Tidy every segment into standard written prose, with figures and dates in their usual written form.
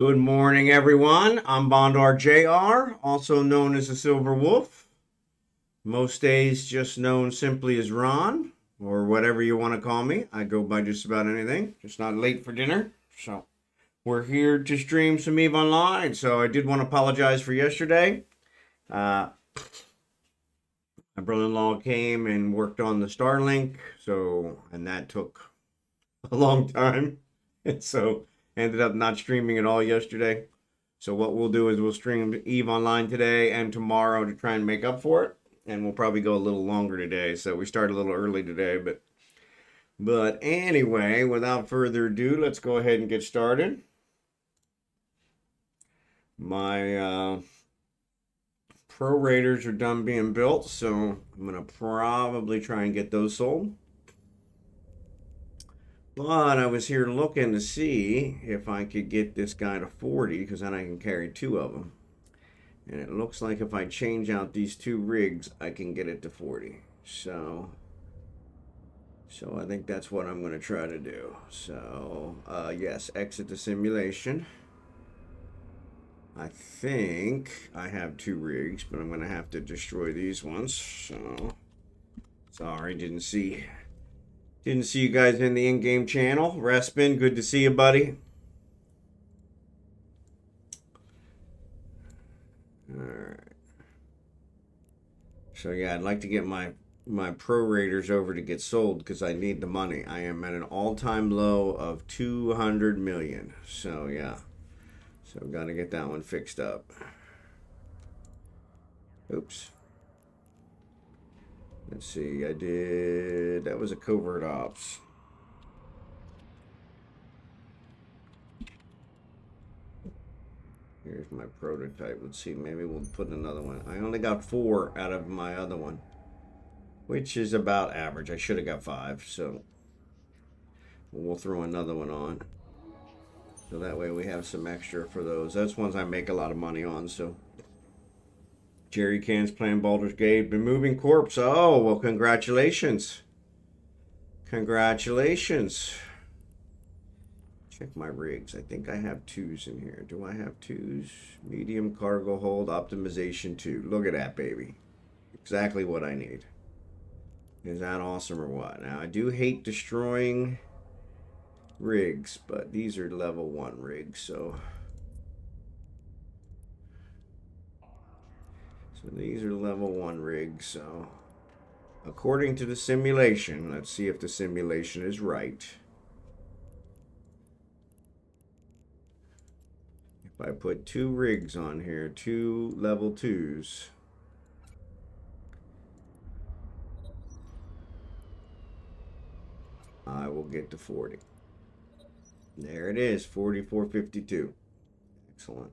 Good morning, everyone. I'm Bondar JR, also known as the Silver Wolf. Most days just known simply as Ron, or whatever you want to call me. I go by just about anything, just not late for dinner. So we're here to stream some EVE Online. So I did want to apologize for yesterday. Uh, my brother-in-law came and worked on the Starlink, and that took a long time. And so ended up not streaming at all yesterday. So what we'll do is we'll stream EVE Online today and tomorrow to try and make up for it. And we'll probably go a little longer today. So we started a little early today, but anyway, without further ado, let's go ahead and get started. My Pro Raiders are done being built, so I'm gonna probably try and get those sold. But I was here looking to see if I could get this guy to 40, because then I can carry two of them. And it looks like if I change out these two rigs, I can get it to 40. So I think that's what I'm going to try to do. So, yes, exit the simulation. I think I have two rigs, but I'm going to have to destroy these ones. So, sorry, didn't see you guys in the in-game channel. Respin, good to see you, buddy. All right. So yeah, I'd like to get my Pro Raiders over to get sold because I need the money. I am at an all-time low of 200 million. So yeah, so I've got to get that one fixed up. Oops. Let's see. That was a covert ops. Here's my prototype. Let's see. Maybe we'll put another one. I only got 4 out of my other one, which is about average. I should have got 5. So we'll throw another one on. So that way we have some extra for those. That's ones I make a lot of money on. So Jerry Can's playing Baldur's Gate. Been moving corpse. Oh, well, congratulations. Congratulations. Check my rigs. I think I have 2s in here. Do I have 2s? Medium cargo hold optimization 2. Look at that, baby. Exactly what I need. Is that awesome or what? Now, I do hate destroying rigs, but these are level 1 rigs, so these are level 1 rigs. So according to the simulation, let's see if the simulation is right. If I put 2 rigs on here, 2 level 2s, I will get to 40. There it is, 4452. Excellent.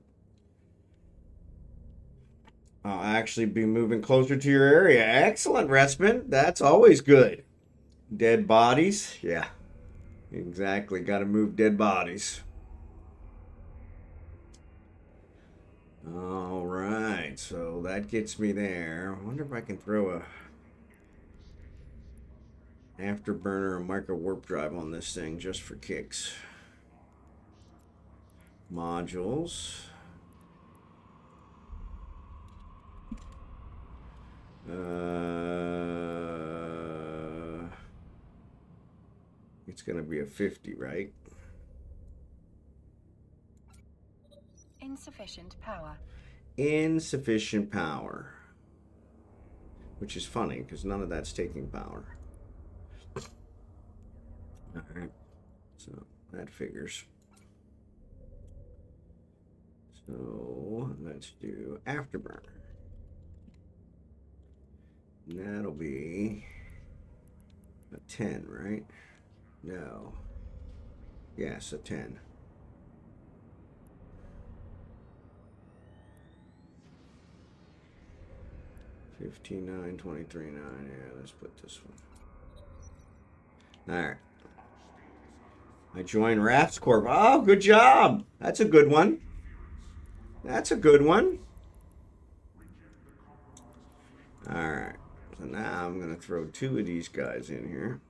I'll actually be moving closer to your area. Excellent, Respin. That's always good. Dead bodies? Yeah, exactly. Got to move dead bodies. All right, so that gets me there. I wonder if I can throw a afterburner or micro warp drive on this thing just for kicks. Modules. It's gonna be a 50, right? Insufficient power. Insufficient power. Which is funny, because none of that's taking power. Alright. So, that figures. So, let's do afterburner. That'll be a 10, right? No. Yes, a 10. $15.9, $23.9. Yeah, let's put this one. All right. I joined Rafts Corp. Oh, good job. That's a good one. That's a good one. All right. So now I'm going to throw 2 of these guys in here,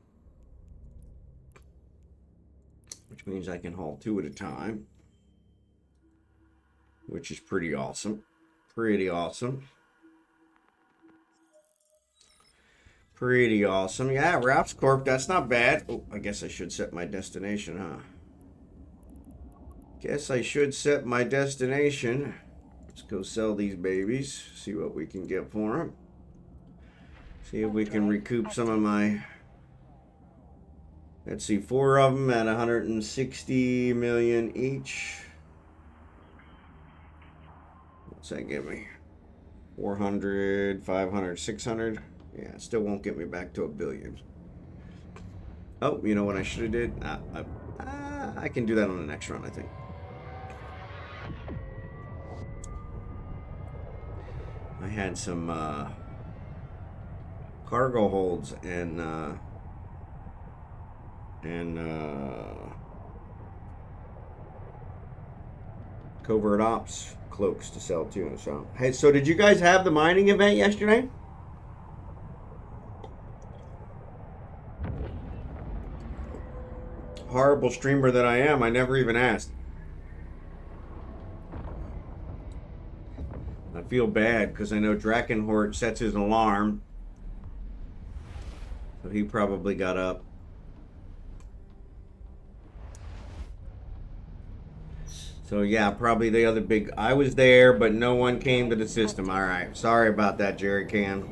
which means I can haul 2 at a time. which is pretty awesome. Pretty awesome. Pretty awesome. Yeah, Ralph's Corp, that's not bad. Oh, I guess I should set my destination, huh? Guess I should set my destination. Let's go sell these babies. See what we can get for them. See if we can recoup some of my... Let's see, 4 of them at 160 million each. What's that give me? 400, 500, 600. Yeah, it still won't get me back to $1 billion. Oh, you know what I should have did? I can do that on the next run, I think. I had some cargo holds and covert ops cloaks to sell too. So hey, so did you guys have the mining event yesterday? Horrible streamer that I am, I never even asked. I feel bad because I know Drachenhort sets his alarm, so he probably got up. So yeah, probably the other big... I was there, but no one came to the system. All right, sorry about that, Jerry Can.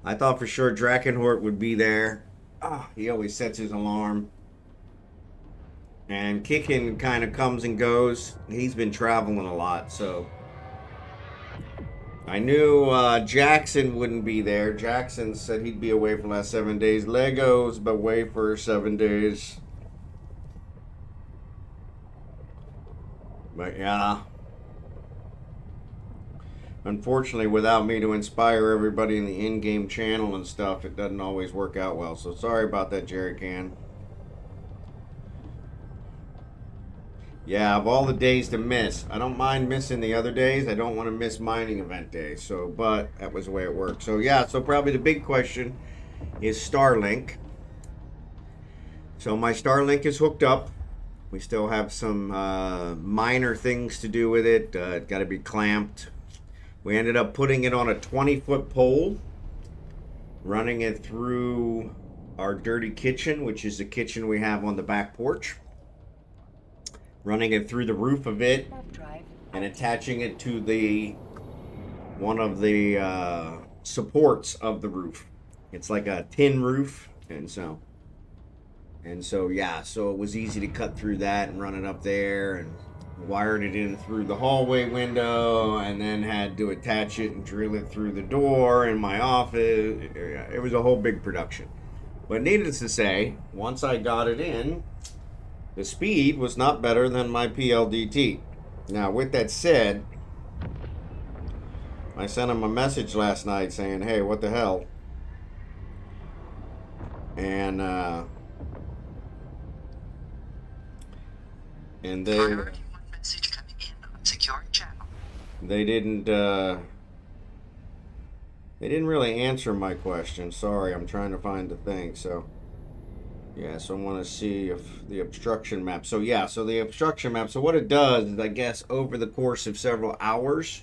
I thought for sure Drachenhort would be there. He always sets his alarm. And Kickin kind of comes and goes. He's been traveling a lot, so... I knew Jackson wouldn't be there. Jackson said he'd be away for the last 7 days. Lego's been away for 7 days. But yeah, unfortunately, without me to inspire everybody in the in-game channel and stuff, it doesn't always work out well. So sorry about that, Jerry Can. Yeah, of all the days to miss, I don't mind missing the other days. I don't want to miss mining event days. So, but that was the way it worked. So yeah, so probably the big question is Starlink. So my Starlink is hooked up. We still have some minor things to do with it. It's got to be clamped. We ended up putting it on a 20-foot pole, running it through our dirty kitchen, which is the kitchen we have on the back porch. Running it through the roof of it and attaching it to the one of the supports of the roof. It's like a tin roof, and so yeah, so it was easy to cut through that and run it up there, and wired it in through the hallway window, and then had to attach it and drill it through the door in my office. It was a whole big production. But needless to say, once I got it in, the speed was not better than my PLDT. Now, with that said, I sent him a message last night saying, hey, what the hell? And message coming in on secure channel. They didn't really answer my question. Sorry, I'm trying to find the thing. So yeah, so I want to see if the obstruction map. So yeah, so the obstruction map. So what it does is, I guess, over the course of several hours,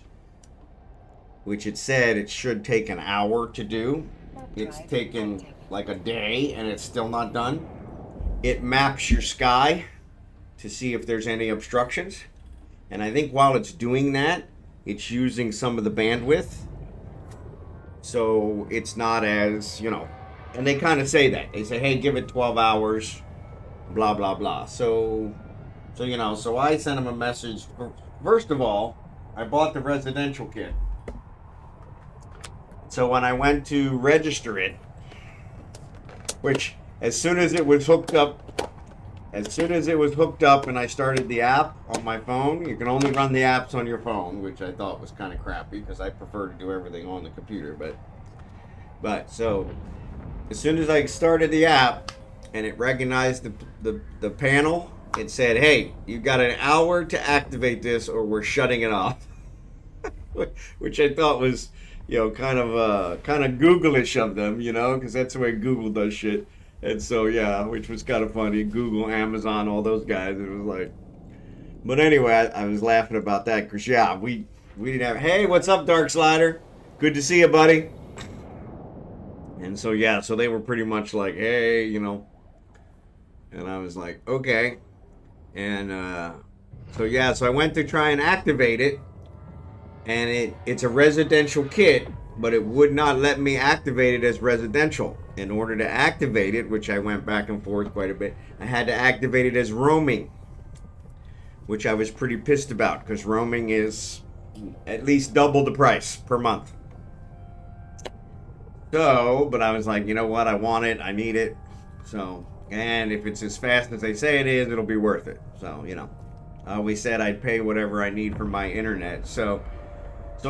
which it said it should take an hour to do. It's taken like a day and it's still not done. It maps your sky to see if there's any obstructions. And I think while it's doing that, it's using some of the bandwidth. So it's not as, you know, and they kind of say that. They say, hey, give it 12 hours, blah, blah, blah. So you know, so I sent them a message. First of all, I bought the residential kit. So when I went to register it, which as soon as it was hooked up and I started the app on my phone, you can only run the apps on your phone, which I thought was kind of crappy because I prefer to do everything on the computer. But so as soon as I started the app and it recognized the panel, it said, hey, you've got an hour to activate this or we're shutting it off. Which I thought was, you know, kind of Google-ish of them, you know, because that's the way Google does shit. And so, yeah, which was kind of funny. Google, Amazon, all those guys. It was like, But anyway, I was laughing about that because yeah, we didn't have. Hey, what's up, Dark Slider? Good to see you, buddy. And so yeah, so they were pretty much like, hey, you know, and I was like, okay, and so yeah, so I went to try and activate it, and it's a residential kit, but it would not let me activate it as residential. In order to activate it, which I went back and forth quite a bit, I had to activate it as roaming, which I was pretty pissed about because roaming is at least double the price per month. So, but I was like, you know what? I want it. I need it. So, and if it's as fast as they say it is, it'll be worth it. So, you know, I always said I'd pay whatever I need for my internet. So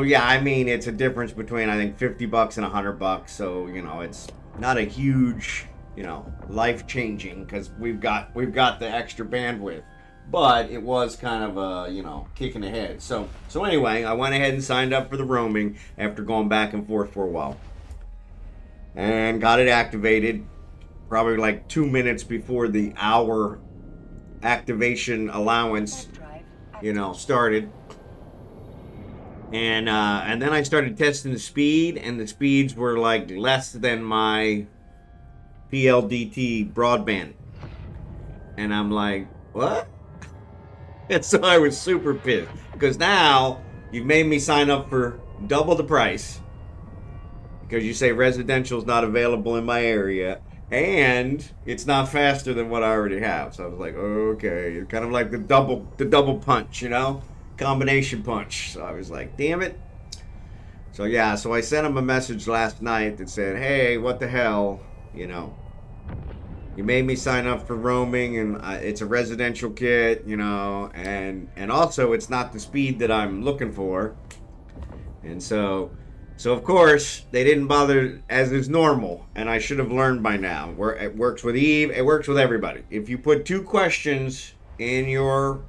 yeah, I mean, it's a difference between I think $50 and $100. So, you know, it's not a huge, you know, life changing because we've got the extra bandwidth. But it was kind of a, you know, kick in the head. So anyway, I went ahead and signed up for the roaming after going back and forth for a while. And got it activated probably like 2 minutes before the hour activation allowance, you know, started. And then I started testing the speed, and the speeds were like less than my PLDT broadband. And I'm like, what? And so I was super pissed because now you've made me sign up for double the price because you say residential is not available in my area, and it's not faster than what I already have. So I was like, okay, it's kind of like the double punch, you know, combination punch. So I was like, damn it. So yeah, so I sent him a message last night that said, hey, what the hell, you know, you made me sign up for roaming, and it's a residential kit, you know, and also it's not the speed that I'm looking for, and so of course they didn't bother, as is normal, and I should have learned by now. It works with Eve, it works with everybody. If you put 2 questions in your,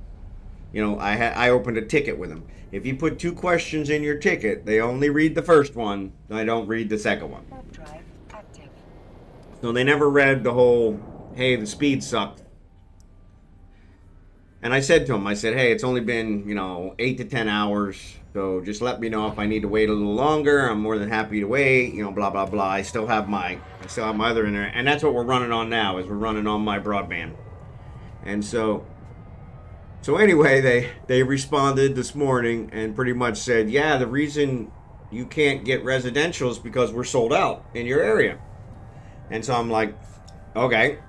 you know, I opened a ticket with them. If you put 2 questions in your ticket, they only read the first one. I don't read the second one. So they never read the whole, hey, the speed sucked. And I said to him, I said, hey, it's only been, you know, 8 to 10 hours. So just let me know if I need to wait a little longer. I'm more than happy to wait, you know, blah, blah, blah. I still have my other internet. And that's what we're running on now, is we're running on my broadband. And so anyway, they responded this morning and pretty much said, yeah, the reason you can't get residential is because we're sold out in your area. And so I'm like, okay.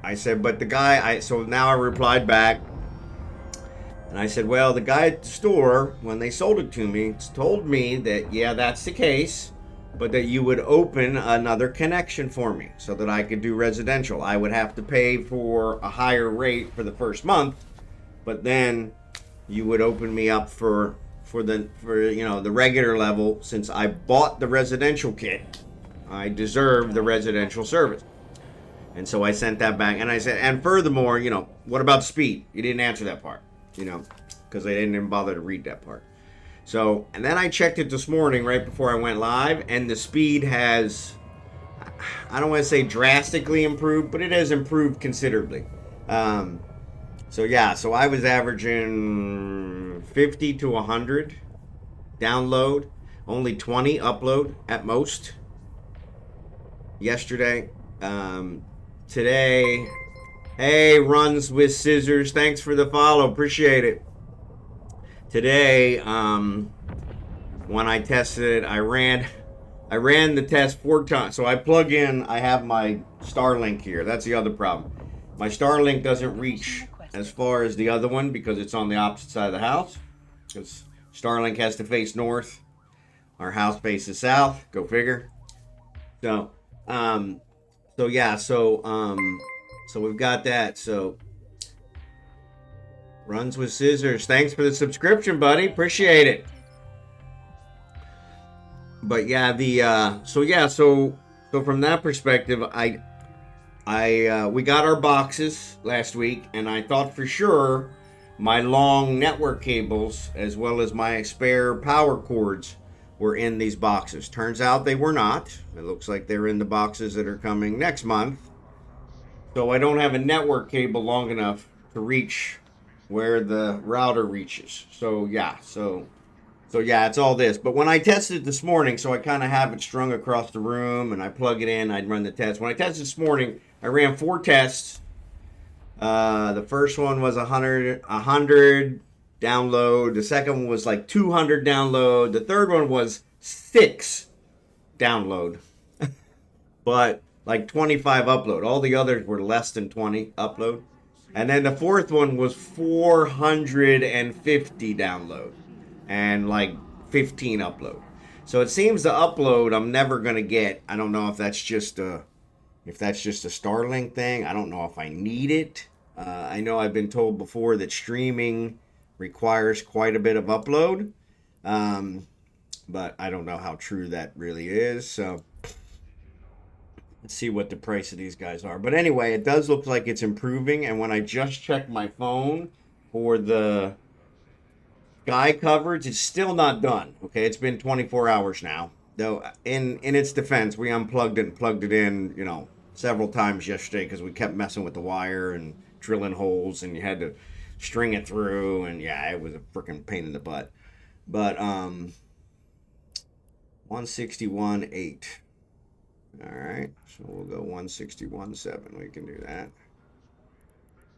I said, but the guy, so now I replied back, and I said, well, the guy at the store, when they sold it to me, told me that, yeah, that's the case, but that you would open another connection for me so that I could do residential. I would have to pay for a higher rate for the first month, but then you would open me up for you know, the regular level. Since I bought the residential kit, I deserve the residential service. And so I sent that back, and I said, and furthermore, you know, what about the speed? You didn't answer that part, you know, because they didn't even bother to read that part. So, and then I checked it this morning right before I went live, and the speed has, I don't want to say drastically improved, but it has improved considerably. So yeah, so I was averaging 50 to 100 download, only 20 upload at most yesterday. Today, hey, runswithscizzerz, thanks for the follow, appreciate it. Today, when I tested it, I ran the test 4 times. So I plug in, I have my Starlink here. That's the other problem. My Starlink doesn't reach as far as the other one because it's on the opposite side of the house. Because Starlink has to face north. Our house faces south. Go figure. So we've got that. So runswithscizzerz, thanks for the subscription, buddy. Appreciate it. But yeah, so from that perspective, we got our boxes last week, and I thought for sure my long network cables as well as my spare power cords were in these boxes. Turns out they were not. It looks like they're in the boxes that are coming next month. So I don't have a network cable long enough to reach where the router reaches. So yeah, so yeah, it's all this. But when I tested it this morning, so I kind of have it strung across the room, and I plug it in, I'd run the test. When I tested this morning, I ran 4 tests. The first one was 100 download. The second one was like 200 download. The third one was 6 download, but like 25 upload. All the others were less than 20 upload. And then the fourth one was 450 download and like 15 upload. So it seems the upload I'm never going to get. I don't know if that's just a Starlink thing. I don't know if I need it. I know I've been told before that streaming requires quite a bit of upload. But I don't know how true that really is. So let's see what the price of these guys are. But anyway, it does look like it's improving. And when I just checked my phone for the sky coverage, it's still not done. Okay, it's been 24 hours now. Though in its defense, we unplugged it and plugged it in, several times yesterday because we kept messing with the wire and drilling holes, and you had to string it through, and yeah, it was a freaking pain in the butt. But 161.8. All right, so we'll go 161.7. We can do that.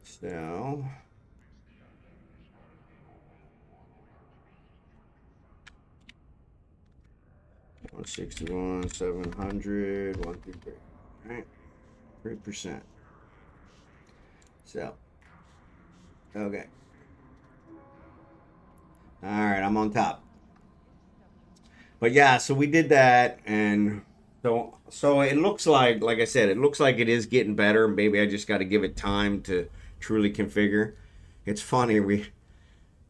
So 161,700, 1, 2, 3. All right, 3%. So, okay. All right, I'm on top. But yeah, so we did that, and so it looks like I said, it looks like it is getting better. Maybe I just got to give it time to truly configure. It's funny,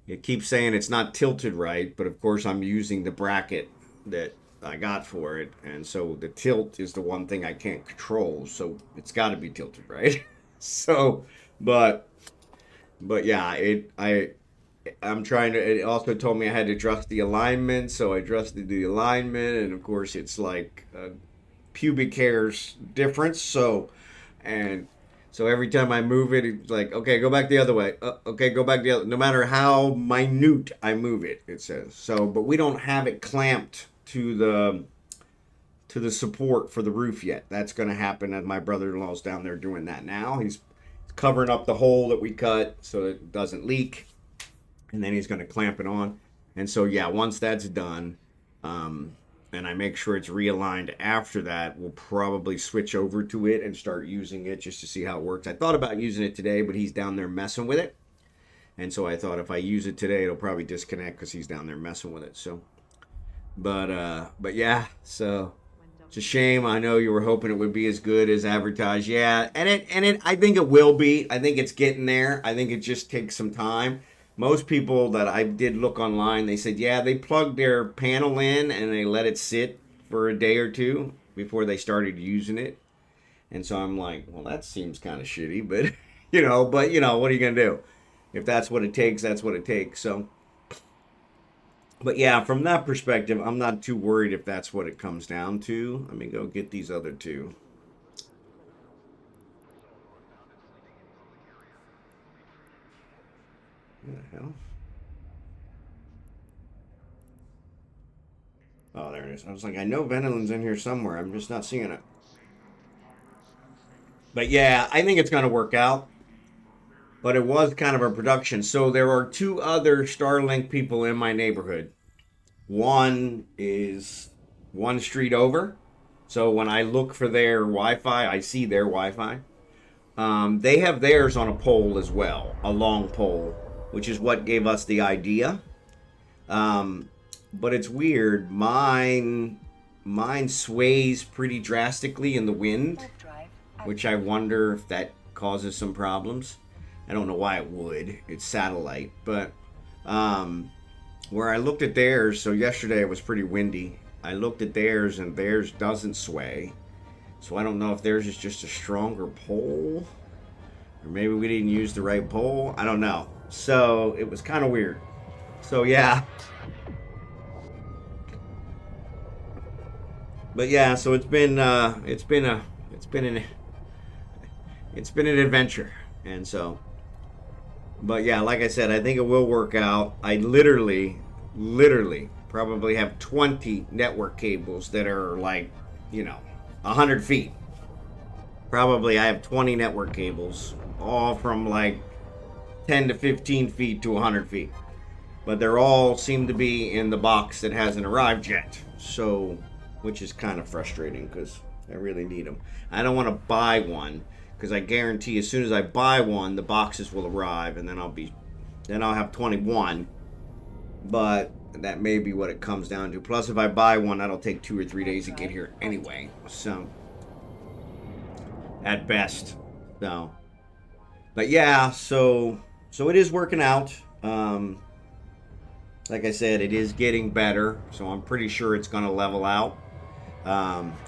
it keeps saying it's not tilted right, but of course I'm using the bracket that I got for it, and so the tilt is the one thing I can't control, so it's got to be tilted right. So, but yeah, I'm trying to. It also told me I had to adjust the alignment, so I adjusted the alignment, and of course it's like pubic hairs difference. So every time I move it, it's like, okay, go back the other way. Okay, go back the other. No matter how minute I move it, it says. So, but we don't have it clamped to the support for the roof yet. That's going to happen, as my brother-in-law's down there doing that now. He's covering up the hole that we cut so it doesn't leak, and then he's going to clamp it on. And so yeah, once that's done, and I make sure it's realigned after that, we'll probably switch over to it and start using it just to see how it works. I thought about using it today, but he's down there messing with it, and so I thought if I use it today, it'll probably disconnect because he's down there messing with it. So but yeah, so it's a shame. I know you were hoping it would be as good as advertised. Yeah, and it I think it will be. I think it's getting there. I think it just takes some time. Most people that I did look online, they said, yeah, they plugged their panel in and they let it sit for a day or two before they started using it. And so I'm like, well, that seems kind of shitty, but what are you going to do? If that's what it takes, that's what it takes. So, but yeah, from that perspective, I'm not too worried if that's what it comes down to. Let me go get these other two. What the hell? Oh, there it is. I was like, I know Venon's in here somewhere. I'm just not seeing it. But yeah, I think it's going to work out. But it was kind of a production. So there are 2 other Starlink people in my neighborhood. One is 1 street over. So when I look for their Wi-Fi, I see their Wi-Fi. They have theirs on a pole as well, a long pole, which is what gave us the idea. But it's weird. Mine sways pretty drastically in the wind, which I wonder if that causes some problems. I don't know why it would. It's satellite. But where I looked at theirs, so yesterday it was pretty windy. I looked at theirs, and theirs doesn't sway. So I don't know if theirs is just a stronger pole, or maybe we didn't use the right pole. I don't know. So it was kind of weird. So yeah. But yeah, so it's been an adventure. And so, But yeah, like I said, I think it will work out. I literally probably have 20 network cables that are like, 100 feet. Probably I have 20 network cables, all from like 10 to 15 feet to 100 feet. But they're all seem to be in the box that hasn't arrived yet. So, which is kind of frustrating because I really need them. I don't want to buy one because I guarantee as soon as I buy one, the boxes will arrive, and then I'll have 21. But that may be what it comes down to. Plus, if I buy one, that'll take 2 or 3 days to get here anyway. So, at best. So, but yeah, so it is working out. Like I said, it is getting better, so I'm pretty sure it's going to level out.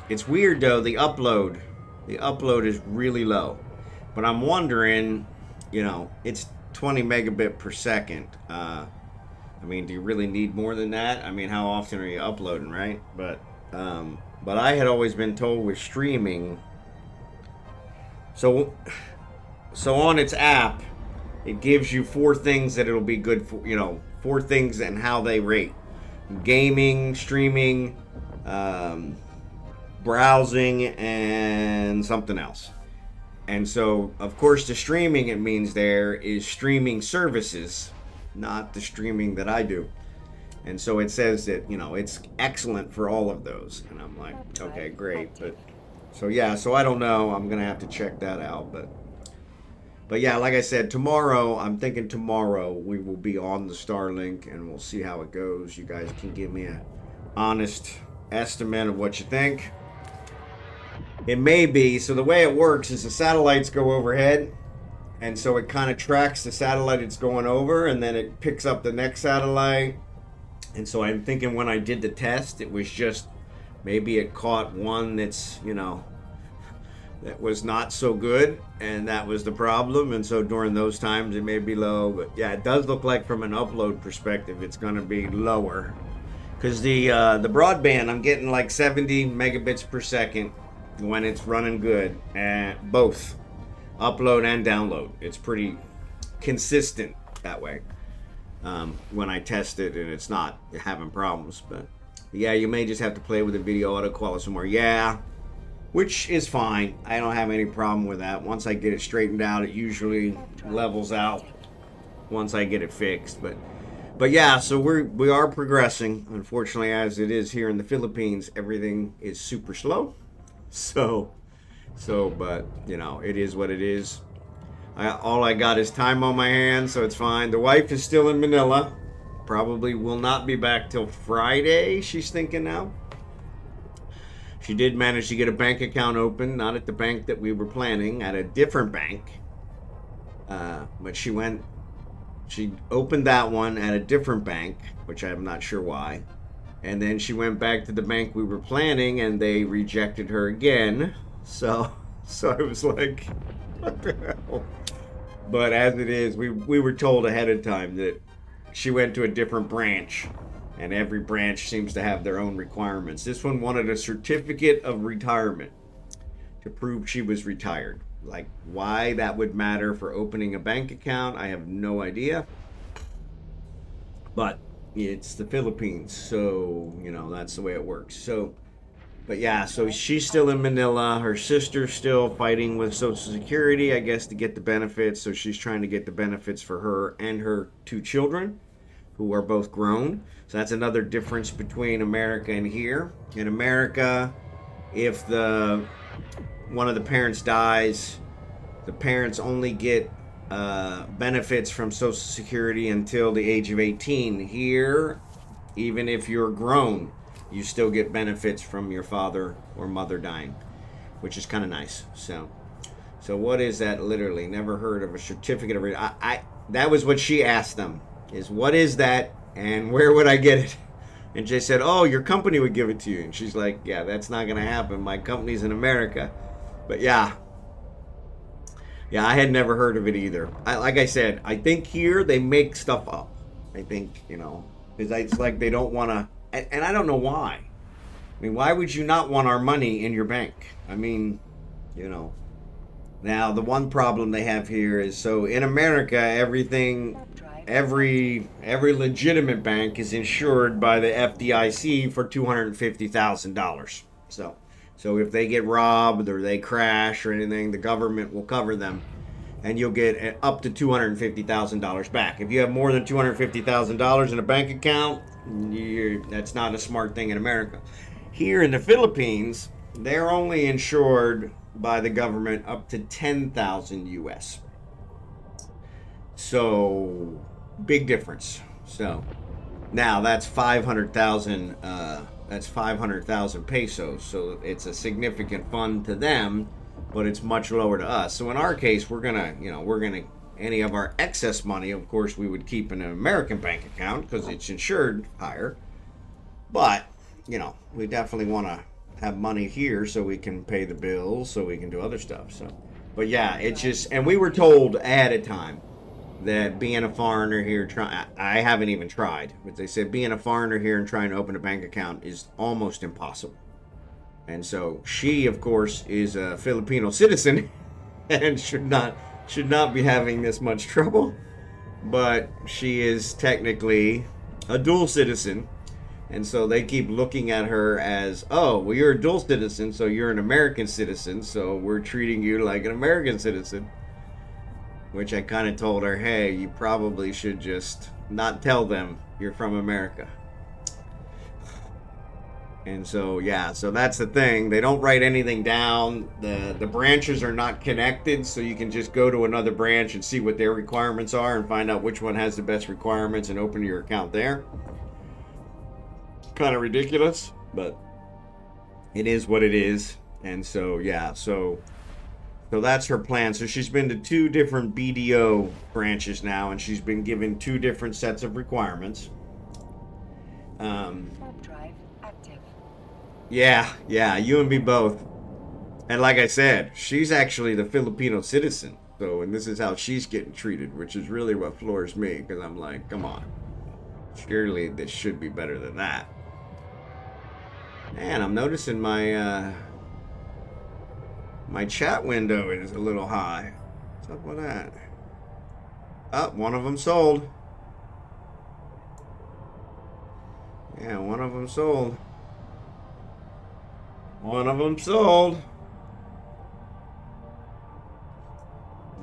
It's weird though, the upload is really low, but I'm wondering, it's 20 megabit per second. I mean, do you really need more than that? I mean, how often are you uploading, right? But I had always been told with streaming, so on its app, it gives you 4 things that it'll be good for, 4 things and how they rate: gaming, streaming, browsing, and something else. And so, of course, the streaming it means there is streaming services, not the streaming that I do. And so it says that, it's excellent for all of those. And I'm like, okay, great. But so yeah, so I don't know. I'm going to have to check that out. But yeah, like I said, I'm thinking tomorrow we will be on the Starlink and we'll see how it goes. You guys can give me an honest estimate of what you think. It may be, so the way it works is the satellites go overhead, and so it kind of tracks the satellite it's going over, and then it picks up the next satellite. And so I'm thinking when I did the test, it was just, maybe it caught one that's, that was not so good, and that was the problem. And so during those times it may be low, but yeah, it does look like from an upload perspective it's going to be lower, because the broadband, I'm getting like 70 megabits per second when it's running good, and both upload and download. It's pretty consistent that way when I test it, and it's not having problems. But yeah, you may just have to play with the video autoquality some more. Yeah, which is fine. I don't have any problem with that. Once I get it straightened out, it usually levels out once I get it fixed. But yeah, so we are progressing. Unfortunately, as it is here in the Philippines, everything is super slow. So, but it is what it is. All I got is time on my hands, so it's fine. The wife is still in Manila. Probably will not be back till Friday, she's thinking now. She did manage to get a bank account open, not at the bank that we were planning, at a different bank. But she opened that one at a different bank, which I'm not sure why. And then she went back to the bank we were planning, and they rejected her again. So I was like, what the hell? But as it is, we were told ahead of time that she went to a different branch, and every branch seems to have their own requirements. This one wanted a certificate of retirement to prove she was retired. Like, why that would matter for opening a bank account, I have no idea. But it's the Philippines, so that's the way it works. So, but yeah, so she's still in Manila. Her sister's still fighting with Social Security, I guess, to get the benefits. So she's trying to get the benefits for her and her 2 children, who are both grown. So that's another difference between America and here. In America, if one of the parents dies, the parents only get benefits from Social Security until the age of 18. Here, even if you're grown, you still get benefits from your father or mother dying, which is kind of nice. So what is that? Literally, never heard of a certificate of that was what she asked them, is what is that and where would I get it? And Jay said, oh, your company would give it to you. And she's like, yeah, that's not gonna happen. My company's in America. But yeah, I had never heard of it either. Like I said, I think here they make stuff up. I think, it's like they don't want to, and I don't know why. I mean, why would you not want our money in your bank? I mean, Now, the one problem they have here is, so in America, everything, every legitimate bank is insured by the FDIC for $250,000. So if they get robbed or they crash or anything, the government will cover them, and you'll get up to $250,000 back. If you have more than $250,000 in a bank account, that's not a smart thing in America. Here in the Philippines, they're only insured by the government up to 10,000 US. So big difference. So now that's 500,000 that's 500,000 pesos. So it's a significant fund to them, but it's much lower to us. So in our case, we're going to any of our excess money, of course, we would keep in an American bank account because it's insured higher. But, we definitely want to have money here so we can pay the bills, so we can do other stuff. So, but yeah, it's just, and we were told ahead of time that being a foreigner here, I haven't even tried, but they said being a foreigner here and trying to open a bank account is almost impossible. And so she, of course, is a Filipino citizen and should not be having this much trouble, but she is technically a dual citizen. And so they keep looking at her as, oh, well, you're a dual citizen, so you're an American citizen, so we're treating you like an American citizen. Which I kind of told her, hey, you probably should just not tell them you're from America. And so, yeah, so that's the thing. They don't write anything down. The branches are not connected, so you can just go to another branch and see what their requirements are and find out which one has the best requirements and open your account there. Kind of ridiculous, but it is what it is. And so, yeah, so that's her plan. So she's been to 2 different BDO branches now, and she's been given 2 different sets of requirements. Drive active. Yeah, you and me both. And like I said, she's actually the Filipino citizen. So, and this is how she's getting treated, which is really what floors me, because I'm like, come on. Surely this should be better than that. Man, I'm noticing my chat window is a little high. What's up with that? Oh, one of them sold. Yeah, one of them sold. One of them sold.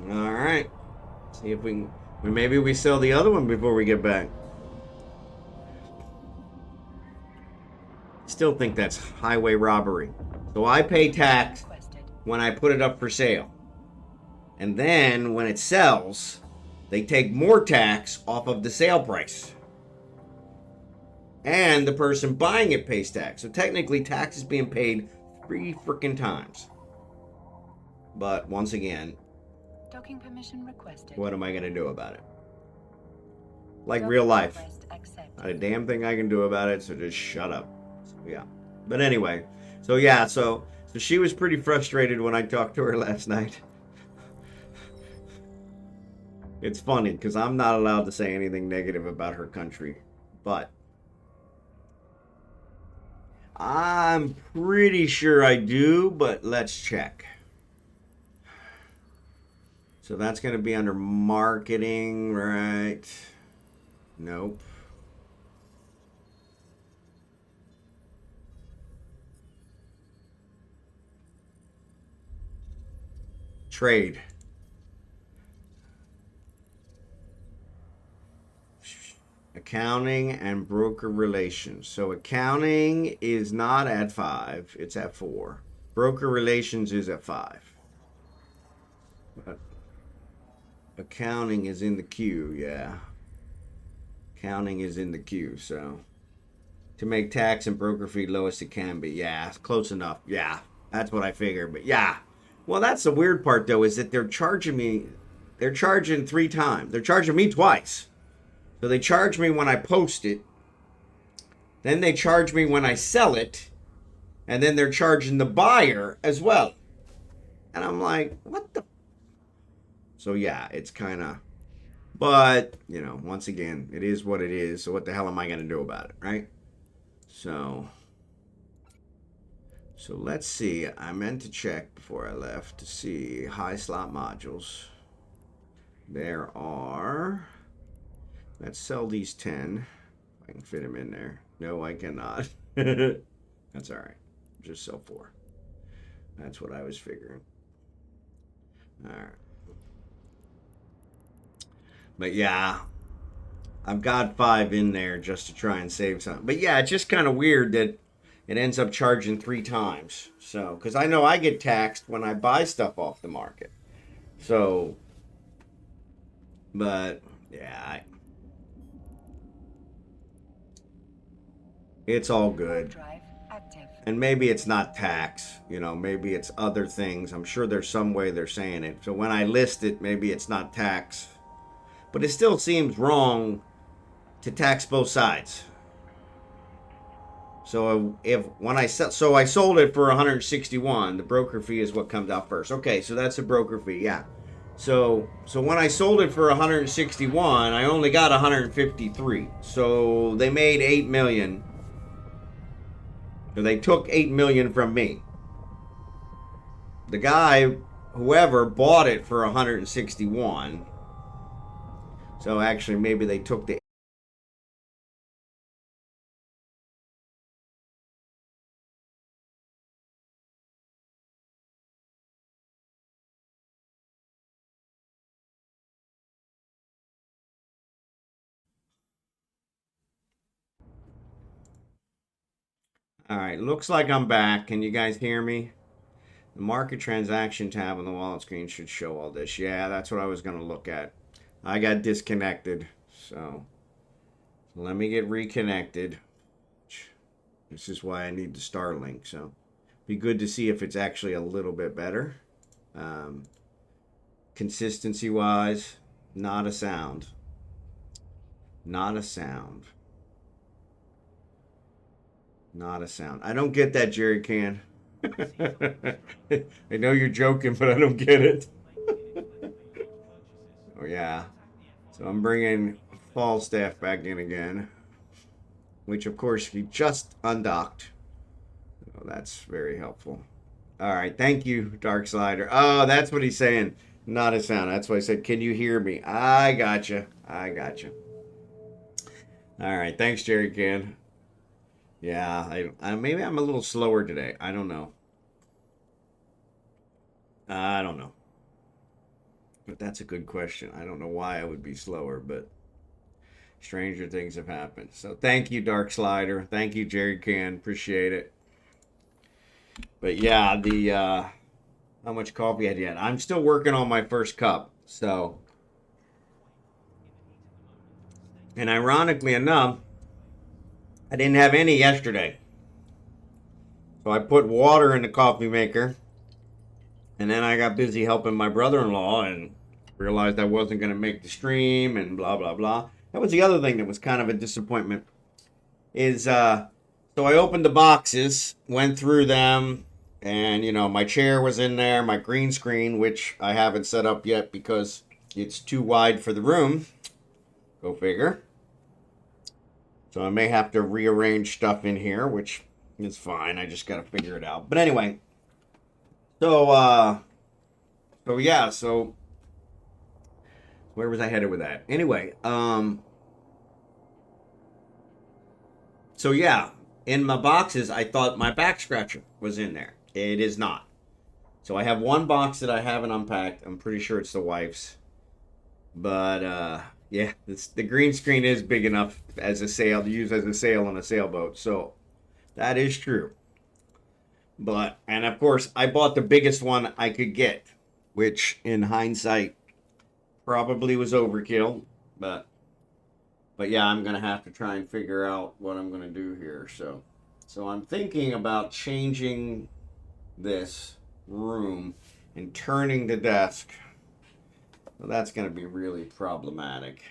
All right. See if we can. Maybe we sell the other one before we get back. Still think that's highway robbery. So I pay tax when I put it up for sale. And then when it sells, they take more tax off of the sale price. And the person buying it pays tax. So technically tax is being paid 3 freaking times. But once again, Docking permission requested. what am I going to do about it? Like real life. Not a damn thing I can do about it, so just shut up. So, yeah. But anyway, so yeah, so she was pretty frustrated when I talked to her last night. It's funny because I'm not allowed to say anything negative about her country, but I'm pretty sure I do, but let's check. So that's going to be under marketing, right? Nope. Trade. Accounting and broker relations. So accounting is not at 5, it's at 4. Broker relations is at 5. But accounting is in the queue, yeah. Accounting is in the queue, so to make tax and broker fee lowest it can be. Yeah, close enough. Yeah, that's what I figured, but yeah. Well, that's the weird part, though, is that they're charging 3 times. They're charging me twice. So they charge me when I post it. Then they charge me when I sell it. And then they're charging the buyer as well. And I'm like, what the? So, yeah, it's kind of. But, once again, it is what it is. So what the hell am I going to do about it, right? So. So let's see. I meant to check before I left to see high slot modules. There are. Let's sell these 10. I can fit them in there. No, I cannot. That's all right. Just sell 4. That's what I was figuring. All right. But yeah, I've got 5 in there just to try and save something. But yeah, it's just kind of weird that it ends up charging 3 times. So, because I know I get taxed when I buy stuff off the market. So, but yeah, it's all good. And maybe it's not tax, you know, maybe it's other things. I'm sure there's some way they're saying it. So when I list it, maybe it's not tax. But it still seems wrong to tax both sides. So I sold it for 161, the broker fee is what comes out first. Okay, so that's the broker fee, yeah. So when I sold it for 161, I only got 153. So they made 8 million. So they took 8 million from me. The guy, whoever, bought it for 161. So actually, maybe they took the. All right, looks like I'm back. Can you guys hear me? The market transaction tab on the wallet screen should show all this. Yeah, that's what I was going to look at. I got disconnected, so let me get reconnected. This is why I need the Starlink, so be good to see if it's actually a little bit better. Consistency-wise, not a sound. Not a sound. Not a sound. I don't get that, Jerry Can. I know you're joking, but I don't get it. Oh, yeah. So I'm bringing Falstaff back in again, which, of course, he just undocked. Oh, that's very helpful. All right. Thank you, Dark Slider. Oh, that's what he's saying. Not a sound. That's why I said, can you hear me? I gotcha. I gotcha. All right. Thanks, Jerry Can. Yeah, maybe I'm a little slower today. I don't know. I don't know. But that's a good question. I don't know why I would be slower, but stranger things have happened. So thank you, Dark Slider. Thank you, Jerry Can. Appreciate it. But yeah, the how much coffee I had yet? I'm still working on my first cup. So, and ironically enough, I didn't have any yesterday. So I put water in the coffee maker, and then I got busy helping my brother-in-law and realized I wasn't going to make the stream and blah, blah, blah. That was the other thing that was kind of a disappointment. So I opened the boxes, went through them, and, you know, my chair was in there, my green screen, which I haven't set up yet because it's too wide for the room. Go figure. So I may have to rearrange stuff in here, which is fine. I just got to figure it out. But anyway, so where was I headed with that? Anyway, so yeah, in my boxes, I thought my back scratcher was in there. It is not. So I have one box that I haven't unpacked. I'm pretty sure it's the wife's. But yeah, the green screen is big enough as a sail to use as a sail on a sailboat. So that is true. But, and of course, I bought the biggest one I could get, which in hindsight probably was overkill. But yeah, I'm going to have to try and figure out what I'm going to do here. So I'm thinking about changing this room and turning the desk. Well, that's going to be really problematic.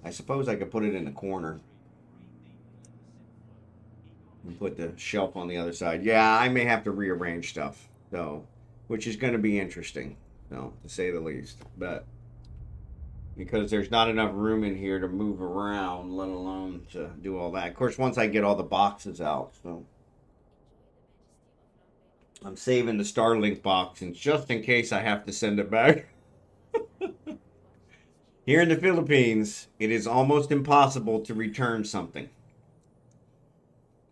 I suppose I could put it in the corner and put the shelf on the other side. Yeah, I may have to rearrange stuff, though, which is going to be interesting, to say the least. But because there's not enough room in here to move around, let alone to do all that. Of course, once I get all the boxes out, so I'm saving the Starlink box, and just in case I have to send it back. Here in the Philippines, it is almost impossible to return something.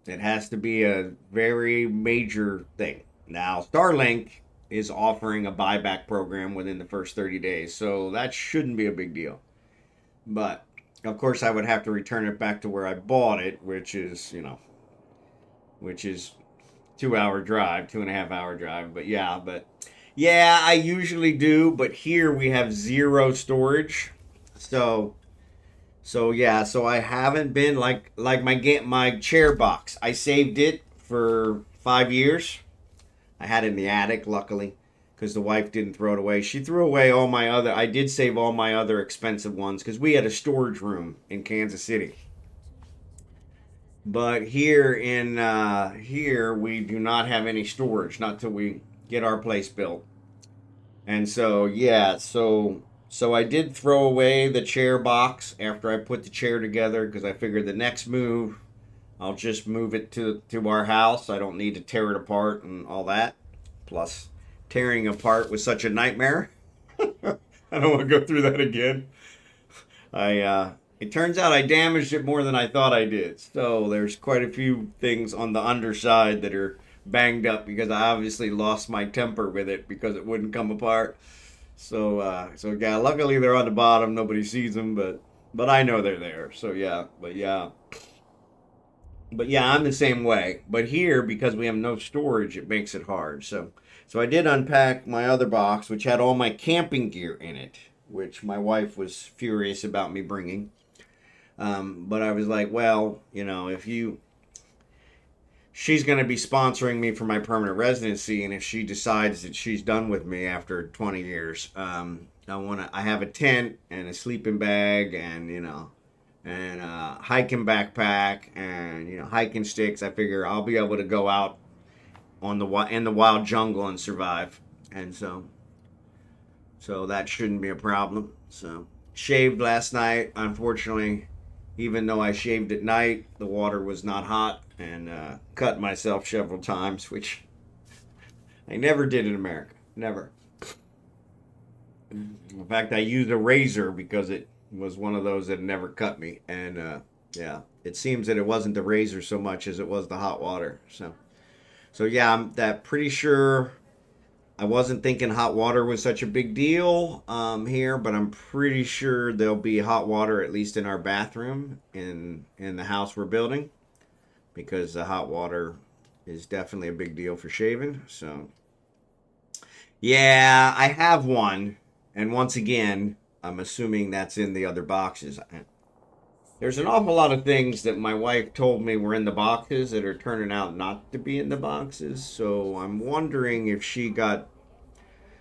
It has to be a very major thing. Now, Starlink is offering a buyback program within the first 30 days, so that shouldn't be a big deal. But of course, I would have to return it back to where I bought it, which is, which is 2 hour drive, 2.5 hour drive. But yeah, I usually do. But here we have zero storage, so so I haven't been like my chair box. I saved it for 5 years. I had it in the attic, luckily, because the wife didn't throw it away. She threw away all my other. I did save all my other expensive ones because we had a storage room in Kansas City. But here we do not have any storage, not till we get our place built. And so yeah, so I did throw away the chair box after I put the chair together because I figured the next move I'll just move it to our house. I don't need to tear it apart and all that. Plus, tearing apart was such a nightmare. I don't want to go through that again. It turns out I damaged it more than I thought I did. So there's quite a few things on the underside that are banged up because I obviously lost my temper with it because it wouldn't come apart. So yeah, luckily they're on the bottom. Nobody sees them, but I know they're there. So yeah, but yeah, I'm the same way. But here, because we have no storage, it makes it hard. So I did unpack my other box, which had all my camping gear in it, which my wife was furious about me bringing. But I was like, well, if she's going to be sponsoring me for my permanent residency, and if she decides that she's done with me after 20 years, I have a tent and a sleeping bag, and a hiking backpack, and hiking sticks. I figure I'll be able to go out in the wild jungle and survive, and so that shouldn't be a problem. So shaved last night. Unfortunately, even though I shaved at night, the water was not hot, and cut myself several times, which I never did in America. Never. In fact, I used a razor because it was one of those that never cut me, and yeah, it seems that it wasn't the razor so much as it was the hot water. So yeah, I'm that pretty sure. I wasn't thinking hot water was such a big deal here, but I'm pretty sure there'll be hot water at least in our bathroom in the house we're building, because the hot water is definitely a big deal for shaving. So yeah, I have one, and once again, I'm assuming that's in the other boxes. There's an awful lot of things that my wife told me were in the boxes that are turning out not to be in the boxes. So I'm wondering if she got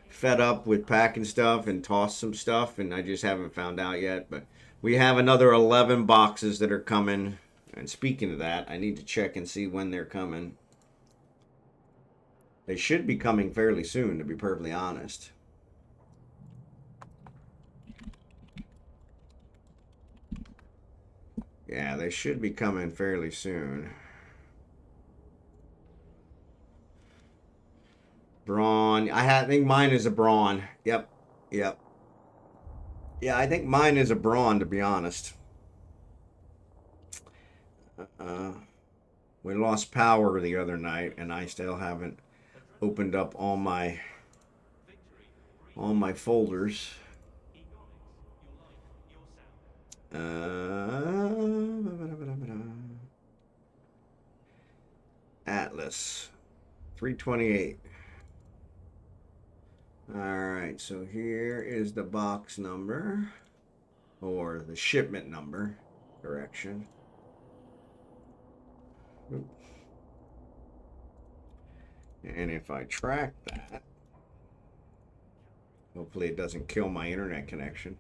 fed up with packing stuff and tossed some stuff, and I just haven't found out yet. But we have another 11 boxes that are coming. And speaking of that, I need to check and see when they're coming. They should be coming fairly soon, to be perfectly honest. Yeah, they should be coming fairly soon. Brawn. I think mine is a brawn. Yep. Yep. Yeah, I think mine is a brawn, to be honest. Uh, we lost power the other night, and I still haven't opened up all my folders. Atlas 328. All right, so here is the box number, or the shipment number, correction. And if I track that, hopefully it doesn't kill my internet connection.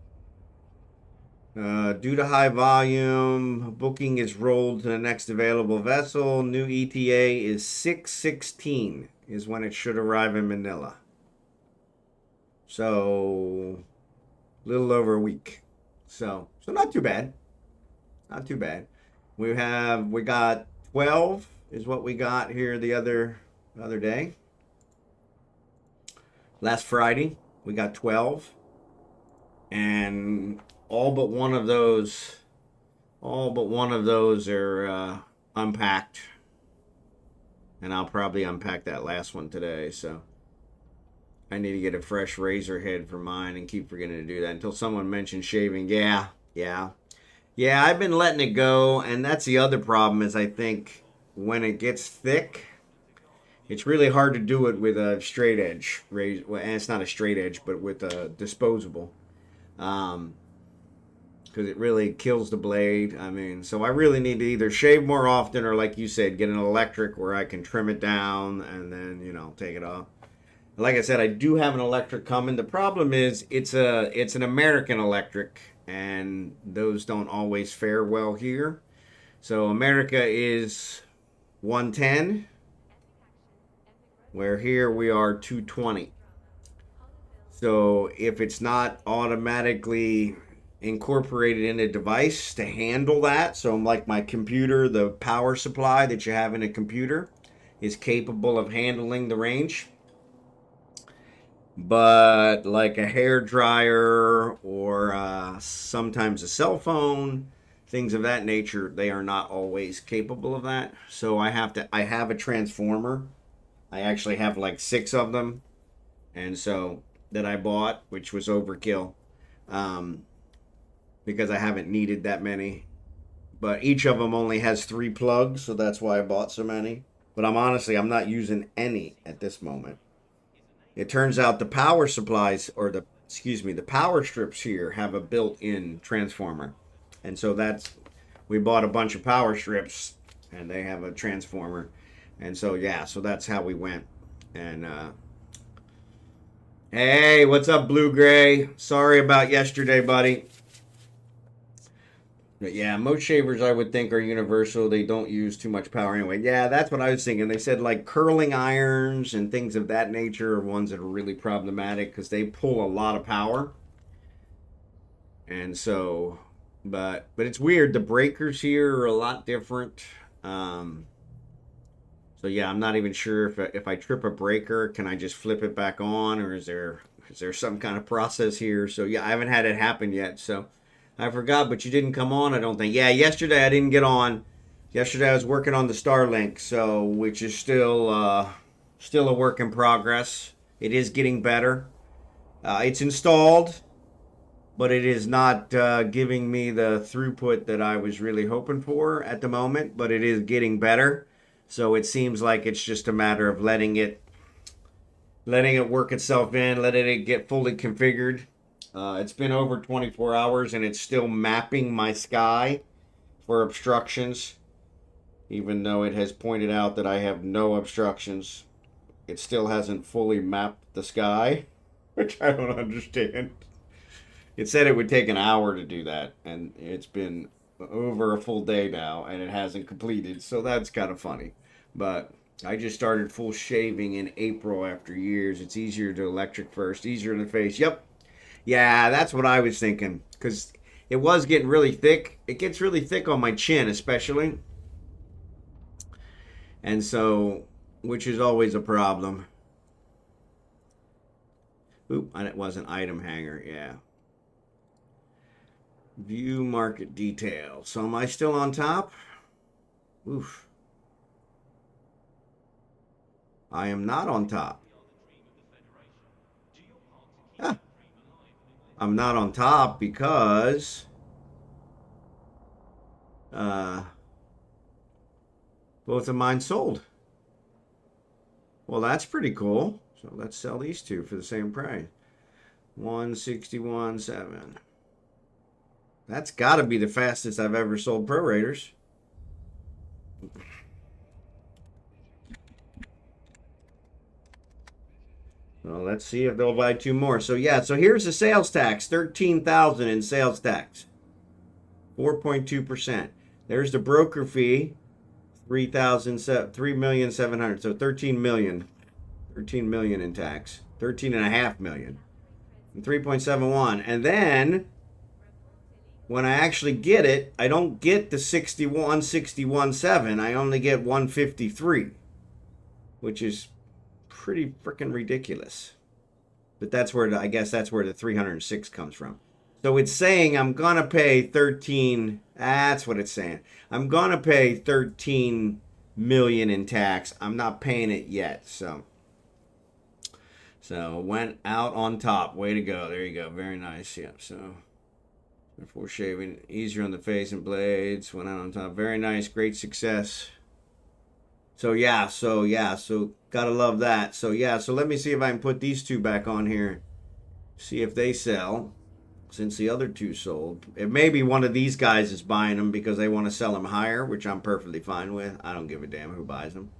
Due to high volume, booking is rolled to the next available vessel. New ETA is 6/16 is when it should arrive in Manila. So, a little over a week. So not too bad. Not too bad. We got 12 is what we got here the other day. Last Friday, we got 12. And all but one of those are unpacked. And I'll probably unpack that last one today, so I need to get a fresh razor head for mine and keep forgetting to do that until someone mentions shaving. Yeah, I've been letting it go, and that's the other problem is I think when it gets thick, it's really hard to do it with a straight edge razor. Well, and it's not a straight edge, but with a disposable. Because it really kills the blade. I mean, so I really need to either shave more often or, like you said, get an electric where I can trim it down and then, take it off. Like I said, I do have an electric coming. The problem is it's an American electric, and those don't always fare well here. So America is 110, where here we are 220. So if it's not automatically incorporated in a device to handle that, so like my computer, the power supply that you have in a computer is capable of handling the range, but like a hair dryer or sometimes a cell phone, things of that nature, they are not always capable of that. So I have a transformer. I actually have like 6 of them, and so that I bought, which was overkill. Because I haven't needed that many. But each of them only has 3 plugs, so that's why I bought so many. But I'm not using any at this moment. It turns out the power supplies, or the power strips here have a built-in transformer. And so we bought a bunch of power strips, and they have a transformer. And so, so that's how we went. And, hey, what's up, Blue Gray? Sorry about yesterday, buddy. But yeah, most shavers I would think are universal. They don't use too much power anyway. Yeah, that's what I was thinking. They said like curling irons and things of that nature are ones that are really problematic because they pull a lot of power. And so, but it's weird. The breakers here are a lot different. So yeah, I'm not even sure if I trip a breaker, can I just flip it back on, or is there some kind of process here? So yeah, I haven't had it happen yet. So I forgot, but you didn't come on, I don't think. Yeah, yesterday I didn't get on. Yesterday I was working on the Starlink, so which is still a work in progress. It is getting better. It's installed, but it is not giving me the throughput that I was really hoping for at the moment, but it is getting better. So it seems like it's just a matter of letting it work itself in, letting it get fully configured. It's been over 24 hours and it's still mapping my sky for obstructions. Even though it has pointed out that I have no obstructions, it still hasn't fully mapped the sky, which I don't understand. It said it would take an hour to do that, and it's been over a full day now and it hasn't completed, so that's kind of funny. But I just started full shaving in April after years. It's easier to electric first, easier in the face. Yep. Yeah, that's what I was thinking. Because it was getting really thick. It gets really thick on my chin, especially. And so, which is always a problem. Oop, it was an item hanger, yeah. View market details. So am I still on top? Oof. I am not on top. Ah. I'm not on top because both of mine sold. Well, that's pretty cool. So let's sell these two for the same price. 161.7. That's got to be the fastest I've ever sold prorators. Well, let's see if they'll buy 2 more. So yeah, so here's the sales tax, $13,000 in sales tax, 4.2%. There's the broker fee, $3,700,000, so $13 million in tax, $13.5 million, and 3.71. And then when I actually get it, I don't get the 61.7. I only get 153, which is pretty freaking ridiculous. But that's where I guess that's where the 306 comes from. So it's saying I'm gonna pay 13. That's what it's saying. I'm gonna pay 13 million in tax. I'm not paying it yet. So went out on top. Way to go. There you go. Very nice. Yep. So before shaving, easier on the face and blades. Went out on top. Very nice. Great success. So gotta love that. So let me see if I can put these two back on here. See if they sell. Since the other two sold. It may be one of these guys is buying them because they want to sell them higher, which I'm perfectly fine with. I don't give a damn who buys them.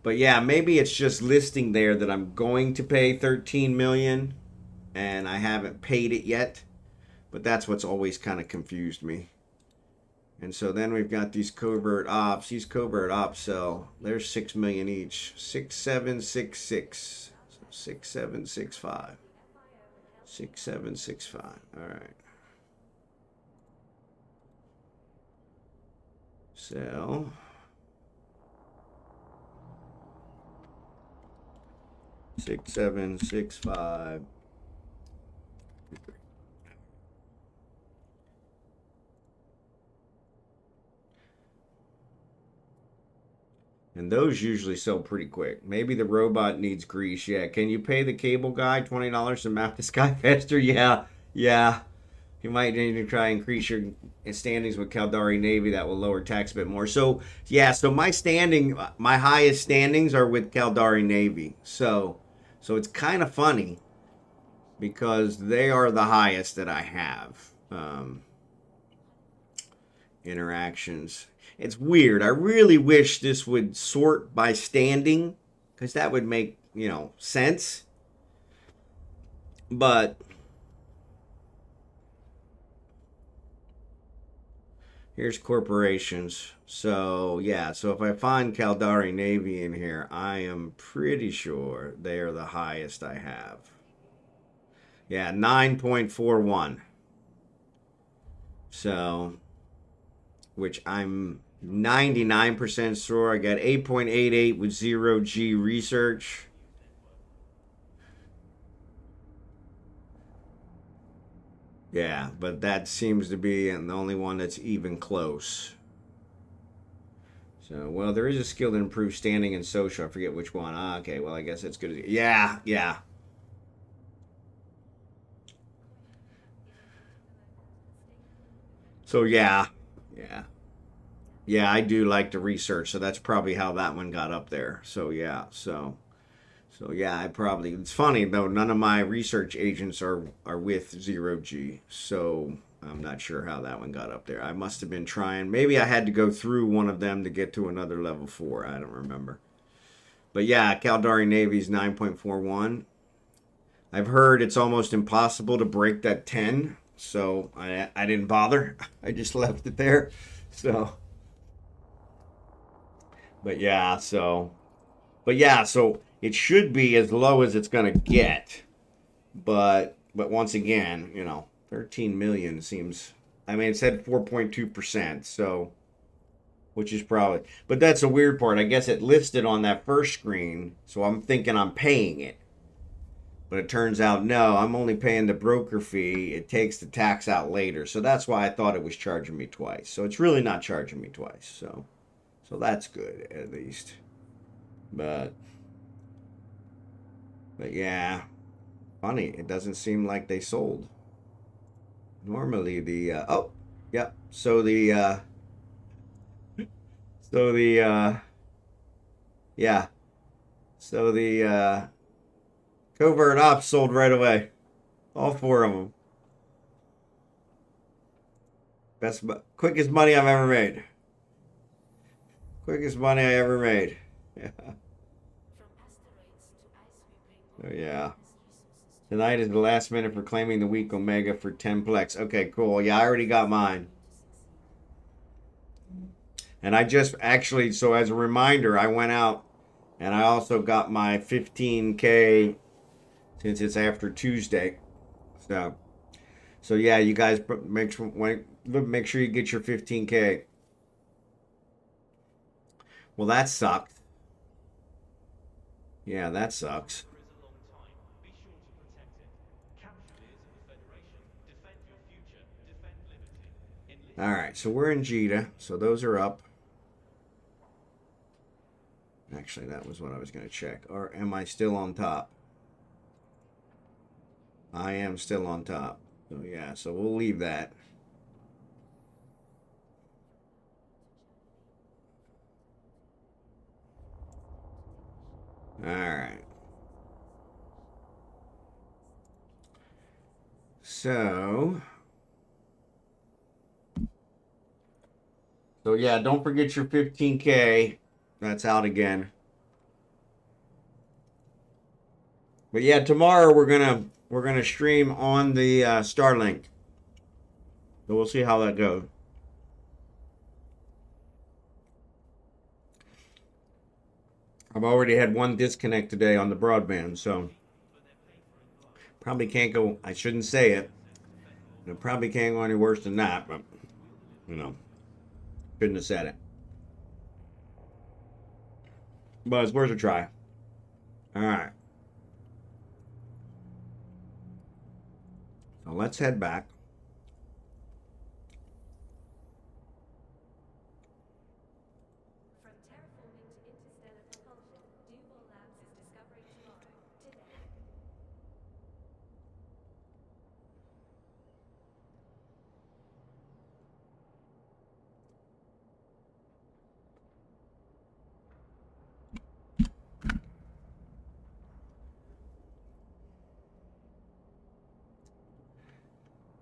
But yeah, maybe it's just listing there that I'm going to pay 13 million and I haven't paid it yet. But that's what's always kind of confused me. And so then we've got these covert ops. These covert ops sell. They're 6 million each. 6766. So 6765. 6765. All right. Sell. Six, 7, 6, 5. And those usually sell pretty quick. Maybe the robot needs grease. Yeah. Can you pay the cable guy $20 to map the sky faster? Yeah. You might need to try and increase your standings with Caldari Navy. That will lower tax a bit more. So my highest standings are with Caldari Navy. So it's kind of funny because they are the highest that I have. Interactions. It's weird. I really wish this would sort by standing because that would make, sense. But here's corporations. So if I find Caldari Navy in here, I am pretty sure they are the highest I have. Yeah, 9.41. So, which I'm 99% sure. I got 8.88 with 0G research. Yeah, but that seems to be the only one that's even close. So, well, there is a skill that improves standing and social. I forget which one. Okay, well, I guess that's good. Yeah. So, yeah, I do like to research, so that's probably how that one got up there. So, I probably. It's funny though. None of my research agents are with 0G, so I'm not sure how that one got up there. I must have been trying. Maybe I had to go through one of them to get to another level 4. I don't remember. But yeah, Caldari Navy's 9.41. I've heard it's almost impossible to break that 10, so I didn't bother. I just left it there. So, but yeah, so it should be as low as it's gonna get. But once again, 13 million seems. I mean, it said 4.2%, so which is probably. But that's a weird part. I guess it listed on that first screen, so I'm thinking I'm paying it. But it turns out no, I'm only paying the broker fee. It takes the tax out later, so that's why I thought it was charging me twice. So it's really not charging me twice. So that's good at least. But yeah, funny. It doesn't seem like they sold. Normally the yep. So the yeah. So the covert ops sold right away. All 4 of them. Quickest money I've ever made. Quickest money I ever made. Yeah. Oh yeah. Tonight is the last minute for claiming the week Omega for 10 plex. Okay, cool. Yeah, I already got mine. And I just actually, so as a reminder, I went out and I also got my 15K since it's after Tuesday. So yeah, you guys make sure you get your 15K. Well, that sucked. Yeah, that sucks. All right, so we're in Jita, so those are up. Actually, that was what I was going to check. Or am I still on top? I am still on top. So yeah, so we'll leave that. All right. So yeah, don't forget your 15K. That's out again. But yeah, tomorrow we're gonna stream on the Starlink. So we'll see how that goes. I've already had one disconnect today on the broadband, so probably can't go. I shouldn't say it. It probably can't go any worse than that, but you know, shouldn't have said it. But it's worth a try. All right. So let's head back.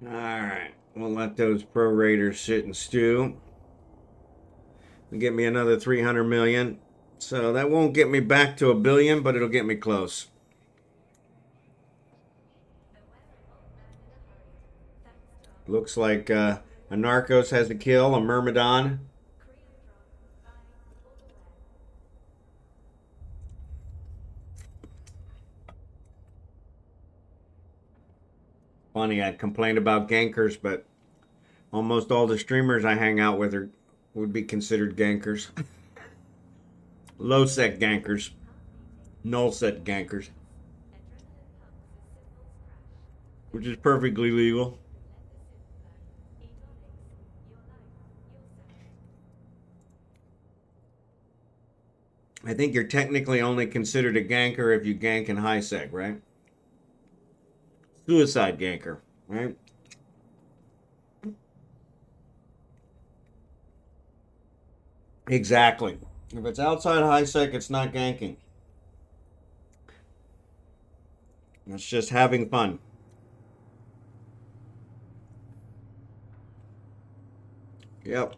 All right. We'll let those prorators sit and stew. Get me another 300 million. So that won't get me back to $1 billion, but it'll get me close. Looks like Anarckos has a kill, a Myrmidon. Funny, I complained about gankers, but almost all the streamers I hang out with would be considered gankers. Low set gankers. Null set gankers. Which is perfectly legal. I think you're technically only considered a ganker if you gank in high sec, right? Suicide ganker, right? Exactly. If it's outside high sec, it's not ganking. It's just having fun. Yep.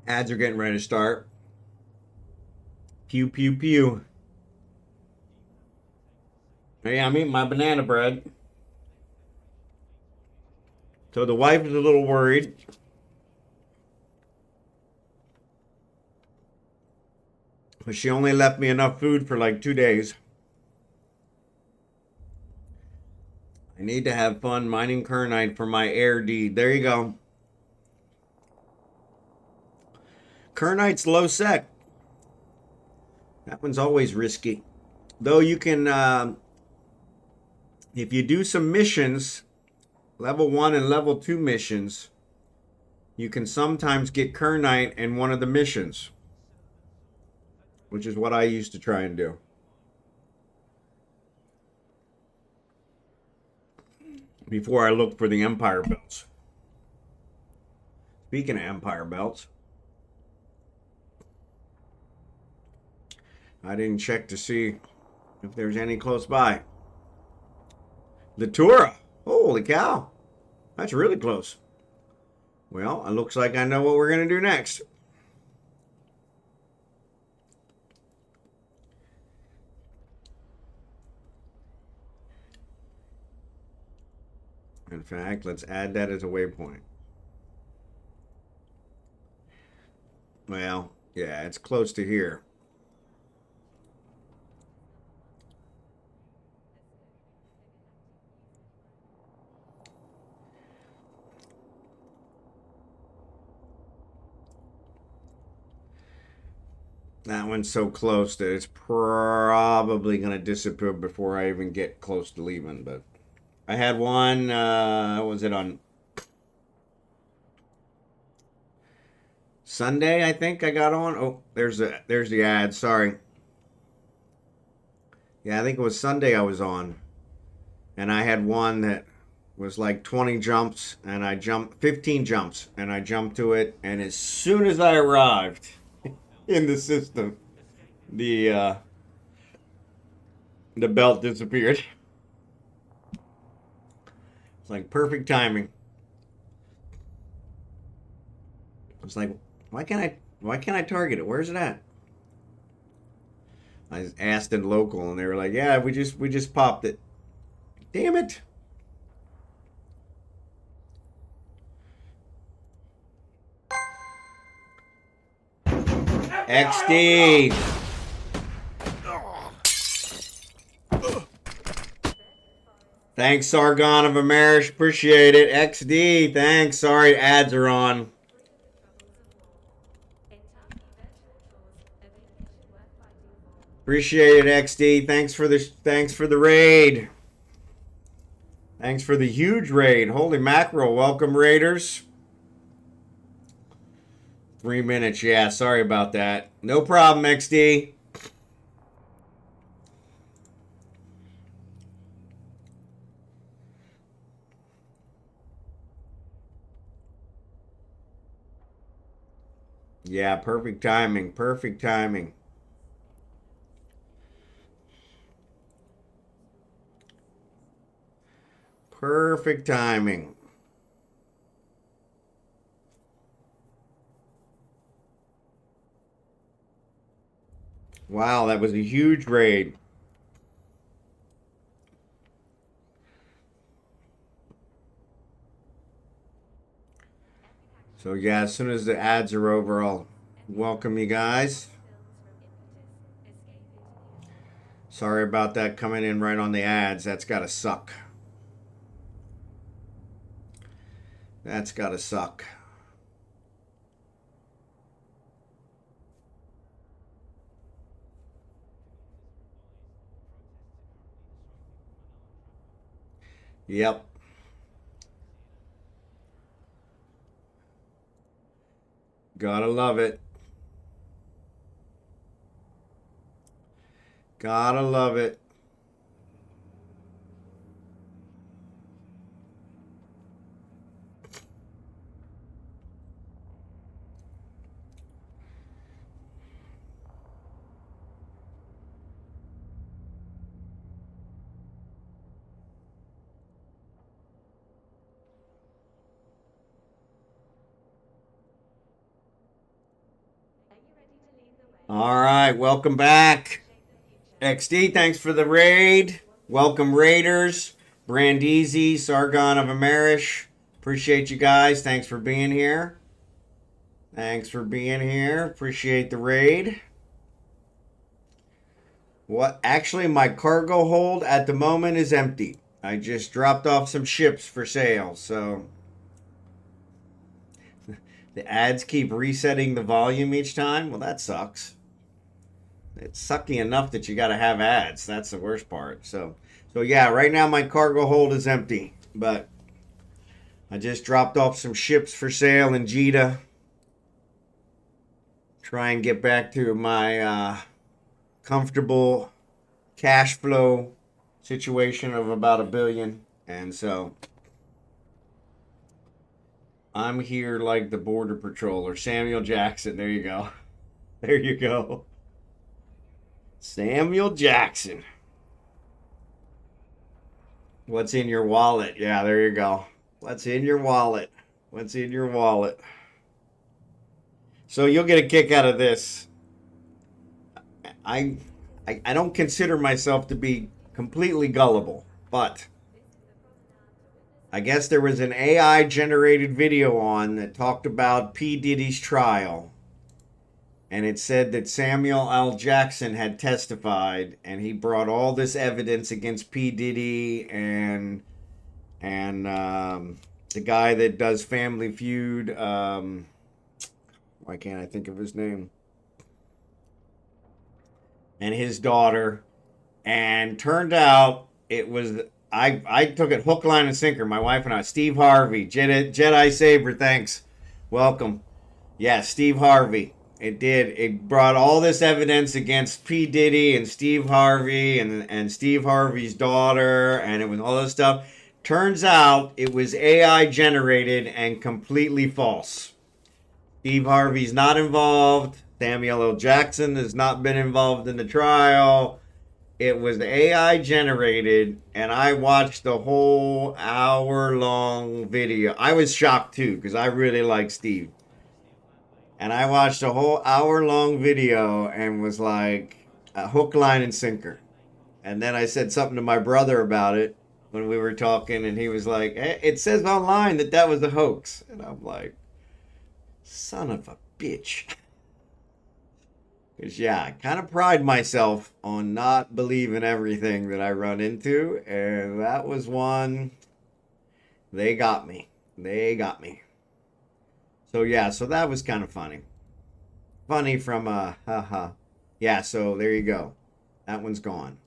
Ads are getting ready to start. Pew, pew, pew. Hey, I'm eating my banana bread. So the wife is a little worried. But she only left me enough food for like 2 days. I need to have fun mining kernite for my air deed. There you go. Kernite's low sec. That one's always risky. Though you can, if you do some missions, level 1 and level 2 missions, you can sometimes get kernite in one of the missions, which is what I used to try and do. Before I looked for the Empire belts. Speaking of Empire belts, I didn't check to see if there's any close by. The Tura. Holy cow. That's really close. Well, it looks like I know what we're going to do next. In fact, let's add that as a waypoint. Well, yeah, it's close to here. That one's so close that it's probably going to disappear before I even get close to leaving. But I had one, was it on Sunday, I think I got on? Oh, there's the ad. Sorry. Yeah, I think it was Sunday I was on. And I had one that was like 20 jumps, and I jumped 15 jumps, and I jumped to it, and as soon as I arrived in the system, the belt disappeared. It's like perfect timing. It's like, why can't I target it? Where's it at? I asked in local, and they were like, yeah, we just popped it. Damn it. XD. Thanks, SargonofAmerish. Appreciate it. XD. Thanks. Sorry, ads are on. Appreciate it, XD. Thanks for the raid. Thanks for the huge raid. Holy mackerel. Welcome, raiders. 3 minutes. Yeah, sorry about that. No problem, XD. Yeah, perfect timing. Perfect timing. Perfect timing. Wow, that was a huge raid. So yeah, as soon as the ads are over, I'll welcome you guys. Sorry about that coming in right on the ads. That's gotta suck. That's gotta suck. Yep. Gotta love it. Gotta love it. All right, welcome back. XD, thanks for the raid. Welcome, Raiders. Brandeasy, SargonofAmerish. Appreciate you guys. Thanks for being here. Thanks for being here. Appreciate the raid. What? Actually, my cargo hold at the moment is empty. I just dropped off some ships for sale, so the ads keep resetting the volume each time. Well, that sucks. It's sucky enough that you got to have ads. That's the worst part. So yeah, right now my cargo hold is empty, but I just dropped off some ships for sale in Jita. Try and get back to my comfortable cash flow situation of about $1 billion, and so I'm here like the border patroller, Samuel Jackson. There you go. There you go. Samuel Jackson. What's in your wallet? Yeah, there you go. What's in your wallet? What's in your wallet? So you'll get a kick out of this. I don't consider myself to be completely gullible, but I guess there was an AI generated video on that talked about P. Diddy's trial. And it said that Samuel L. Jackson had testified, and he brought all this evidence against P. Diddy and the guy that does Family Feud. Why can't I think of his name? and his daughter. And turned out it was, I took it hook, line, and sinker. My wife and I. Steve Harvey, Jedisaber, thanks. Welcome. Yeah, Steve Harvey. It did. It brought all this evidence against P. Diddy and Steve Harvey and Steve Harvey's daughter, and it was all this stuff. Turns out it was AI generated and completely false. Steve Harvey's not involved. Samuel L. Jackson has not been involved in the trial. It was AI generated, and I watched the whole hour-long video. I was shocked, too, because I really like Steve. And I watched a whole hour-long video and was like, a hook, line, and sinker. And then I said something to my brother about it when we were talking, and he was like, hey, it says online that was a hoax. And I'm like, son of a bitch. Because, yeah, I kind of pride myself on not believing everything that I run into. And that was one. They got me. They got me. So, yeah, so that was kind of funny. Funny from, haha. Yeah, so there you go. That one's gone.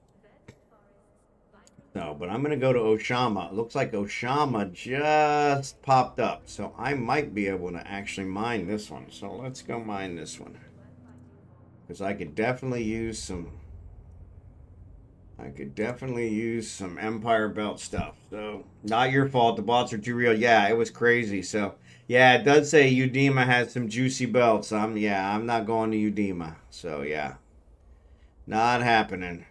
So, but I'm going to go to Oshama. It looks like Oshama just popped up. So I might be able to actually mine this one. So let's go mine this one. Because I could definitely use some Empire Belt stuff. So, not your fault. The bots are too real. Yeah, it was crazy. So, yeah, it does say Udema has some juicy belts. I'm not going to Udema. So, yeah. Not happening.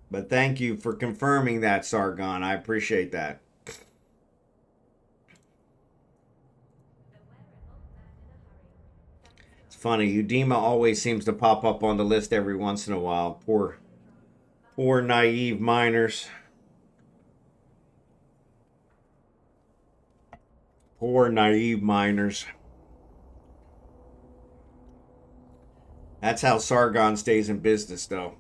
But thank you for confirming that, Sargon. I appreciate that. It's funny. Udema always seems to pop up on the list every once in a while. Poor naive miners. Poor naive miners. That's how Sargon stays in business, though.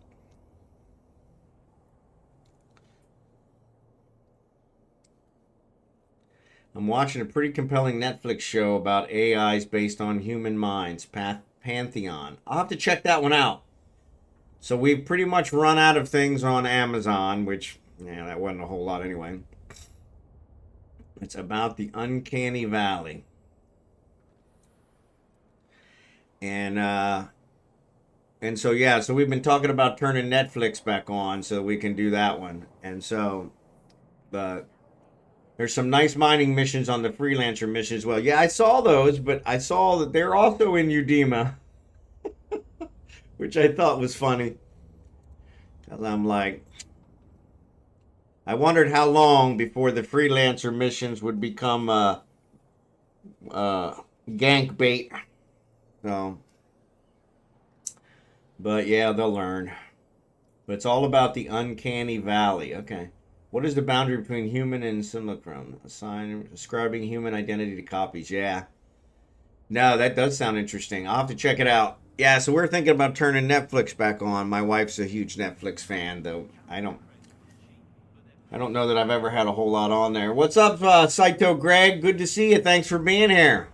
I'm watching a pretty compelling Netflix show about AIs based on human minds, Pantheon. I'll have to check that one out. So we've pretty much run out of things on Amazon, which, yeah, that wasn't a whole lot anyway. It's about the uncanny valley. And so, yeah, so we've been talking about turning Netflix back on so we can do that one. And so, but there's some nice mining missions on the freelancer mission as well. Yeah, I saw those, but I saw that they're also in Udema, which I thought was funny. I'm like, I wondered how long before the freelancer missions would become gank bait. So, but yeah, they'll learn. But it's all about the uncanny valley. Okay. What is the boundary between human and simulacrum? Ascribing human identity to copies. Yeah. No, that does sound interesting. I'll have to check it out. Yeah, so we're thinking about turning Netflix back on. My wife's a huge Netflix fan, though. I don't know that I've ever had a whole lot on there. What's up, cytogreg? Good to see you. Thanks for being here.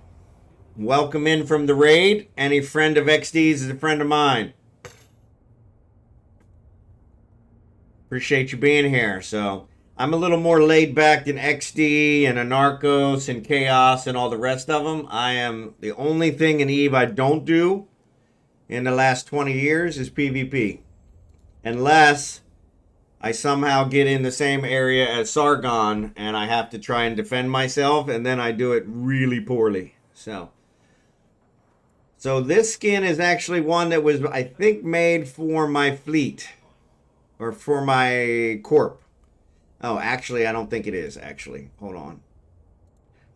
Welcome in from the raid. Any friend of XD's is a friend of mine. Appreciate you being here. So I'm a little more laid back than XD and Anarckos and Chaos and all the rest of them. I am the only thing in EVE I don't do in the last 20 years is PvP. Unless I somehow get in the same area as Sargon and I have to try and defend myself, and then I do it really poorly. So this skin is actually one that was, I think, made for my fleet. Or for my corp. Oh, actually, I don't think it is, actually. Hold on.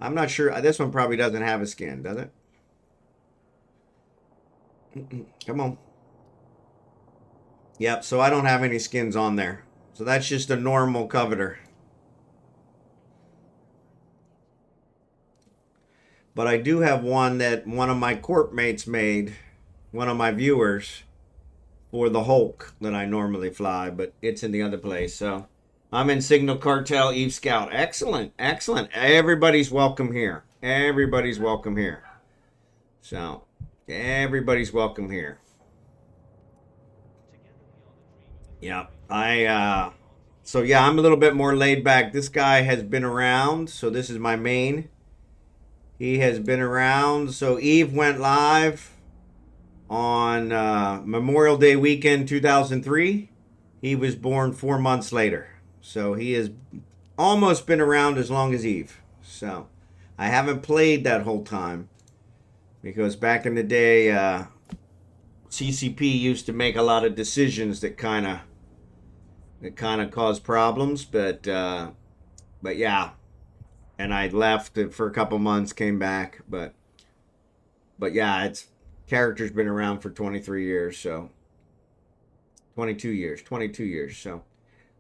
I'm not sure. This one probably doesn't have a skin, does it? Come on. Yep, so I don't have any skins on there. So that's just a normal coveter. But I do have one that one of my corp mates made, one of my viewers, for the Hulk that I normally fly, but it's in the other place. So I'm in Signal Cartel Eve Scout. Excellent, excellent. Everybody's welcome here. Everybody's welcome here. So everybody's welcome here. Yeah, so yeah, I'm a little bit more laid back. This guy has been around, so this is my main. He has been around. So Eve went live on Memorial Day weekend 2003. He was born 4 months later. So he has almost been around as long as Eve. So I haven't played that whole time because back in the day, CCP used to make a lot of decisions that kind of caused problems. But yeah, and I left for a couple months, came back, but yeah, it's character's been around for 23 years, so 22 years. So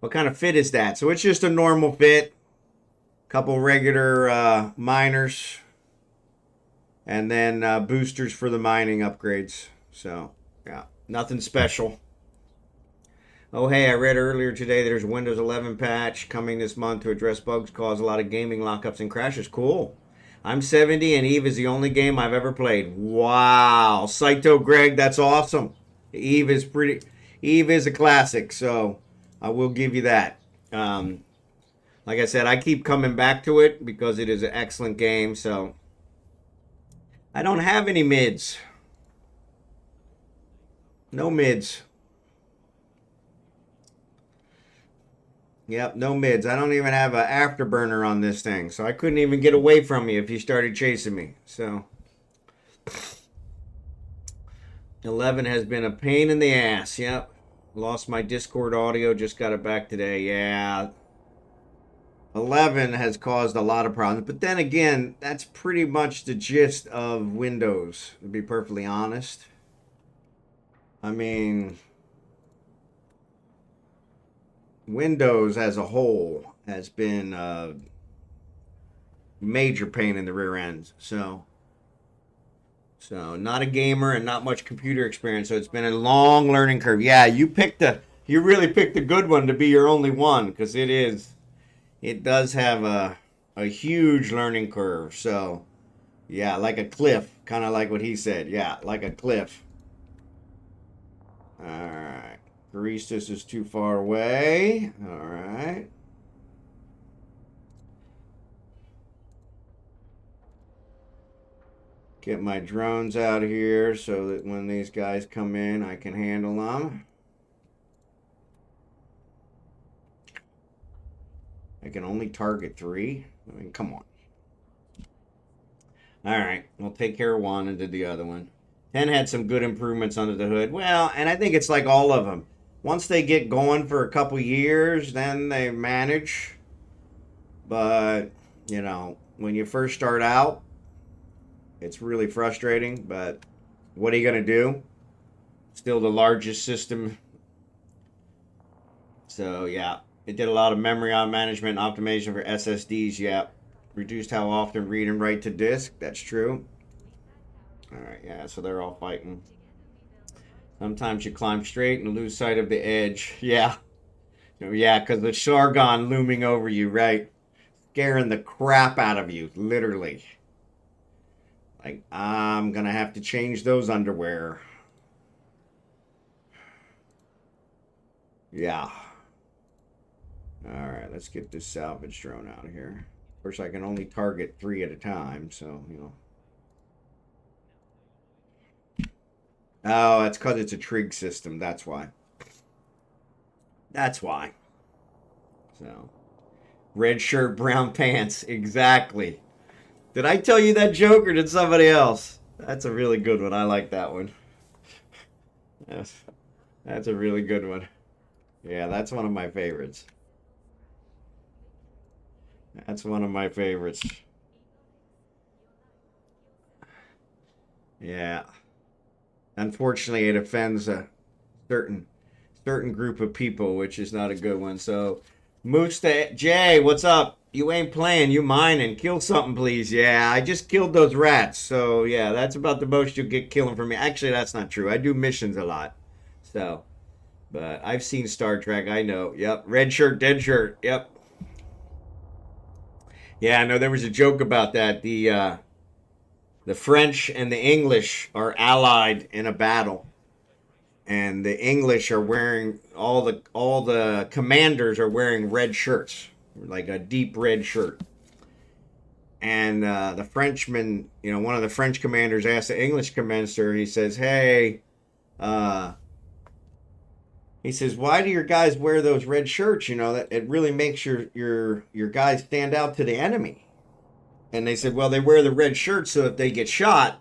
what kind of fit is that? So it's just a normal fit, couple regular miners, and then boosters for the mining upgrades. So yeah, nothing special. Oh hey, I read earlier today there's a Windows 11 patch coming this month to address bugs cause a lot of gaming lockups and crashes. Cool. I'm 70 and Eve is the only game I've ever played. Wow. cytogreg, that's awesome. Eve is a classic, so I will give you that. Like I said, I keep coming back to it because it is an excellent game, so I don't have any mids. No mids. Yep, no mids. I don't even have an afterburner on this thing, so I couldn't even get away from you if you started chasing me. So 11 has been a pain in the ass. Yep. Lost my Discord audio, just got it back today. Yeah. 11 has caused a lot of problems. But then again, that's pretty much the gist of Windows, to be perfectly honest. I mean, Windows as a whole has been a major pain in the rear end. So not a gamer and not much computer experience. So it's been a long learning curve. Yeah, you really picked a good one to be your only one because it does have a huge learning curve. So yeah, like a cliff, kind of like what he said. Yeah, like a cliff. All right. Baristas is too far away. All right. Get my drones out here so that when these guys come in, I can handle them. I can only target 3. I mean, come on. All right. We'll take care of one and did the other one. 10 had some good improvements under the hood. Well, and I think it's like all of them. Once they get going for a couple years, then they manage. But, when you first start out, it's really frustrating. But what are you going to do? Still the largest system. So, yeah. It did a lot of memory management and optimization for SSDs. Yeah. Reduced how often read and write to disk. That's true. All right, yeah, so they're all fighting. Sometimes you climb straight and lose sight of the edge. Yeah. Yeah, because the Sargon looming over you, right? Scaring the crap out of you, literally. Like, I'm going to have to change those underwear. Yeah. All right, let's get this salvage drone out of here. Of course, I can only target 3 at a time, so, Oh, that's because it's a trig system. That's why. That's why. So, red shirt, brown pants. Exactly. Did I tell you that joke or did somebody else? That's a really good one. I like that one. That's a really good one. Yeah, that's one of my favorites. That's one of my favorites. Yeah. Unfortunately, it offends a certain group of people, which is not a good one. So, MastahJ, what's up? You ain't playing, you mining. Kill something, please. Yeah, I just killed those rats. So, yeah, that's about the most you'll get killing from me. Actually, that's not true. I do missions a lot. So, but I've seen Star Trek. I know. Yep. Red shirt, dead shirt. Yep. Yeah, I know there was a joke about that. The French and the English are allied in a battle. and the English are wearing all the commanders are wearing red shirts, like a deep red shirt. And the Frenchman, one of the French commanders asked the English commander. He says, "Hey, he says, why do your guys wear those red shirts? That it really makes your guys stand out to the enemy." And they said, "Well, they wear the red shirts so if they get shot,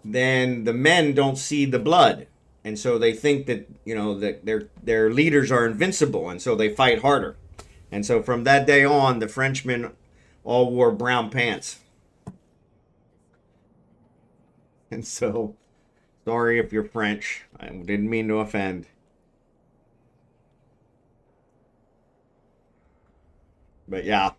then the men don't see the blood, and so they think that that their leaders are invincible, and so they fight harder." And so from that day on, the Frenchmen all wore brown pants. And so, sorry if you're French. I didn't mean to offend. But yeah.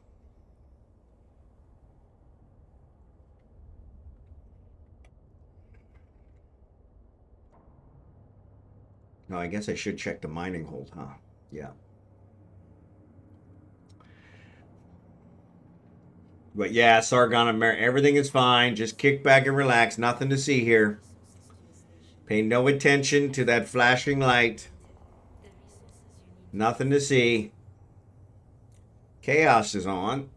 No, I guess I should check the mining hold, huh? Yeah. But yeah, SargonofAmerish, everything is fine. Just kick back and relax. Nothing to see here. Pay no attention to that flashing light. Nothing to see. Chaos is on.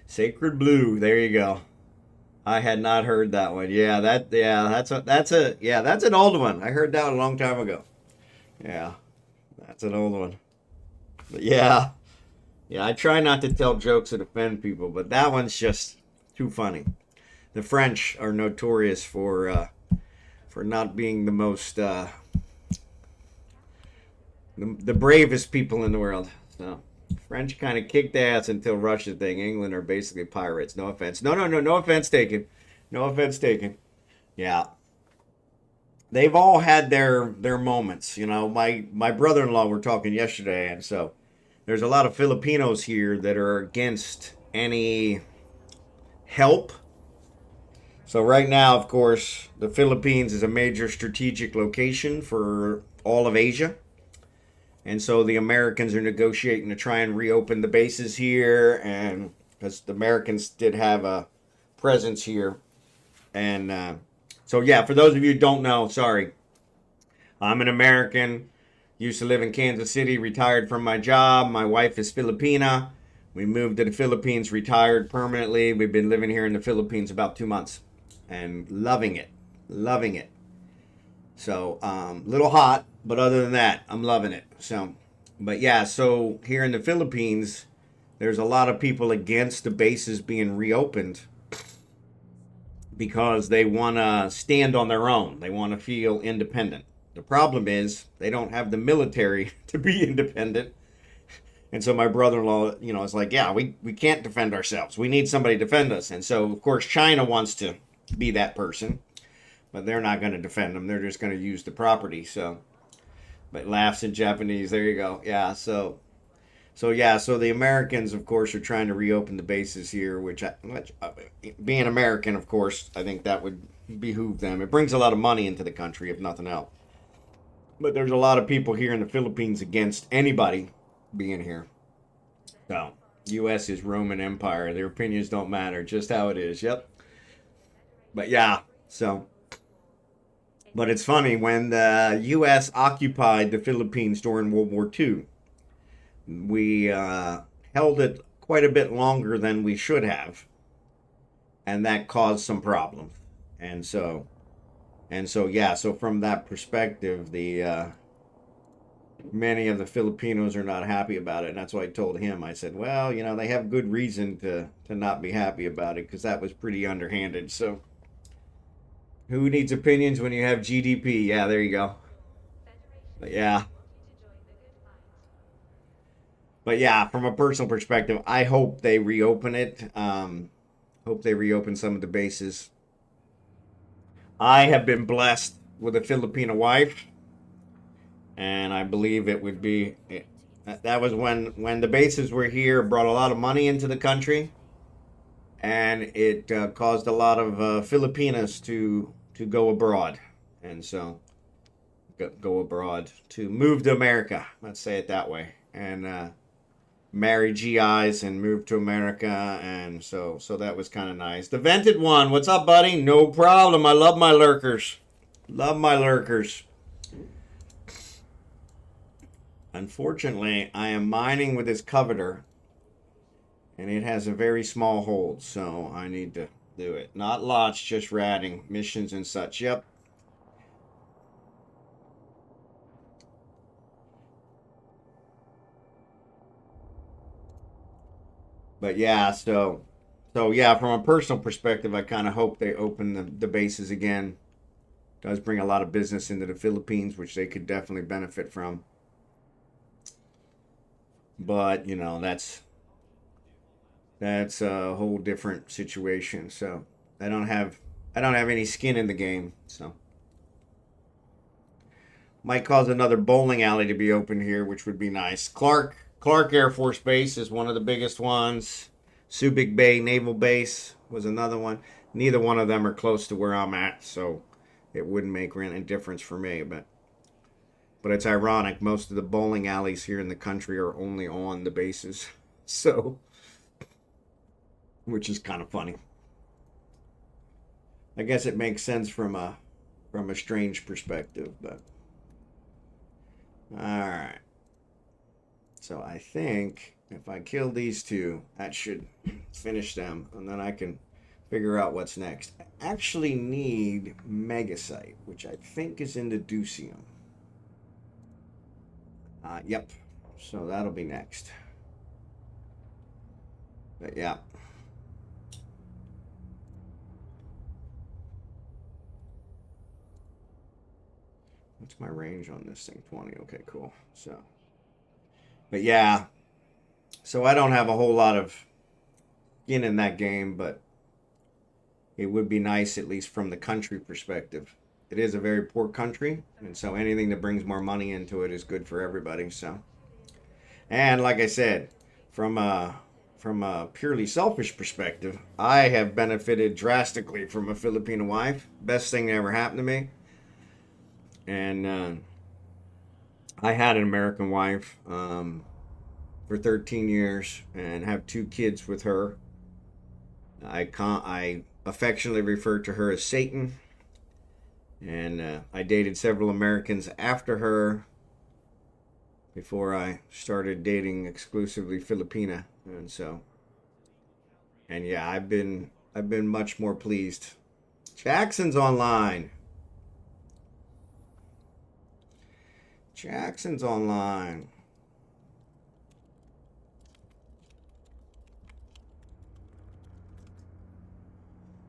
Sacred Blue. There you go. I had not heard that one. Yeah, that's an old one. I heard that one a long time ago. Yeah, that's an old one. But yeah, I try not to tell jokes that offend people, but that one's just too funny. The French are notorious for not being the most the bravest people in the world. So French kind of kicked ass until Russia thing. England are basically pirates. No offense. No offense taken. No offense taken. Yeah. They've all had their moments. My brother-in-law were talking yesterday, and so there's a lot of Filipinos here that are against any help. So right now, of course, the Philippines is a major strategic location for all of Asia. And so the Americans are negotiating to try and reopen the bases here, and because the Americans did have a presence here. And so, yeah, for those of you who don't know, sorry, I'm an American, used to live in Kansas City, retired from my job. My wife is Filipina. We moved to the Philippines, retired permanently. We've been living here in the Philippines about 2 months and loving it. Loving it. So, little hot, but other than that, I'm loving it. So, but yeah, so here in the Philippines, there's a lot of people against the bases being reopened because they want to stand on their own. They want to feel independent. The problem is they don't have the military to be independent. And so my brother-in-law, is like, yeah, we can't defend ourselves. We need somebody to defend us. And so, of course, China wants to be that person. But they're not going to defend them. They're just going to use the property. So, but laughs in Japanese. There you go. Yeah. So the Americans, of course, are trying to reopen the bases here. Which being American, of course, I think that would behoove them. It brings a lot of money into the country, if nothing else. But there's a lot of people here in the Philippines against anybody being here. So, U.S. is Roman Empire. Their opinions don't matter. Just how it is. Yep. But yeah. So. But it's funny, when the U.S. occupied the Philippines during World War II, we held it quite a bit longer than we should have, and that caused some problems. And so yeah, so from that perspective, the many of the Filipinos are not happy about it, and that's why I told him. I said, well, they have good reason to not be happy about it, because that was pretty underhanded. So. Who needs opinions when you have GDP? Yeah, there you go. But yeah. But yeah, from a personal perspective, I hope they reopen it. Hope they reopen some of the bases. I have been blessed with a Filipino wife, and I believe it would be. That was when the bases were here, brought a lot of money into the country, and it caused a lot of Filipinas to go abroad, and so go abroad to move to America. Let's say it that way, and marry GIs and move to America, and so that was kind of nice. TheVentedOne, what's up, buddy? No problem. I love my lurkers. Love my lurkers. Unfortunately, I am mining with this coveter, and it has a very small hold, so I need to do it. Not lots, just ratting, missions and such. Yep. But yeah, so yeah, from a personal perspective, I kind of hope they open the bases again. Does bring a lot of business into the Philippines, which they could definitely benefit from. But you know, that's a whole different situation. So I don't have any skin in the game. So might cause another bowling alley to be open here, which would be nice. Clark Air Force Base is one of the biggest ones. Subic Bay Naval Base was another one. Neither one of them are close to where I'm at, so it wouldn't make any difference for me. But it's ironic. Most of the bowling alleys here in the country are only on the bases, so which is kind of funny. I guess it makes sense from a strange perspective, but all right. So I think if I kill these two, that should finish them, and then I can figure out what's next. I actually need Megasite, which I think is in the Ducium. Yep. So that'll be next. But yeah. What's my range on this thing? 20. Okay, cool. So, but yeah. So I don't have a whole lot of skin in that game, but it would be nice, at least from the country perspective. It is a very poor country, and so anything that brings more money into it is good for everybody. So, and like I said, from a purely selfish perspective, I have benefited drastically from a Filipino wife. Best thing that ever happened to me. And I had an American wife for 13 years and have 2 kids with her. I affectionately refer to her as Satan. And I dated several Americans after her before I started dating exclusively Filipina. And so, and yeah, I've been much more pleased. Jackson's online. Jackson's online.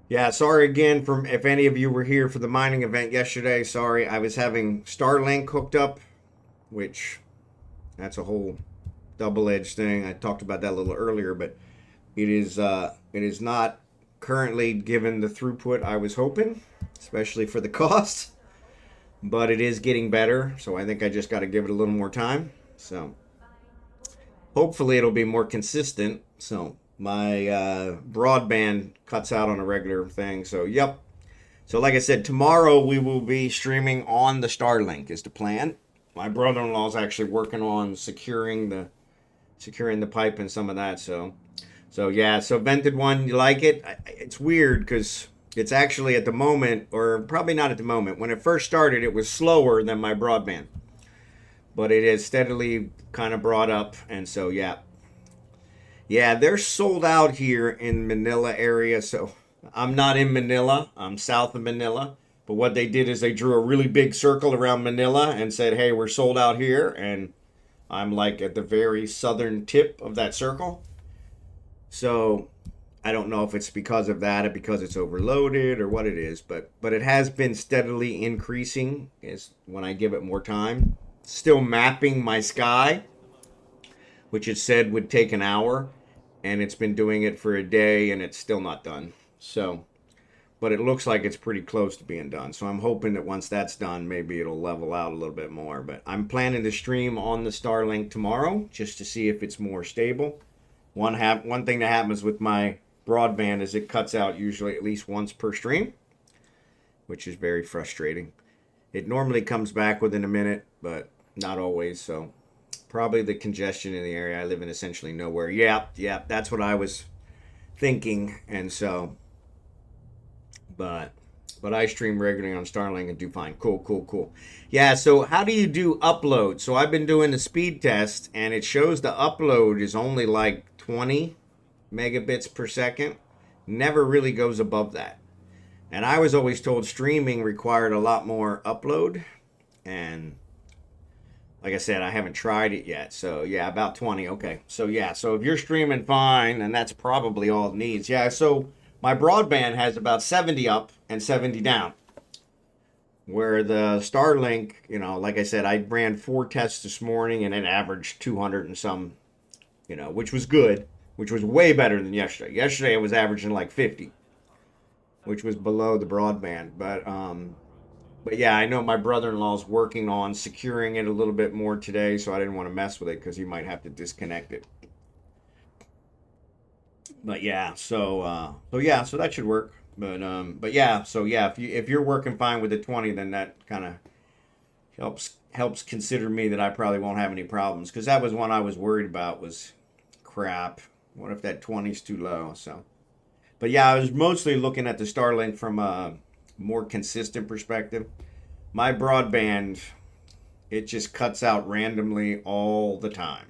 Yeah, sorry again from if any of you were here for the mining event yesterday. Sorry, I was having Starlink hooked up, which that's a whole double-edged thing. I talked about that a little earlier, but it is not currently given the throughput I was hoping, especially for the cost. But it is getting better, so I think I just got to give it a little more time. So hopefully it'll be more consistent. So my broadband cuts out on a regular thing. So yep. So like I said, tomorrow we will be streaming on the Starlink is the plan. My brother-in-law is actually working on securing the pipe and some of that. So yeah. So TheVentedOne, you like it? It's weird because it's actually at the moment, or probably not at the moment. When it first started, it was slower than my broadband, but it has steadily kind of brought up. And so yeah. Yeah, they're sold out here in Manila area. So I'm not in Manila. I'm south of Manila. But what they did is they drew a really big circle around Manila and said, hey, we're sold out here. And I'm like at the very southern tip of that circle. So I don't know if it's because of that or because it's overloaded or what it is. But it has been steadily increasing is when I give it more time. Still mapping my sky, which it said would take an hour, and it's been doing it for a day, and it's still not done. So, but it looks like it's pretty close to being done. So I'm hoping that once that's done, maybe it'll level out a little bit more. But I'm planning to stream on the Starlink tomorrow just to see if it's more stable. One thing that happens with my broadband is it cuts out usually at least once per stream, which is very frustrating. It normally comes back within a minute, but not always. So probably the congestion in the area. I live in essentially nowhere. Yeah, that's what I was thinking. And so, but But I stream regularly on Starlink and do fine. Cool, cool, cool. Yeah, so how do you do upload? So I've been doing the speed test, and it shows the upload is only like 20 megabits per second. Never really goes above that. And I was always told streaming required a lot more upload. And like I said, I haven't tried it yet. So yeah, about 20. Okay. So yeah, so if you're streaming fine, and that's probably all it needs. Yeah, so my broadband has about 70 up and 70 down. Where the Starlink, you know, like I said, I ran 4 tests this morning and it averaged 200 and some, you know, which was good, which was way better than yesterday. Yesterday it was averaging like 50, which was below the broadband. But yeah, I know my brother-in-law's working on securing it a little bit more today, so I didn't want to mess with it because he might have to disconnect it. But yeah, so that should work. But yeah, so yeah, if you're working fine with the 20, then that kind of helps consider me that I probably won't have any problems, because that was one I was worried about was crap. What if that 20's too low? So, but yeah, I was mostly looking at the Starlink from a more consistent perspective. My broadband, it just cuts out randomly all the time.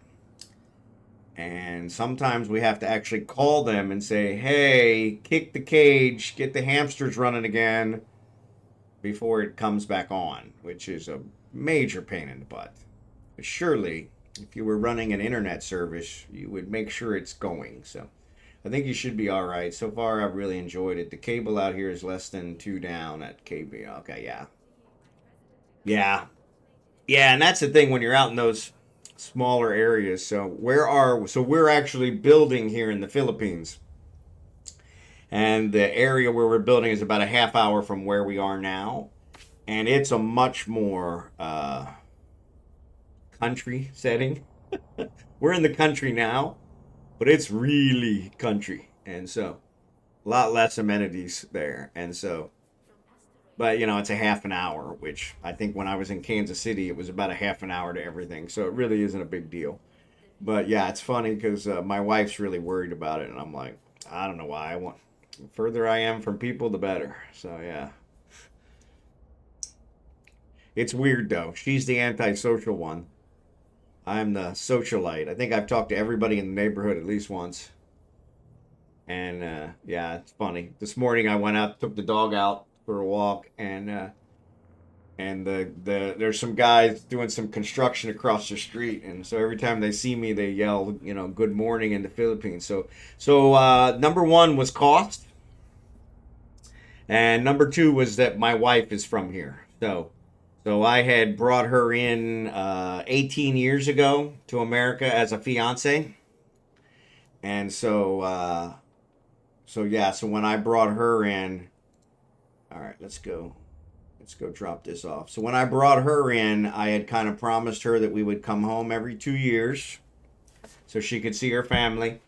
And sometimes we have to actually call them and say, hey, kick the cage, get the hamsters running again before it comes back on, which is a major pain in the butt. But surely, if you were running an internet service, you would make sure it's going. So I think you should be all right. So far, I've really enjoyed it. The cable out here is less than 2 down at KB. Okay, yeah. Yeah. Yeah, and that's the thing when you're out in those smaller areas. So we're actually building here in the Philippines. And the area where we're building is about a half hour from where we are now. And it's a much more country setting. We're in the country now, but it's really country. And so a lot less amenities there. And so, but you know, it's a half an hour, which I think when I was in Kansas City, it was about a half an hour to everything. So it really isn't a big deal. But yeah, it's funny because my wife's really worried about it. And I'm like, I don't know why. The further I am from people, the better. So yeah. It's weird though. She's the antisocial one. I'm the socialite. I think I've talked to everybody in the neighborhood at least once. And yeah, it's funny. This morning I went out, took the dog out for a walk, and there's some guys doing some construction across the street, and so every time they see me, they yell, you know, "Good morning" in the Philippines. So number one was cost, and number two was that my wife is from here. So I had brought her in 18 years ago to America as a fiance, and so yeah, so when I brought her in, all right, let's go drop this off. So when I brought her in, I had kind of promised her that we would come home every 2 years so she could see her family,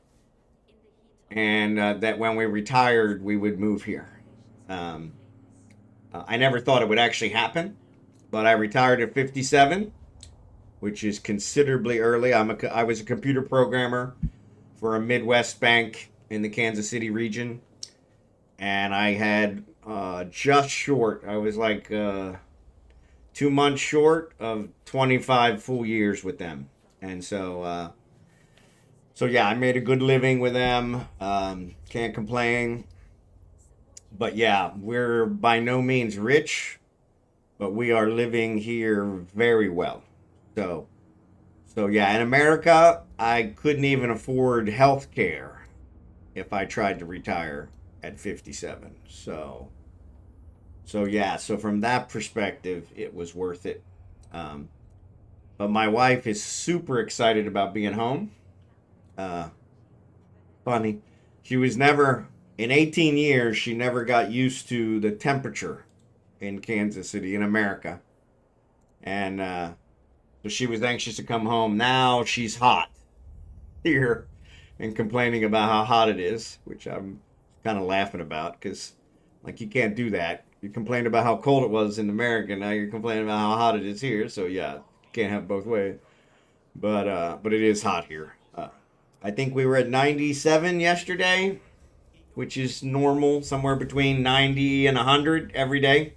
and that when we retired, we would move here. I never thought it would actually happen, but I retired at 57, which is considerably early. I was a computer programmer for a Midwest bank in the Kansas City region, and I had just short. I was like 2 months short of 25 full years with them, and so yeah, I made a good living with them. Can't complain. But yeah, we're by no means rich, but we are living here very well. So yeah, in America, I couldn't even afford health care if I tried to retire at 57. So yeah, so from that perspective, it was worth it. But my wife is super excited about being home. Funny, she was never, in 18 years, she never got used to the temperature in Kansas City, in America. And so she was anxious to come home. Now she's hot here and complaining about how hot it is, which I'm kind of laughing about because, like, you can't do that. You complained about how cold it was in America. Now you're complaining about how hot it is here. So yeah, you can't have both ways. But it is hot here. I think we were at 97 yesterday. which is normal, somewhere between 90 and 100 every day.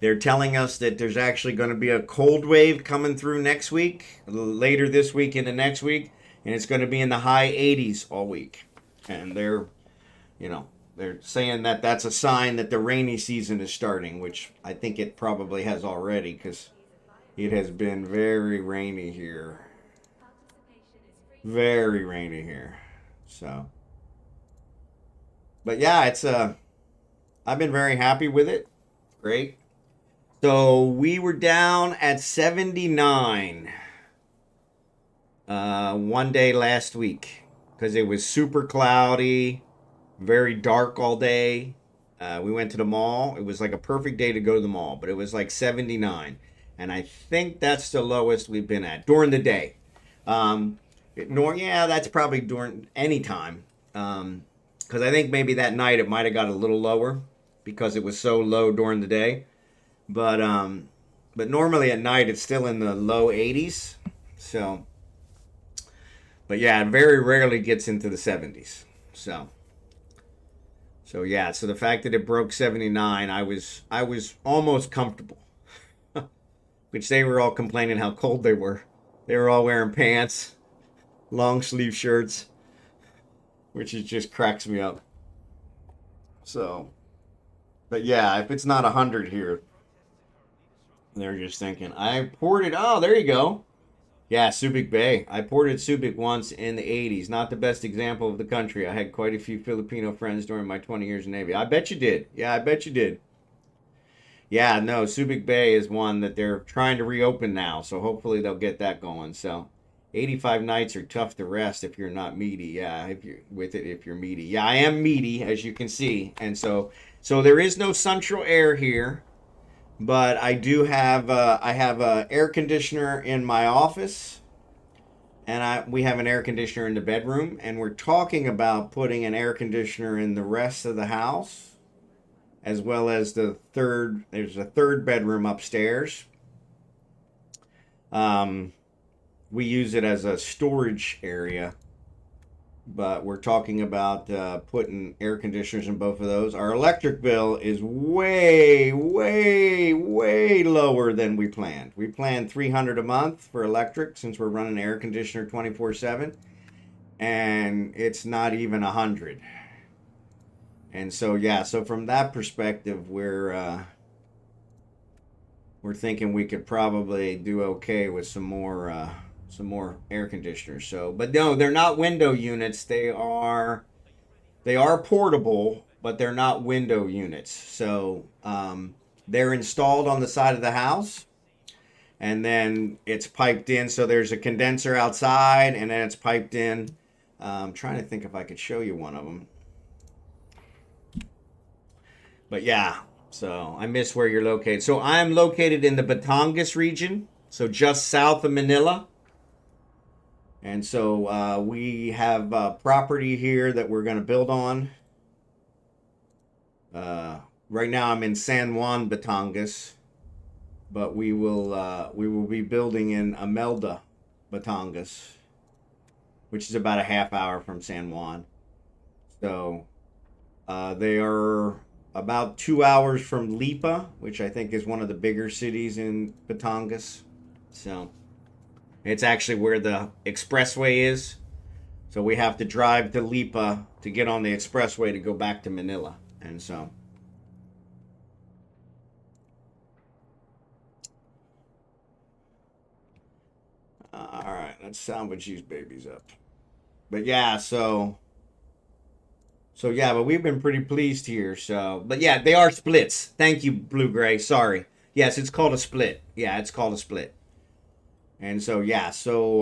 They're telling us that there's actually going to be a cold wave coming through next week, later this week into next week, and it's going to be in the high 80s all week. And they're saying that that's a sign that the rainy season is starting, which I think it probably has already, because it has been very rainy here. Very rainy here. So, but yeah, I've been very happy with it. Great. So we were down at 79 one day last week because it was super cloudy, very dark all day. We went to the mall. It was like a perfect day to go to the mall, but it was like 79. And I think that's the lowest we've been at during the day. That's probably during any time. Because I think maybe that night it might have got a little lower because it was so low during the day. But normally at night it's still in the low 80s. So, but yeah, it very rarely gets into the 70s. So yeah, so the fact that it broke 79, I was almost comfortable. Which they were all complaining how cold they were. They were all wearing pants, long sleeve shirts, which just cracks me up. So, but yeah, if it's not 100 here, they're just thinking, I ported, oh, there you go. Yeah, Subic Bay. I ported Subic once in the 80s. Not the best example of the country. I had quite a few Filipino friends during my 20 years in Navy. I bet you did. Yeah, I bet you did. Yeah, no, Subic Bay is one that they're trying to reopen now, so hopefully they'll get that going. So, 85 nights are tough to rest if you're not meaty. Yeah, if you're meaty. Yeah, I am meaty, as you can see, and so there is no central air here, but I do have I have a air conditioner in my office, and we have an air conditioner in the bedroom, and we're talking about putting an air conditioner in the rest of the house. As well as there's a third bedroom upstairs. We use it as a storage area, but we're talking about putting air conditioners in both of those. Our electric bill is way, way, way lower than we planned. We planned $300 a month for electric since we're running air conditioner 24/7, and it's not even $100. And so, yeah, so from that perspective, we're thinking we could probably do okay with some more air conditioners. So, but no, they're not window units. They are portable, but they're not window units. So, they're installed on the side of the house, and then it's piped in. So there's a condenser outside, and then it's piped in. I'm trying to think if I could show you one of them. But yeah, so I miss where you're located. So I'm located in the Batangas region, so just south of Manila. And so we have property here that we're going to build on. Right now I'm in San Juan, Batangas, but we will be building in Imelda, Batangas, which is about a half hour from San Juan. So they are about 2 hours from Lipa, which I think is one of the bigger cities in Batangas. So it's actually where the expressway is. So we have to drive to Lipa to get on the expressway to go back to Manila. And so all right, let's salvage these babies up. But yeah, so yeah, but we've been pretty pleased here. So, but yeah, they are splits. Thank you, Blue Gray. Sorry. Yes, it's called a split. Yeah, it's called a split. And so yeah, so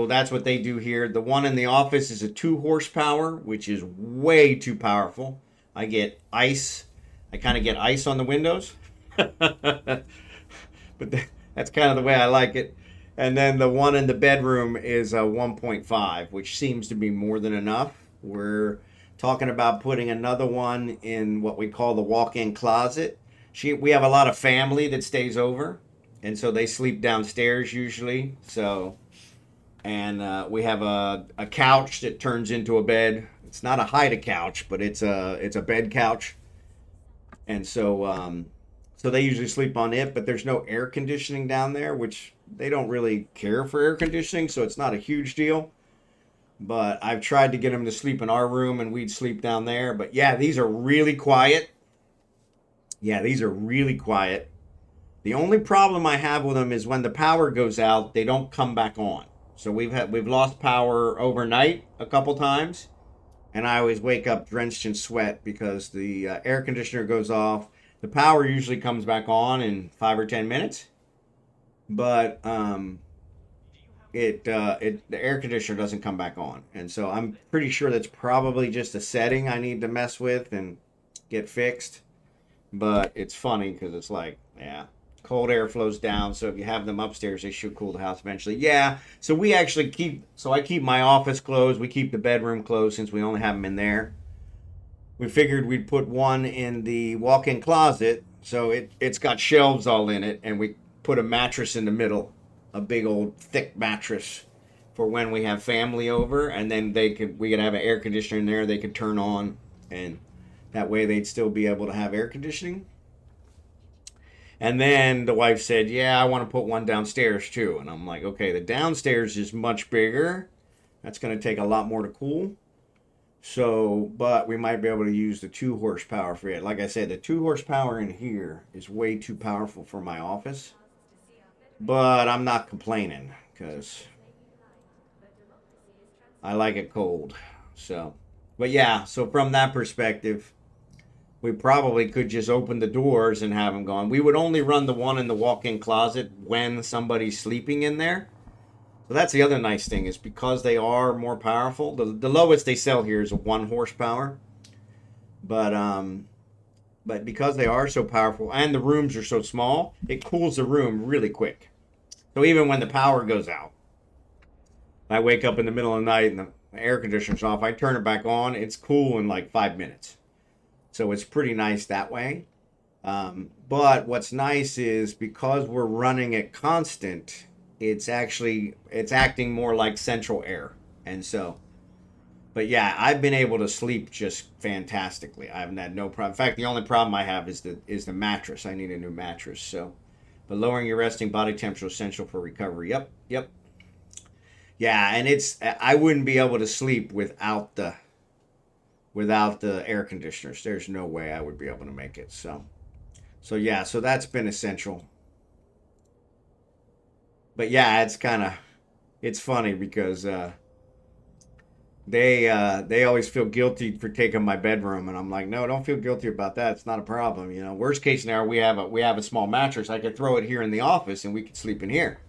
that's what they do here. The one in the office is a 2 horsepower, which is way too powerful. I get ice. I kind of get ice on the windows. But that's kind of the way I like it. And then the one in the bedroom is a 1.5, which seems to be more than enough. We're talking about putting another one in what we call the walk-in closet. We have a lot of family that stays over, and so they sleep downstairs usually. So, and we have a couch that turns into a bed. it's not a hide-a-couch, but it's a bed couch. And so so they usually sleep on it, but there's no air conditioning down there, which they don't really care for air conditioning, so it's not a huge deal. But I've tried to get them to sleep in our room, and we'd sleep down there. But yeah, these are really quiet. Yeah, these are really quiet. The only problem I have with them is when the power goes out, they don't come back on. So we've lost power overnight a couple times, and I always wake up drenched in sweat because the air conditioner goes off. The power usually comes back on in 5 or 10 minutes, but the air conditioner doesn't come back on, and so I'm pretty sure that's probably just a setting I need to mess with and get fixed. But it's funny because it's like, yeah, cold air flows down, so if you have them upstairs, they should cool the house eventually. Yeah, so we actually I keep my office closed. We keep the bedroom closed since we only have them in there. We figured we'd put one in the walk-in closet, so it's got shelves all in it, and we put a mattress in the middle, a big old thick mattress for when we have family over, and then we could have an air conditioner in there they could turn on, and that way they'd still be able to have air conditioning. And then the wife said, yeah, I want to put one downstairs too. And I'm like, okay, the downstairs is much bigger. That's going to take a lot more to cool. So, but we might be able to use the 2 horsepower for it. Like I said, the 2 horsepower in here is way too powerful for my office. But I'm not complaining because I like it cold. So, but yeah, so from that perspective, we probably could just open the doors and have them gone. We would only run the one in the walk-in closet when somebody's sleeping in there. So that's the other nice thing is because they are more powerful. The lowest they sell here is a 1 horsepower. But because they are so powerful and the rooms are so small, it cools the room really quick. So even when the power goes out, I wake up in the middle of the night and the air conditioner's off, I turn it back on, it's cool in like 5 minutes. So it's pretty nice that way. But what's nice is because we're running it constant, it's acting more like central air. And so, but yeah, I've been able to sleep just fantastically. I haven't had no problem. In fact, the only problem I have is the mattress. I need a new mattress. So, but lowering your resting body temperature is essential for recovery. Yep. Yeah, and I wouldn't be able to sleep without the air conditioners. There's no way I would be able to make it. So yeah, so that's been essential. But yeah, it's funny because they always feel guilty for taking my bedroom, and I'm like, no, don't feel guilty about that. It's not a problem. You know, worst case scenario, we have a small mattress. I could throw it here in the office, and we could sleep in here.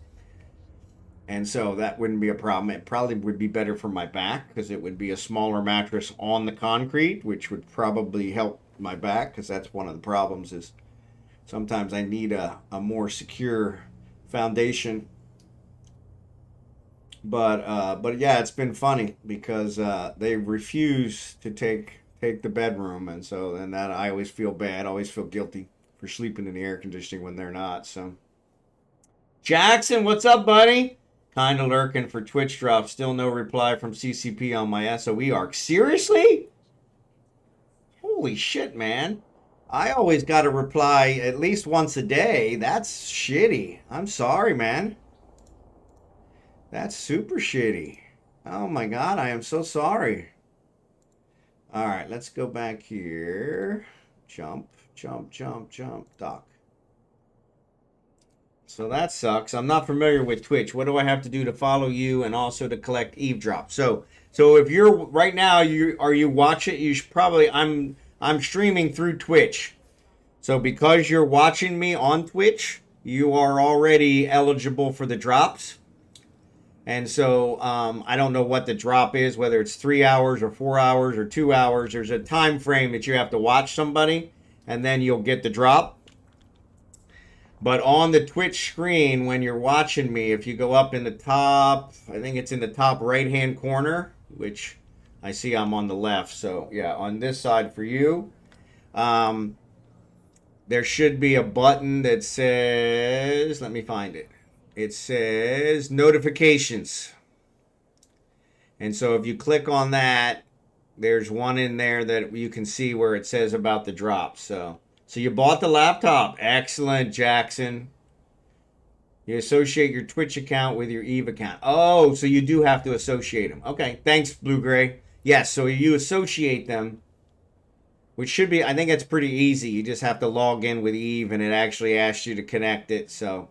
And so that wouldn't be a problem. It probably would be better for my back because it would be a smaller mattress on the concrete, which would probably help my back because that's one of the problems is sometimes I need a more secure foundation. But yeah, it's been funny because they refuse to take the bedroom, and so then that I always feel bad, always feel guilty for sleeping in the air conditioning when they're not. So Jackson, what's up, buddy? Kind of lurking for Twitch drop. Still no reply from CCP on my SOE arc. Seriously? Holy shit, man. I always got to reply at least once a day. That's shitty. I'm sorry, man. That's super shitty. Oh my god, I am so sorry. Alright, let's go back here. Jump. Doc. So that sucks. I'm not familiar with Twitch. What do I have to do to follow you and also to collect eavesdrop? So if you're right now, you watch it, you should probably I'm streaming through Twitch. So because you're watching me on Twitch, you are already eligible for the drops. And so I don't know what the drop is, whether it's 3 hours or 4 hours or 2 hours. There's a time frame that you have to watch somebody, and then you'll get the drop. But on the Twitch screen, when you're watching me, if you go up in the top, I think it's in the top right-hand corner, which I see I'm on the left. So, yeah, on this side for you, there should be a button that says, let me find it. It says notifications. And so if you click on that, there's one in there that you can see where it says about the drops. So you bought the laptop. Excellent, Jackson. You associate your Twitch account with your Eve account. Oh, so you do have to associate them. Okay, thanks, Blue Gray. Yes, so you associate them, which should be, I think it's pretty easy. You just have to log in with Eve, and it actually asks you to connect it. So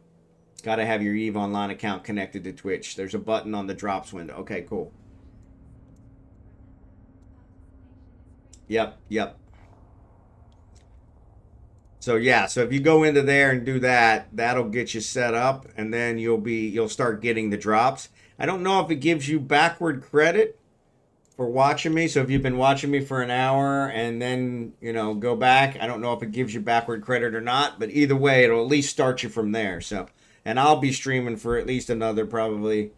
got to have your Eve Online account connected to Twitch. There's a button on the drops window. Okay, cool. Yep. So yeah, so if you go into there and do that, that'll get you set up, and then you'll start getting the drops. I don't know if it gives you backward credit for watching me. So if you've been watching me for an hour and then, go back, I don't know if it gives you backward credit or not, but either way, it'll at least start you from there. So, and I'll be streaming for at least another probably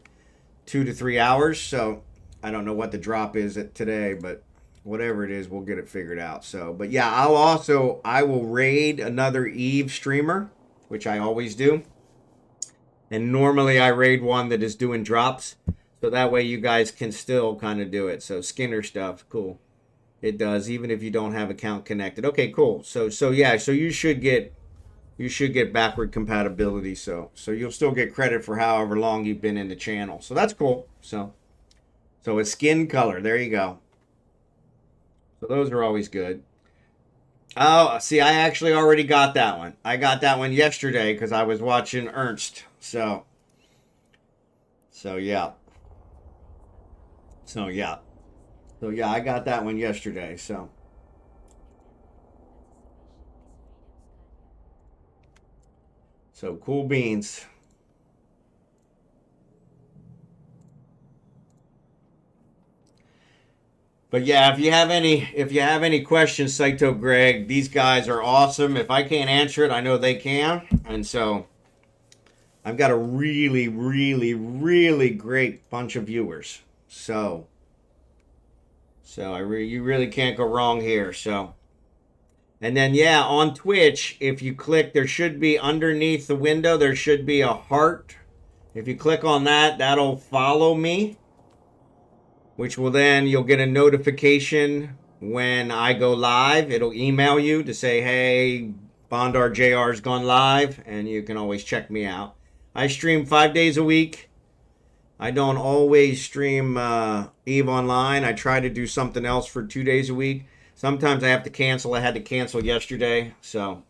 2 to 3 hours. So I don't know what the drop is today, but whatever it is, we'll get it figured out. So, but yeah, I will raid another Eve streamer, which I always do. And normally I raid one that is doing drops. So that way you guys can still kind of do it. So Skinner stuff, cool. It does, even if you don't have account connected. Okay, cool. So yeah, so you should get backward compatibility. So you'll still get credit for however long you've been in the channel. So that's cool. So it's skin color. There you go. So those are always good. Oh, see, I actually already got that one. I got that one yesterday because I was watching Ernst. So yeah. So yeah, I got that one yesterday. So cool beans. But yeah, if you have any questions, cytogreg, these guys are awesome. If I can't answer it, I know they can. And so I've got a really, really, really great bunch of viewers. So you really can't go wrong here. So, and then yeah, on Twitch, if you click, there should be underneath the window, there should be a heart. If you click on that, that'll follow me, which will then, you'll get a notification when I go live. It'll email you to say, hey, Bondar JR's gone live, and you can always check me out. I stream 5 days a week. I don't always stream Eve Online. I try to do something else for 2 days a week. Sometimes I have to cancel. I had to cancel yesterday. So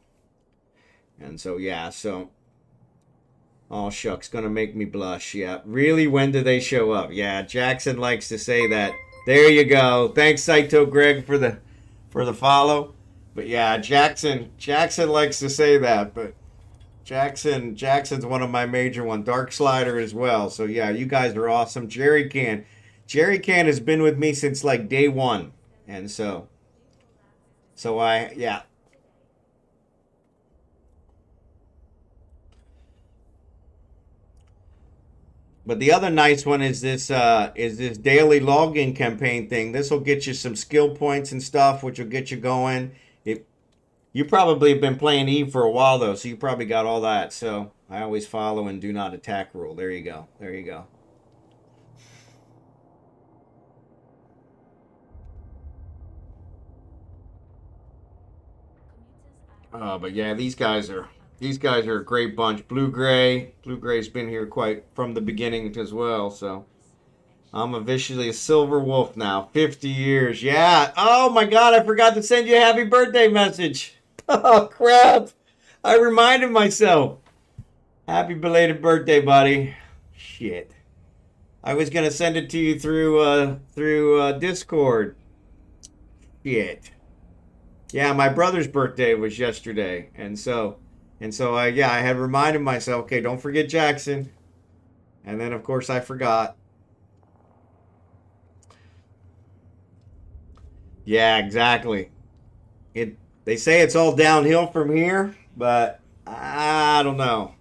yeah. So, oh, shucks. Going to make me blush. Yeah. Really, when do they show up? Yeah, Jackson likes to say that. There you go. Thanks, Saito Greg, for the follow. But yeah, Jackson likes to say that. But Jackson's one of my major ones. Dark Slider as well. So yeah, you guys are awesome. Jerry Can has been with me since like day one. And so yeah. But the other nice one is this daily login campaign thing. This will get you some skill points and stuff, which will get you going. You probably have been playing Eve for a while, though, so you probably got all that. So I always follow and do not attack rule. There you go. There you go. But yeah, these guys are a great bunch. Bluegray's been here quite from the beginning as well. So I'm officially a silver wolf now. 50 years. Yeah. Oh my God, I forgot to send you a happy birthday message. Oh, crap. I reminded myself. Happy belated birthday, buddy. Shit. I was going to send it to you through Discord. Shit. Yeah, my brother's birthday was yesterday. And so I had reminded myself, okay, don't forget Jackson. And then, of course, I forgot. Yeah, exactly. They say it's all downhill from here, but I don't know.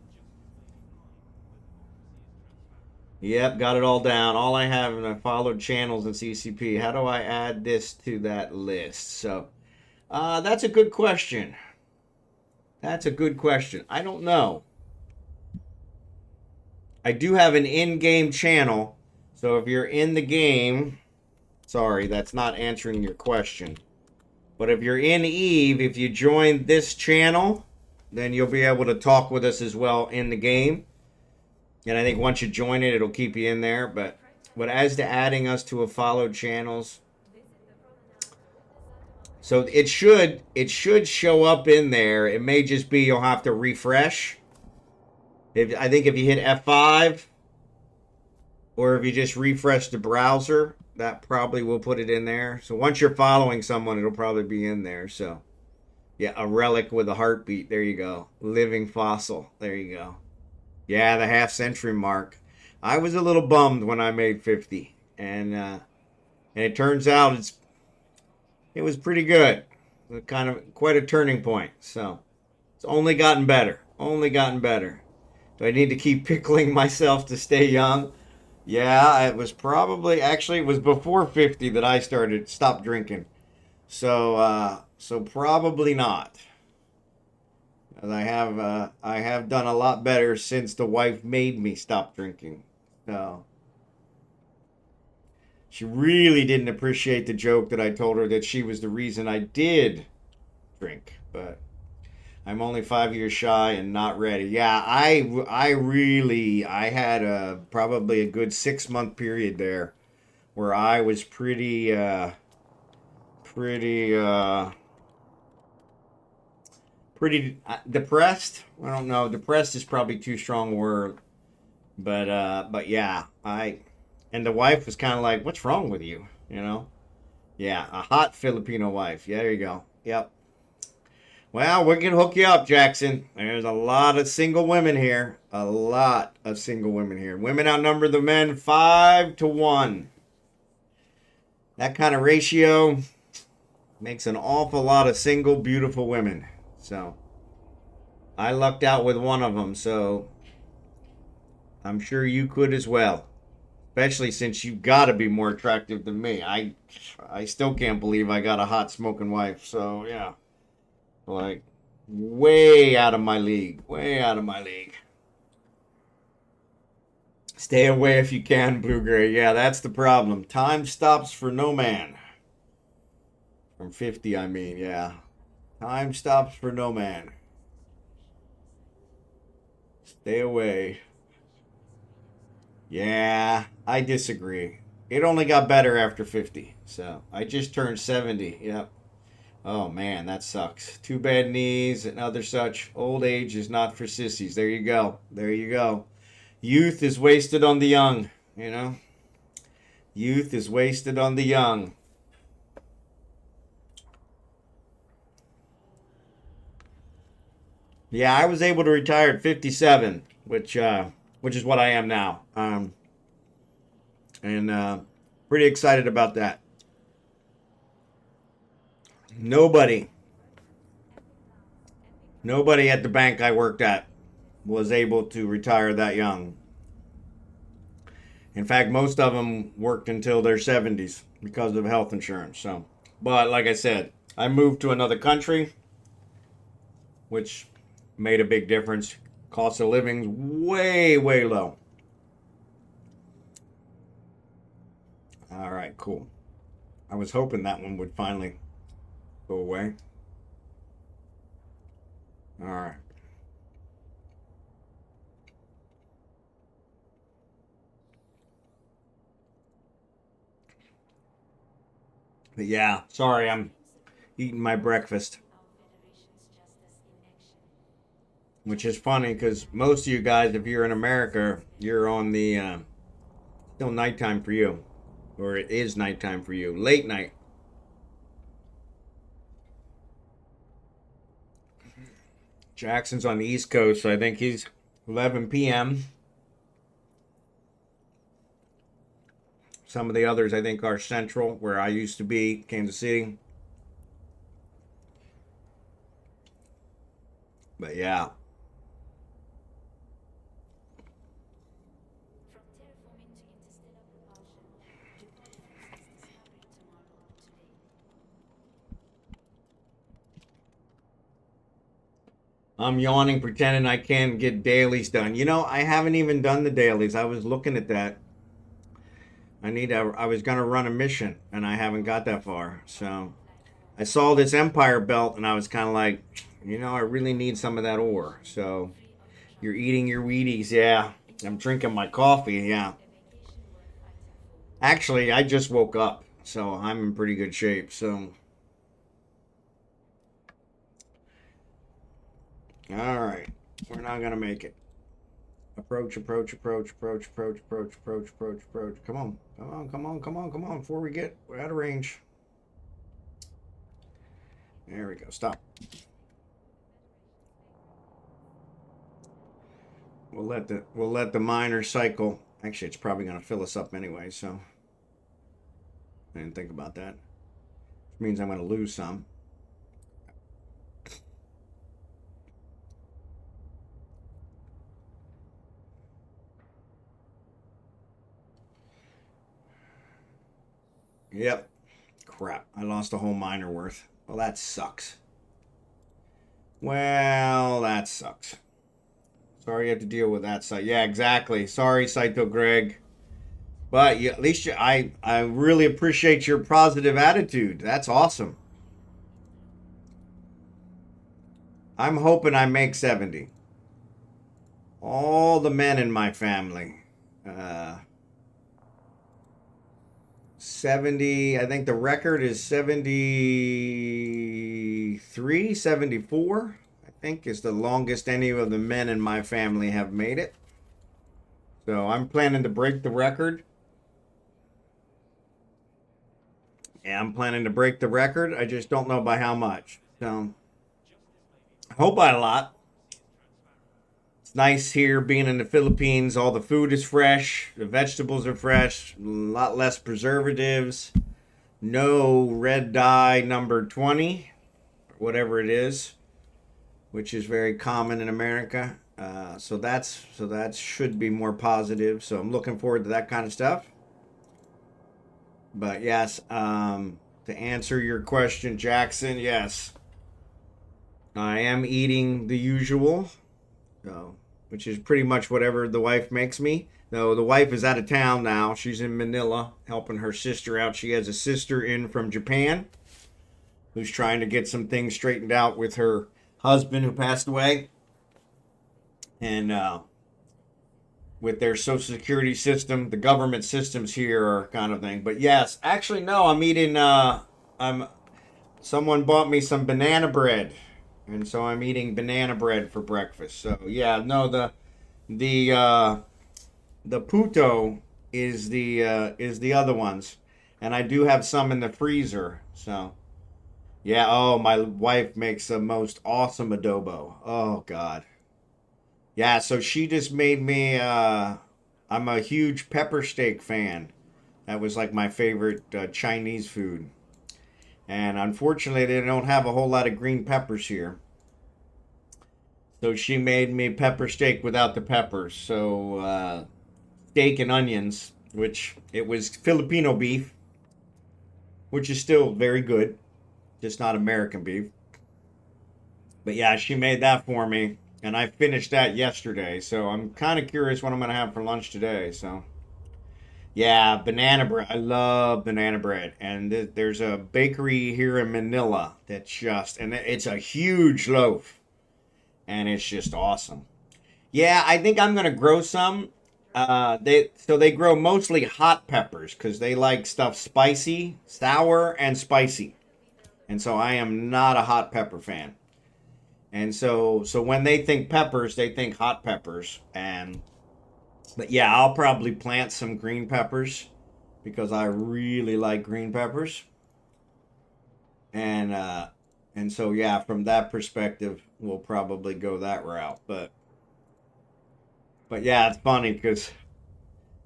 Yep, got it all down. All I have, and I followed channels in CCP. How do I add this to that list? So, that's a good question. That's a good question. I don't know. I do have an in-game channel. So if you're in the game, Sorry, that's not answering your question. But if you're in Eve, if you join this channel, then you'll be able to talk with us as well in the game. And I think once you join it, it'll keep you in there. But as to adding us to a followed channels, so it should show up in there. It may just be you'll have to refresh. I think if you hit F5, or if you just refresh the browser, that probably will put it in there. So once you're following someone, it'll probably be in there. So yeah, a relic with a heartbeat. There you go. Living fossil. There you go. Yeah, the half-century mark. I was a little bummed when I made 50, and it turns out it was pretty good. Kind of quite a turning point. So it's only gotten better. Only gotten better. Do I need to keep pickling myself to stay young? Yeah, it was probably, actually it was before 50 that I stopped drinking. So probably not. And I have done a lot better since the wife made me stop drinking. So she really didn't appreciate the joke that I told her that she was the reason I did drink, but I'm only 5 years shy and not ready. Yeah, I had probably a good 6-month period there where I was pretty depressed. I don't know. Depressed is probably too strong a word, but yeah, and the wife was kind of like, "What's wrong with you?" You know? Yeah, a hot Filipino wife. Yeah, there you go. Yep. Well, we can hook you up, Jackson. There's a lot of single women here. A lot of single women here. Women outnumber the men 5-1. That kind of ratio makes an awful lot of single, beautiful women. So, I lucked out with one of them, so I'm sure you could as well. Especially since you've got to be more attractive than me. I still can't believe I got a hot smoking wife, so yeah. Like, way out of my league. Way out of my league. Stay away if you can, Blue Gray. Yeah, that's the problem. Time stops for no man. From 50, I mean, yeah. Time stops for no man. Stay away. Yeah, I disagree. It only got better after 50. So, I just turned 70. Yep. Oh man, that sucks. Too bad knees and other such. Old age is not for sissies. There you go. There you go. Youth is wasted on the young, you know? Youth is wasted on the young. Yeah, I was able to retire at 57, which is what I am now. And pretty excited about that. Nobody at the bank I worked at was able to retire that young. In fact, most of them worked until their 70s because of health insurance. So, but like I said, I moved to another country, which made a big difference. Cost of living's way, way low. All right, cool. I was hoping that one would finally go away. All right. But yeah, sorry, I'm eating my breakfast. Which is funny because most of you guys, if you're in America, you're on the still nighttime for you. Or it is nighttime for you. Late night. Jackson's on the East Coast, so I think he's 11 p.m. Some of the others, I think, are Central, where I used to be, Kansas City. But yeah. I'm yawning, pretending I can get dailies done. You know, I haven't even done the dailies. I was looking at that. I was gonna run a mission and I haven't got that far. So I saw this Empire belt and I was kind of like, I really need some of that ore. So you're eating your Wheaties, yeah. I'm drinking my coffee, yeah. Actually, I just woke up, so I'm in pretty good shape. So, all right, we're not gonna make it. Approach, approach, approach, approach, approach, approach, approach, approach, approach. Come on, come on, come on, come on, come on. Before we're out of range. There we go. Stop. We'll let the miner cycle. Actually, it's probably gonna fill us up anyway. So I didn't think about that. Which means I'm gonna lose some. Yep. Crap. I lost a whole miner worth. Well, that sucks. Well, that sucks. Sorry you have to deal with that site. Yeah, exactly. Sorry, cytogreg. But at least I really appreciate your positive attitude. That's awesome. I'm hoping I make 70. All the men in my family. 70, I think the record is 73, 74, I think is the longest any of the men in my family have made it. So I'm planning to break the record. Yeah, I'm planning to break the record. I just don't know by how much. So I hope by a lot. It's nice here being in the Philippines. All the food is fresh. The vegetables are fresh. A lot less preservatives. No red dye number 20, whatever it is, which is very common in America. So that should be more positive. So I'm looking forward to that kind of stuff. But yes, to answer your question, Jackson, yes, I am eating the usual, so, which is pretty much whatever the wife makes me. Though the wife is out of town now. She's in Manila helping her sister out. She has a sister in from Japan who's trying to get some things straightened out with her husband who passed away. And with their social security system, the government systems here are kind of thing. But yes, actually no, I'm eating someone bought me some banana bread. And so I'm eating banana bread for breakfast. So yeah, no, the puto is the other ones. And I do have some in the freezer. So yeah, oh, my wife makes the most awesome adobo. Oh god. Yeah, so she just made me I'm a huge pepper steak fan. That was like my favorite Chinese food. And unfortunately, they don't have a whole lot of green peppers here. So she made me pepper steak without the peppers. So steak and onions, which it was Filipino beef, which is still very good, just not American beef. But yeah, she made that for me, and I finished that yesterday. So I'm kind of curious what I'm going to have for lunch today. So yeah, banana bread. I love banana bread. And there's a bakery here in Manila that's and it's a huge loaf. And it's just awesome. Yeah, I think I'm going to grow some. They grow mostly hot peppers because they like stuff spicy, sour, and spicy. And so I am not a hot pepper fan. And so when they think peppers, they think hot peppers. But yeah, I'll probably plant some green peppers because I really like green peppers. And so yeah, from that perspective, we'll probably go that route. But yeah, it's funny because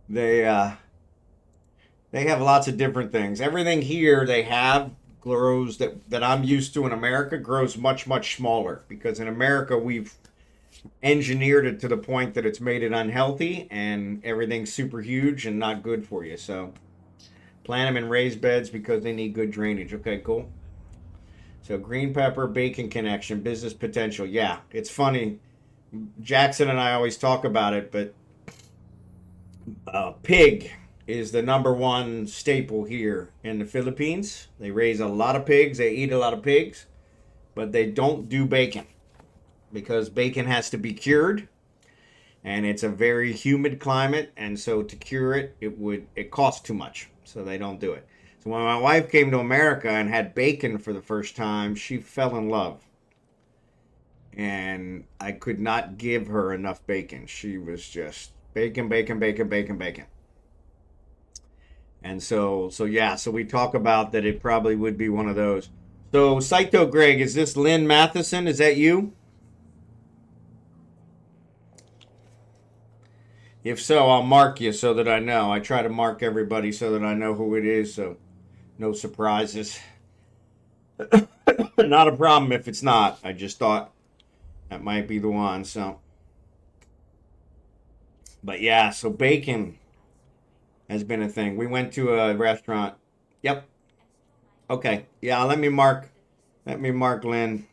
they have lots of different things. Everything here they have grows that I'm used to in America grows much smaller because in America we've engineered it to the point that it's made it unhealthy and everything's super huge and not good for you. So plant them in raised beds because they need good drainage. Okay, cool. So green pepper, bacon connection, business potential. Yeah, it's funny. Jackson and I always talk about it, but pig is the #1 staple here in the Philippines. They raise a lot of pigs. They eat a lot of pigs, but they don't do bacon because bacon has to be cured, and it's a very humid climate, and so to cure it, it costs too much, so they don't do it. So when my wife came to America and had bacon for the first time, she fell in love. And I could not give her enough bacon. She was just bacon, bacon, bacon, bacon, bacon. And so we talk about that it probably would be one of those. So cytogreg, is this Lynn Matheson? Is that you? If so, I'll mark you so that I know. I try to mark everybody so that I know who it is, so no surprises. Not a problem if it's not. I just thought that might be the one, so. But yeah, so bacon has been a thing. We went to a restaurant. Yep. Okay. Yeah, let me mark Lynn.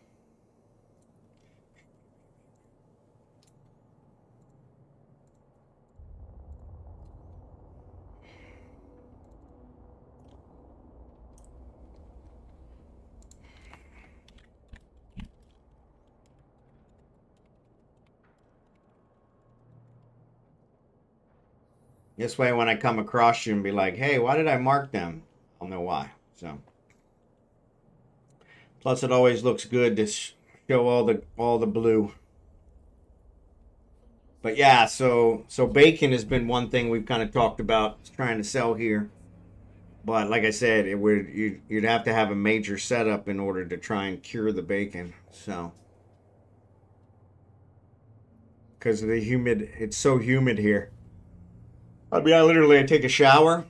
This way, when I come across you and be like, hey, why did I mark them? I'll know why. So, plus it always looks good to show all the blue. But yeah, so bacon has been one thing we've kind of talked about trying to sell here. But like I said, you'd have to have a major setup in order to try and cure the bacon. So, because of the humid, it's so humid here. I mean, I take a shower.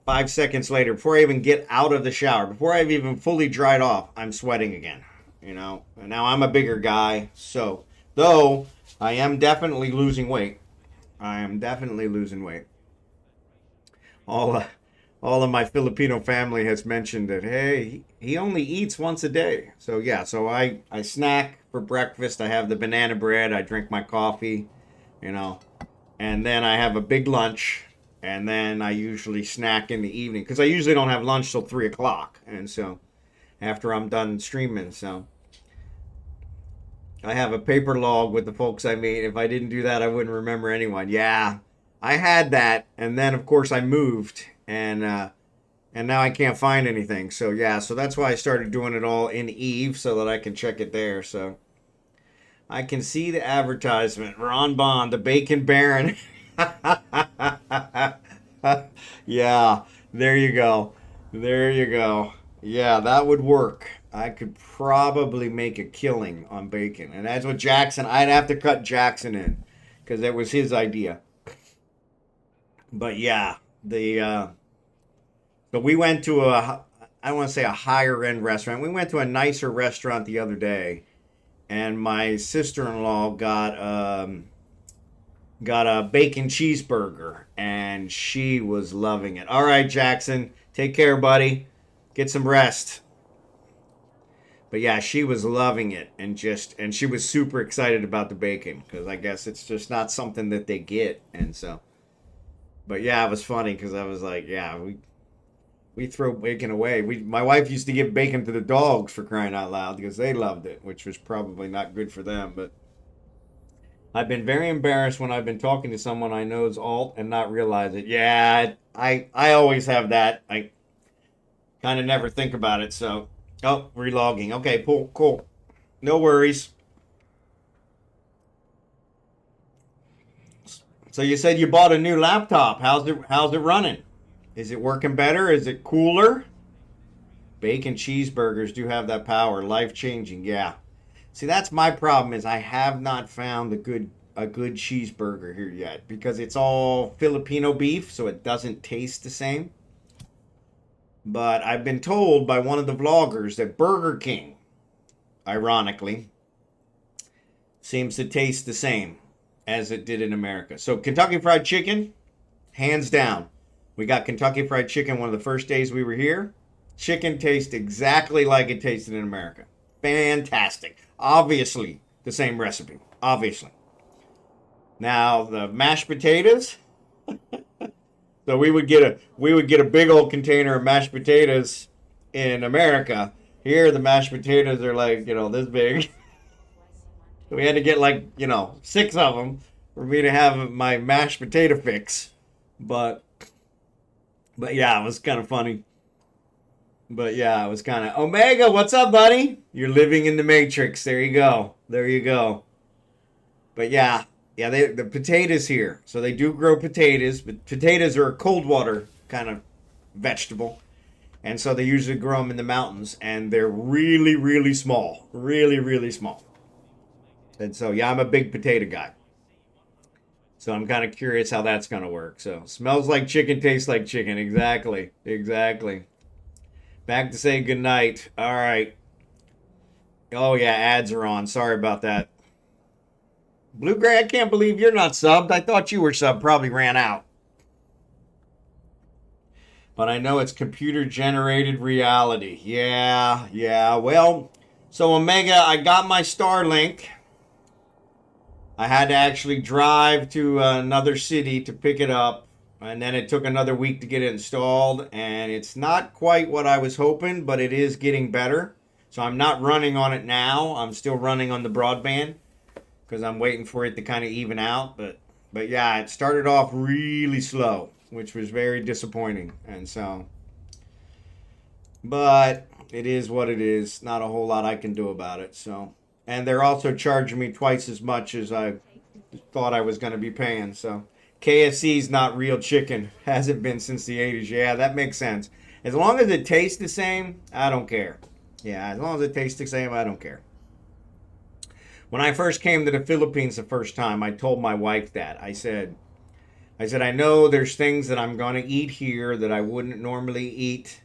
5 seconds later, before I even get out of the shower, before I've even fully dried off, I'm sweating again. You know, and now I'm a bigger guy, so though I am definitely losing weight. I am definitely losing weight. All of my Filipino family has mentioned that, hey, he only eats once a day. So yeah, so I snack for breakfast. I have the banana bread. I drink my coffee, you know, and then I have a big lunch. And then I usually snack in the evening because I usually don't have lunch till 3 o'clock. And so after I'm done streaming, so I have a paper log with the folks I meet. If I didn't do that, I wouldn't remember anyone. Yeah, I had that. And then, of course, I moved. And now I can't find anything. So, yeah, so that's why I started doing it all in Eve so that I can check it there. So I can see the advertisement. Ron Bond, the Bacon Baron. Yeah, there you go. There you go. Yeah, that would work. I could probably make a killing on bacon. And that's what Jackson, I'd have to cut Jackson in because that was his idea. But yeah, but we went to I don't want to say a higher end restaurant. We went to a nicer restaurant the other day, and my sister-in-law got a bacon cheeseburger, and she was loving it. All right, Jackson, take care, buddy. Get some rest. But yeah, she was loving it, and she was super excited about the bacon because I guess it's just not something that they get, and so. But yeah, it was funny because I was like, yeah, we throw bacon away. My wife used to give bacon to the dogs, for crying out loud, because they loved it, which was probably not good for them, but. I've been very embarrassed when I've been talking to someone I know is alt and not realize it. Yeah, I always have that. I kind of never think about it. So, oh, relogging. Okay, cool. No worries. So you said you bought a new laptop. How's it running? Is it working better? Is it cooler? Bacon cheeseburgers do have that power. Life changing. Yeah. See, that's my problem is I have not found a good cheeseburger here yet because it's all Filipino beef, so it doesn't taste the same. But I've been told by one of the vloggers that Burger King, ironically, seems to taste the same as it did in America. So Kentucky Fried Chicken, hands down. We got Kentucky Fried Chicken one of the first days we were here. Chicken tastes exactly like it tasted in America. Fantastic. Obviously, the same recipe. Obviously. Now, the mashed potatoes, So we would get a big old container of mashed potatoes in America. Here the mashed potatoes are like, this big. We had to get like, 6 of them for me to have my mashed potato fix. But yeah, it was kind of funny. But yeah, it was kind of Omega. What's up, buddy? You're living in the Matrix. There you go. There you go. But yeah, the potatoes here. So they do grow potatoes, but potatoes are a cold water kind of vegetable, and so they usually grow them in the mountains, and they're really, really small, really, really small. And so yeah, I'm a big potato guy. So I'm kind of curious how that's gonna work. So smells like chicken, tastes like chicken. Exactly, exactly. Back to say goodnight. All right. Oh, yeah, ads are on. Sorry about that. Blue Gray, I can't believe you're not subbed. I thought you were subbed. Probably ran out. But I know it's computer-generated reality. Yeah. Well, so Omega, I got my Starlink. I had to actually drive to another city to pick it up. And then it took another week to get it installed, and it's not quite what I was hoping, but it is getting better. So I'm not running on it now. I'm still running on the broadband because I'm waiting for it to kind of even out. But yeah, it started off really slow, which was very disappointing. And so, but it is what it is. Not a whole lot I can do about it. So, and they're also charging me twice as much as I thought I was going to be paying. So. KFC's not real chicken. Hasn't been since the 80s. Yeah, that makes sense. As long as it tastes the same, I don't care. Yeah, as long as it tastes the same, I don't care. When I first came to the Philippines the first time, I told my wife that. I said, I know there's things that I'm going to eat here that I wouldn't normally eat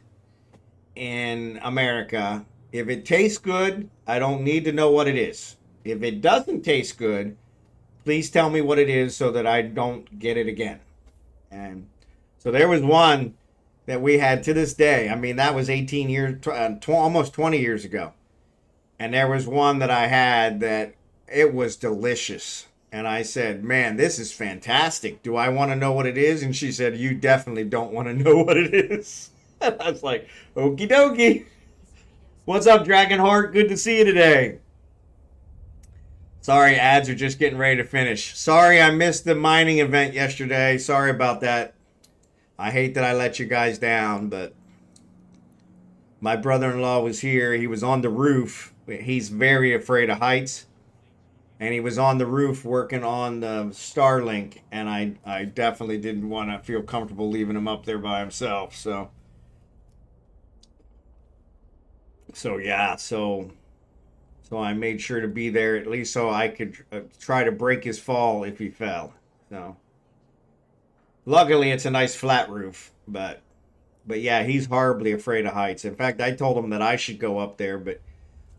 in America. If it tastes good, I don't need to know what it is. If it doesn't taste good, please tell me what it is so that I don't get it again. And so there was one that we had to this day. I mean, that was 18 years, almost 20 years ago. And there was one that I had that it was delicious. And I said, man, this is fantastic. Do I want to know what it is? And she said, you definitely don't want to know what it is. And I was like, okie dokie. What's up, Drachenhort? Good to see you today. Sorry, ads are just getting ready to finish. Sorry I missed the mining event yesterday. Sorry about that. I hate that I let you guys down, but my brother-in-law was here. He was on the roof. He's very afraid of heights. And he was on the roof working on the Starlink, and I definitely didn't want to feel comfortable leaving him up there by himself. So yeah, so I made sure to be there at least so I could try to break his fall if he fell. So luckily it's a nice flat roof, but yeah, he's horribly afraid of heights. In fact, I told him that I should go up there, but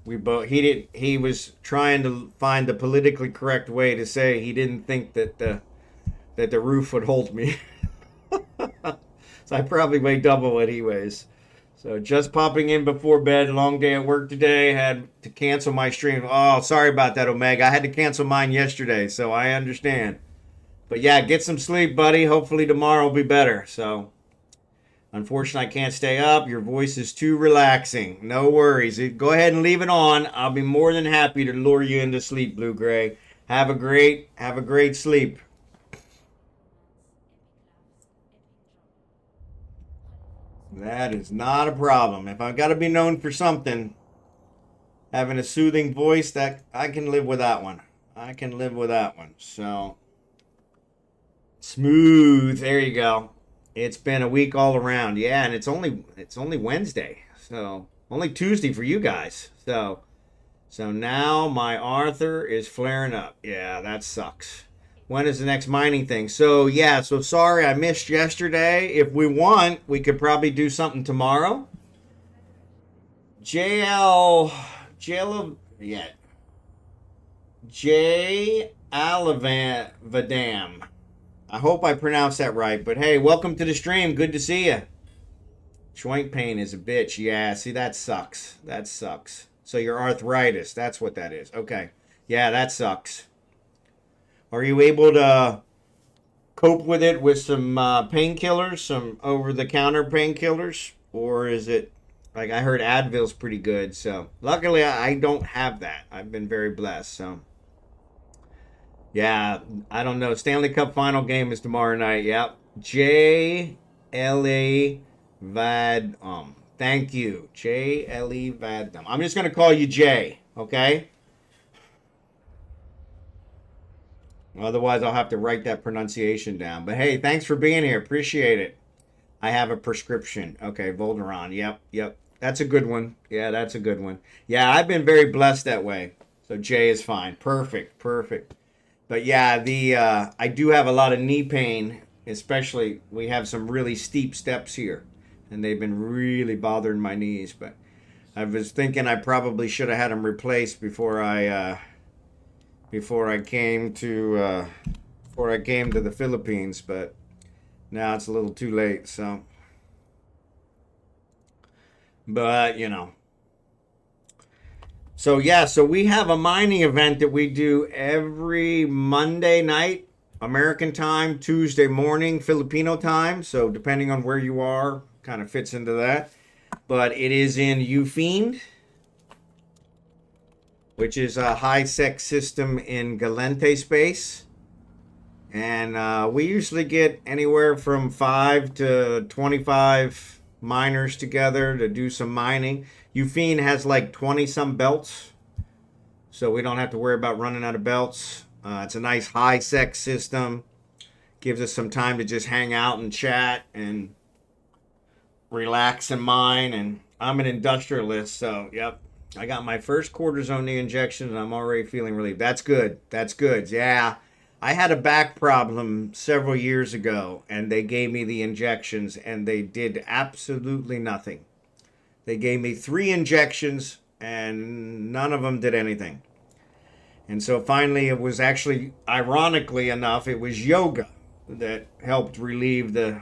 he was trying to find the politically correct way to say he didn't think that the roof would hold me. So I probably weigh double what he weighs. So just popping in before bed. Long day at work today. Had to cancel my stream. Oh, sorry about that, Omega. I had to cancel mine yesterday, so I understand. But yeah, get some sleep, buddy. Hopefully tomorrow will be better. So unfortunately, I can't stay up. Your voice is too relaxing. No worries. Go ahead and leave it on. I'll be more than happy to lure you into sleep, Blue Gray. Have a great sleep. That is not a problem. If I've got to be known for something, having a soothing voice, that I can live with that one. I can live with that one. So smooth. There you go. It's been a week all around. Yeah, and it's only Wednesday. So only Tuesday for you guys. So now my Arthur is flaring up. Yeah, that sucks. When is the next mining thing? So yeah, so sorry I missed yesterday. If we want, we could probably do something tomorrow. jeallevadam. I hope I pronounced that right. But hey, welcome to the stream. Good to see you. Joint pain is a bitch. Yeah, see, that sucks. That sucks. So your arthritis, that's what that is. Okay. Yeah, that sucks. Are you able to cope with it with some painkillers, some over-the-counter painkillers, or is it like I heard Advil's pretty good? So luckily I don't have that. I've been very blessed. So yeah, I don't know. Stanley Cup final game is tomorrow night. Yep, jeallevadam. Thank you, jeallevadam. I'm just gonna call you Jay, okay? Otherwise, I'll have to write that pronunciation down. But hey, thanks for being here. Appreciate it. I have a prescription. Okay, Volderon. Yep, yep. That's a good one. Yeah, that's a good one. Yeah, I've been very blessed that way. So Jay is fine. Perfect, perfect. But yeah, the I do have a lot of knee pain, especially we have some really steep steps here, and they've been really bothering my knees. But I was thinking I probably should have had them replaced before I came to the Philippines, but now it's a little too late. So, but you know. So yeah, so we have a mining event that we do every Monday night, American time, Tuesday morning, Filipino time. So depending on where you are, kind of fits into that. But it is in Ufiend, which is a high-sec system in Galente space. And we usually get anywhere from 5 to 25 miners together to do some mining. Ufiend has like 20-some belts, so we don't have to worry about running out of belts. It's a nice high-sec system. Gives us some time to just hang out and chat and relax and mine. And I'm an industrialist, so yep. I got my first cortisone knee injection, and I'm already feeling relief. That's good. That's good. Yeah. I had a back problem several years ago, and they gave me the injections, and they did absolutely nothing. They gave me 3 injections, and none of them did anything. And so finally, it was actually, ironically enough, it was yoga that helped relieve the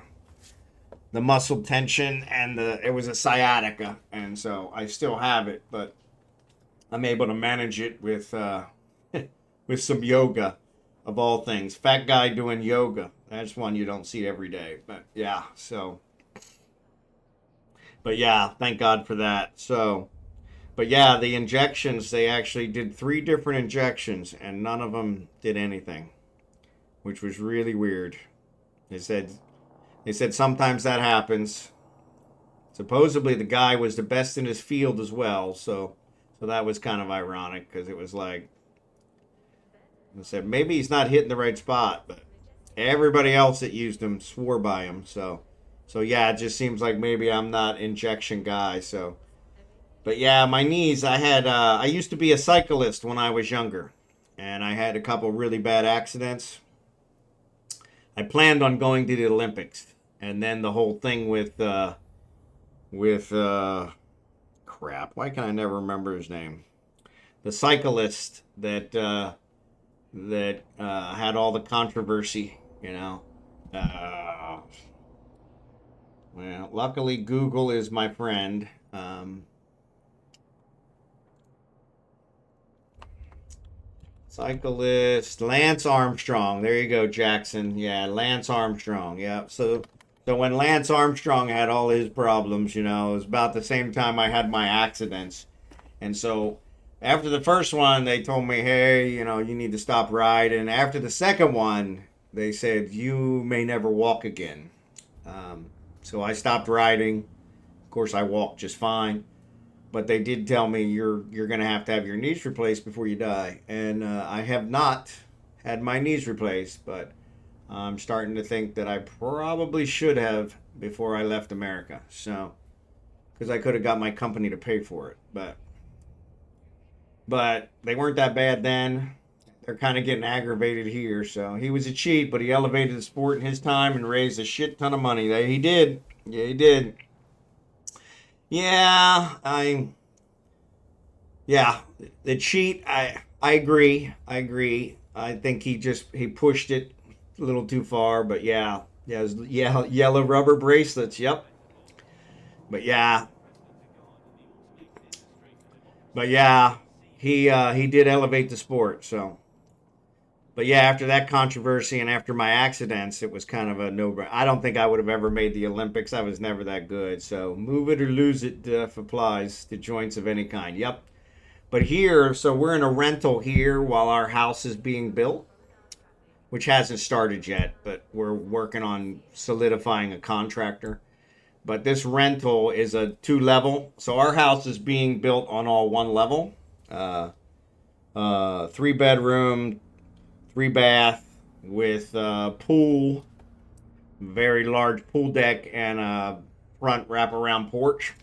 muscle tension, and it was a sciatica, and so I still have it, but I'm able to manage it with with some yoga, of all things. Fat guy doing yoga. That's one you don't see every day, but yeah. So, but yeah, thank God for that. So, but yeah, the injections, they actually did 3 different injections, and none of them did anything, which was really weird. They said sometimes that happens. Supposedly the guy was the best in his field as well, so that was kind of ironic, because it was like, I said maybe he's not hitting the right spot, but everybody else that used him swore by him. So yeah, it just seems like maybe I'm not injection guy. So, but yeah, my knees. I used to be a cyclist when I was younger, and I had a couple really bad accidents. I planned on going to the Olympics, and then the whole thing with crap. Why can I never remember his name? The cyclist that had all the controversy, you know. Well, luckily Google is my friend. Cyclist Lance Armstrong. There you go, Jackson. Yeah, Lance Armstrong. Yeah. So when Lance Armstrong had all his problems, you know, it was about the same time I had my accidents. And so after the first one, they told me, hey, you know, you need to stop riding. After the second one, they said, you may never walk again. So I stopped riding. Of course, I walked just fine. But they did tell me you're going to have your knees replaced before you die. And I have not had my knees replaced, but I'm starting to think that I probably should have before I left America. So, because I could have got my company to pay for it. But they weren't that bad then. They're kind of getting aggravated here. So he was a cheat, but he elevated the sport in his time and raised a shit ton of money. He did. Yeah, he did. Yeah, the cheat. I agree. I think he pushed it a little too far. But yeah, yellow rubber bracelets. Yep. But yeah, he did elevate the sport. So But yeah, after that controversy and after my accidents, it was kind of a no-brainer. I don't think I would have ever made the Olympics. I was never that good. So move it or lose it applies to joints of any kind. Yep. But here, so we're in a rental here while our house is being built, which hasn't started yet, but we're working on solidifying a contractor. But this rental is a 2-level. So our house is being built on all 1 level. 3-bedroom, 3-bath with a pool, very large pool deck, and a front wraparound porch.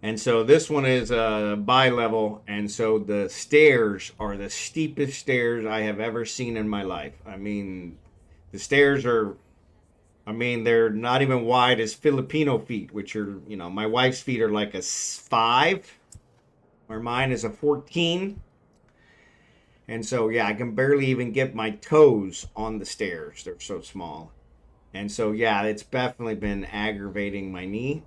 And so this one is a bi-level, and so the stairs are the steepest stairs I have ever seen in my life. I mean, the stairs are, they're not even wide as Filipino feet, which are, my wife's feet are like a 5, where mine is a 14. And so, yeah, I can barely even get my toes on the stairs. They're so small. And so, yeah, it's definitely been aggravating my knee.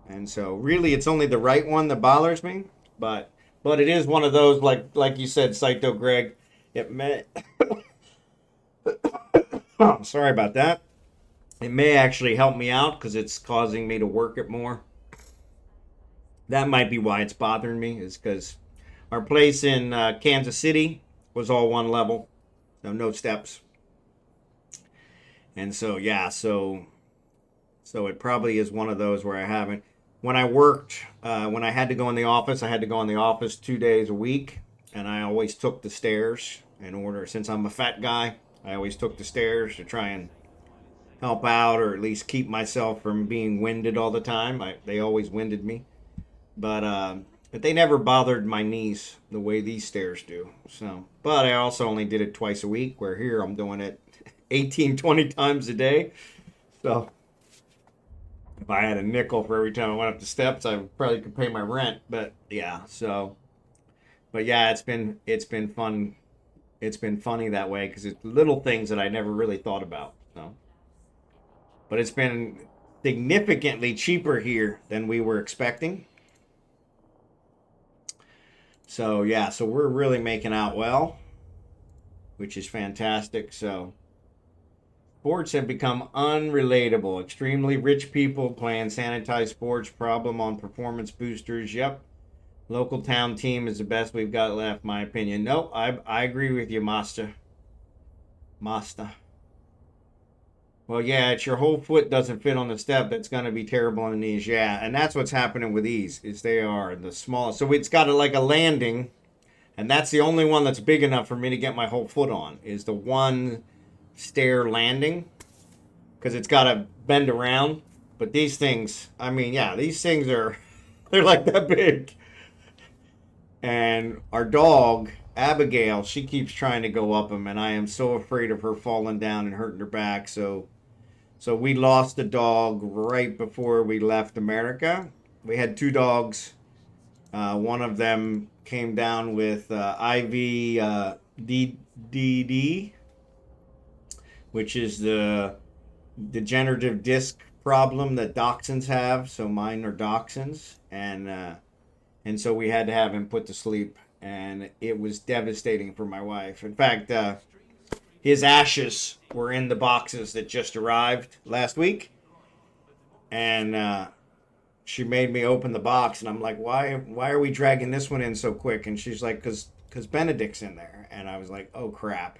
And so, really, it's only the right one that bothers me. But it is one of those, like you said, cytogreg. It may... Sorry about that. It may actually help me out because it's causing me to work it more. That might be why it's bothering me, is because our place in Kansas City was all 1 level, no steps. And so, yeah, so it probably is one of those where I haven't. When I worked, when I had to go in the office, I had to go in the office 2 days a week, and I always took the stairs in order. Since I'm a fat guy, I always took the stairs to try and help out, or at least keep myself from being winded all the time. They always winded me. But they never bothered my knees the way these stairs do. So, but I also only did it twice a week, where here I'm doing it 18, 20 times a day. So if I had a nickel for every time I went up the steps, I probably could pay my rent. But yeah, but yeah, it's been fun. It's been funny that way because it's little things that I never really thought about. So, but it's been significantly cheaper here than we were expecting. So yeah, so we're really making out well, which is fantastic. So sports have become unrelatable. Extremely rich people playing sanitized sports. Problem on performance boosters. Yep. Local town team is the best we've got left, my opinion. Nope, I agree with you, Mastah. Well, yeah, it's your whole foot doesn't fit on the step. That's going to be terrible on the knees. Yeah, and that's what's happening with these, is they are the smallest. So it's got like a landing, and that's the only one that's big enough for me to get my whole foot on, is the one stair landing, because it's got to bend around. But these things, these things are, they're like that big. And our dog, Abigail, she keeps trying to go up them, and I am so afraid of her falling down and hurting her back. So we lost a dog right before we left America. We had 2 dogs. One of them came down with IV DD, which is the degenerative disc problem that dachshunds have. So mine are dachshunds, and so we had to have him put to sleep, and it was devastating for my wife. In fact, his ashes were in the boxes that just arrived last week, and she made me open the box, and I'm like, why are we dragging this one in so quick? And she's like, because Benedict's in there. And I was like, oh crap.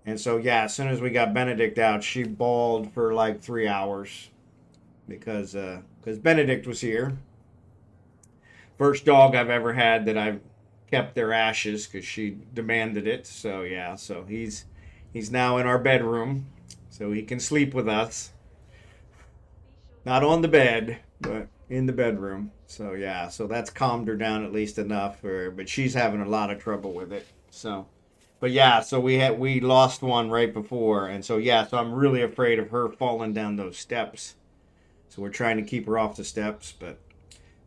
And so yeah, as soon as we got Benedict out, she bawled for like 3 hours because Benedict was here. First dog I've ever had that I've kept their ashes because she demanded it. So yeah, so he's now in our bedroom, so he can sleep with us. Not on the bed, but in the bedroom. So yeah, so that's calmed her down at least enough. But she's having a lot of trouble with it. So, but yeah, so we lost one right before, and so yeah, so I'm really afraid of her falling down those steps. So we're trying to keep her off the steps, but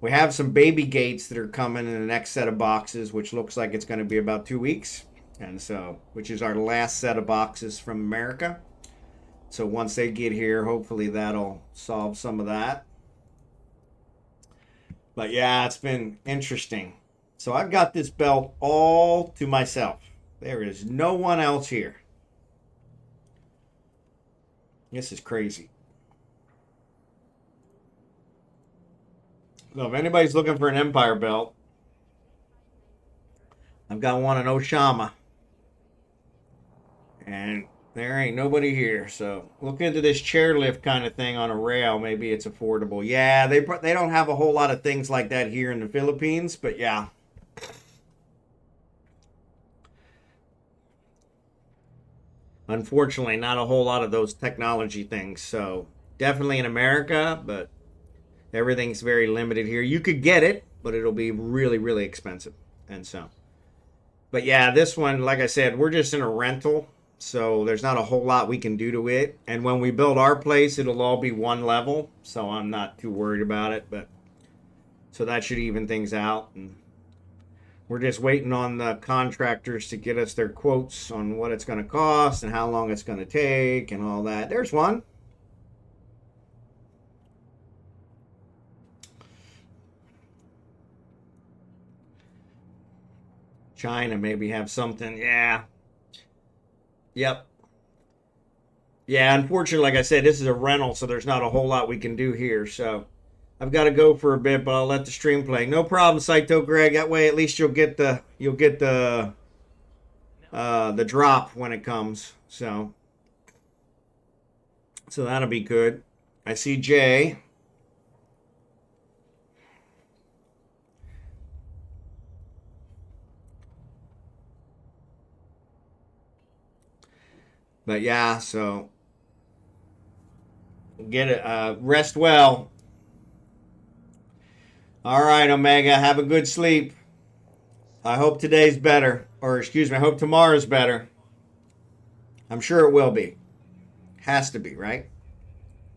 we have some baby gates that are coming in the next set of boxes, which looks like it's going to be about 2 weeks. And so, which is our last set of boxes from America. So once they get here, hopefully that'll solve some of that. But yeah, it's been interesting. So I've got this belt all to myself. There is no one else here. This is crazy. So if anybody's looking for an Empire belt, I've got one in Oshama. And there ain't nobody here. So look into this chairlift kind of thing on a rail. Maybe it's affordable. Yeah, they don't have a whole lot of things like that here in the Philippines. But yeah. Unfortunately, not a whole lot of those technology things. So definitely in America, but everything's very limited here. You could get it, but it'll be really, really expensive. And so, but yeah, this one, like I said, we're just in a rental. So there's not a whole lot we can do to it. And when we build our place, it'll all be one level. So I'm not too worried about it. But so that should even things out. And we're just waiting on the contractors to get us their quotes on what it's going to cost and how long it's going to take and all that. There's one. China maybe have something. Yeah. Yep. Yeah, unfortunately, like I said, this is a rental, so there's not a whole lot we can do here. So I've got to go for a bit, but I'll let the stream play. No problem, cytogreg. That way, at least you'll get the drop when it comes. So that'll be good. I see Jay. But yeah, so get it. Rest well. All right, Omega. Have a good sleep. I hope today's better. Or excuse me, I hope tomorrow's better. I'm sure it will be. Has to be, right?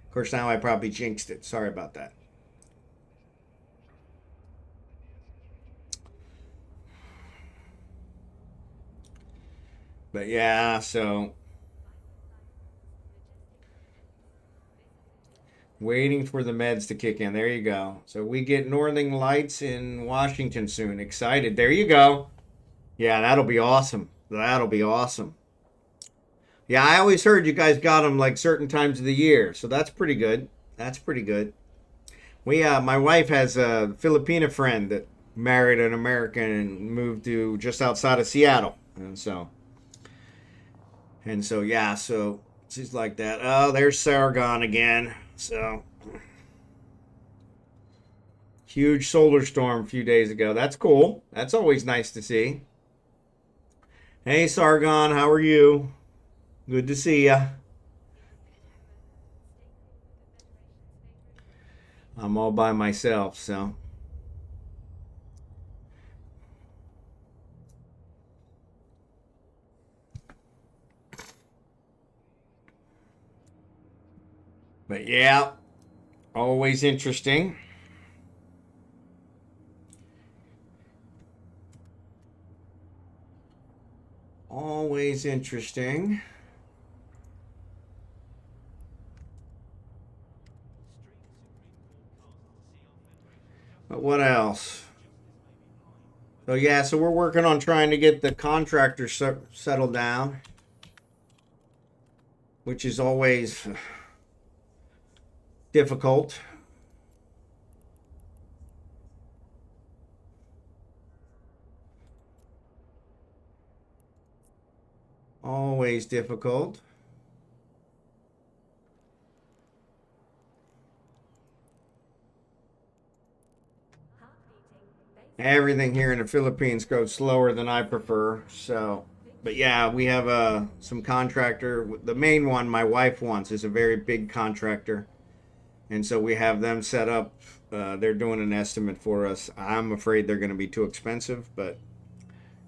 Of course, now I probably jinxed it. Sorry about that. But yeah, so waiting for the meds to kick in. There you go. So we get Northern Lights in Washington soon. Excited. There you go. Yeah, that'll be awesome. That'll be awesome. Yeah, I always heard you guys got them like certain times of the year. So that's pretty good. That's pretty good. My wife has a Filipina friend that married an American and moved to just outside of Seattle. And so yeah, so she's like that. Oh, there's Sargon again. So huge solar storm a few days ago. That's cool. That's always nice to see. Hey, Sargon, how are you? Good to see ya. I'm all by myself, so. But yeah, always interesting. Always interesting. But what else? So yeah, so we're working on trying to get the contractor settled down, which is always difficult. Always difficult. Everything here in the Philippines goes slower than I prefer. So, but yeah, we have some contractor. The main one my wife wants is a very big contractor. And so we have them set up. They're doing an estimate for us. I'm afraid they're going to be too expensive, but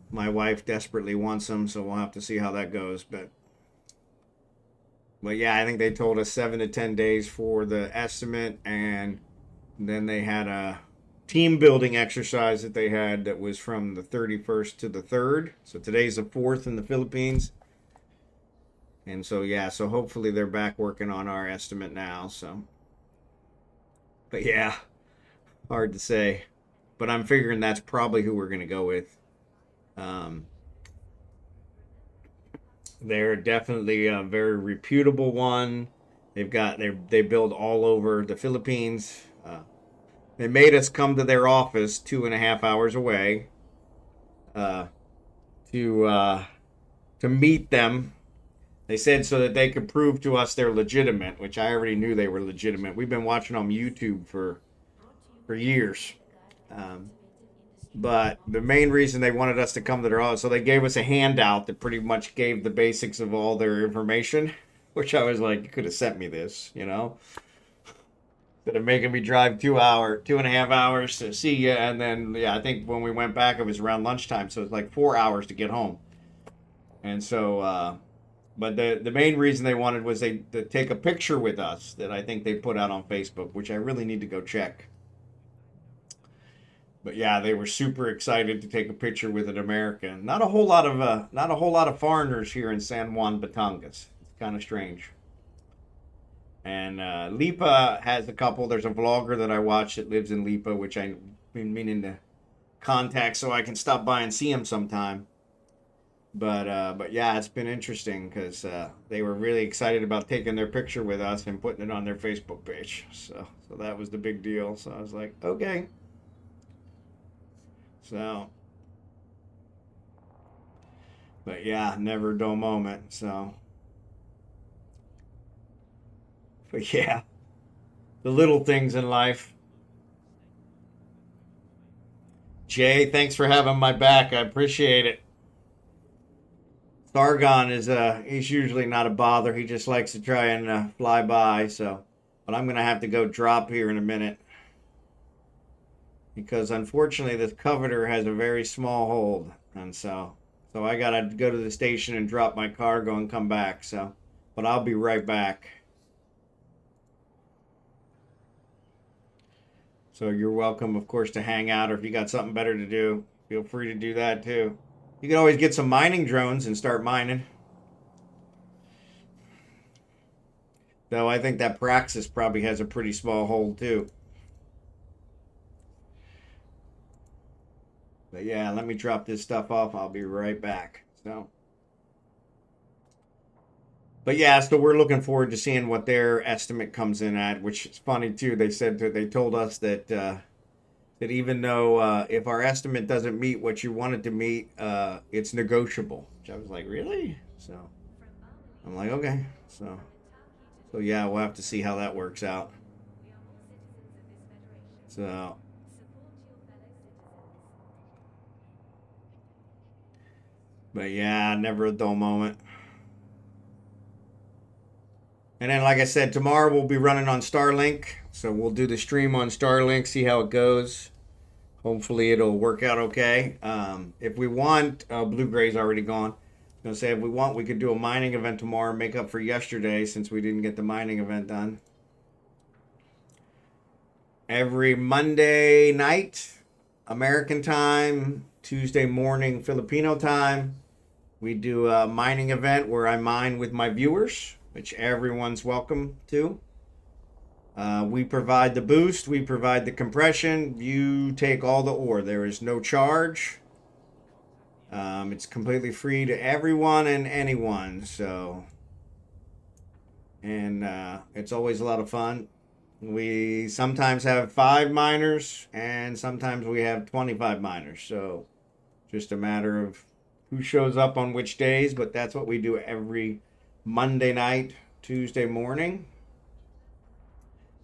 my wife desperately wants them, so we'll have to see how that goes. But yeah, I think they told us 7 to 10 days for the estimate, and then they had a team building exercise that they had that was from the 31st to the 3rd. So today's the 4th in the Philippines. And so yeah, so hopefully they're back working on our estimate now. So, but yeah, hard to say. But I'm figuring that's probably who we're going to go with. They're definitely a very reputable one. They build all over the Philippines. They made us come to their office 2.5 hours away uh, to to meet them. They said so that they could prove to us they're legitimate, which I already knew they were legitimate. We've been watching on YouTube for years. Um, but the main reason they wanted us to come to their office, so they gave us a handout that pretty much gave the basics of all their information, which I was like, you could have sent me this, you know, instead of making me drive 2.5 hours to see you, and then yeah, I think when we went back, it was around lunchtime, so it's like 4 hours to get home, and so. But the main reason they wanted was they to take a picture with us that I think they put out on Facebook, which I really need to go check. But yeah, they were super excited to take a picture with an American. Not a whole lot of foreigners here in San Juan, Batangas. It's kind of strange. And Lipa has a couple. There's a vlogger that I watch that lives in Lipa, which I've been meaning to contact so I can stop by and see him sometime. But yeah, it's been interesting because they were really excited about taking their picture with us and putting it on their Facebook page. So that was the big deal. So I was like, okay. So, but yeah, never a dull moment. So, but yeah, the little things in life. Jay, thanks for having my back. I appreciate it. Sargon is he's usually not a bother. He just likes to try and fly by. So, but I'm gonna have to go drop here in a minute because unfortunately this coveter has a very small hold, and so I gotta go to the station and drop my cargo and come back. So, but I'll be right back. So you're welcome, of course, to hang out, or if you got something better to do, feel free to do that too. You can always get some mining drones and start mining. Though I think that Praxis probably has a pretty small hold too. But yeah, let me drop this stuff off. I'll be right back. So, but yeah, so we're looking forward to seeing what their estimate comes in at, which is funny too. They said that they told us that that even though if our estimate doesn't meet what you want it to meet, it's negotiable. Which I was like, really? So I'm like, okay. So yeah, we'll have to see how that works out. So, but yeah, never a dull moment. And then, like I said, tomorrow we'll be running on Starlink. So we'll do the stream on Starlink, see how it goes. Hopefully it'll work out okay. If we want, Blue Gray's already gone. I was gonna say if we want, we could do a mining event tomorrow, make up for yesterday since we didn't get the mining event done. Every Monday night, American time, Tuesday morning, Filipino time, we do a mining event where I mine with my viewers, which everyone's welcome to. We provide the boost, we provide the compression, you take all the ore. There is no charge. It's completely free to everyone and anyone. So, and it's always a lot of fun. We sometimes have 5 miners and sometimes we have 25 miners. So, just a matter of who shows up on which days, but that's what we do every Monday night, Tuesday morning.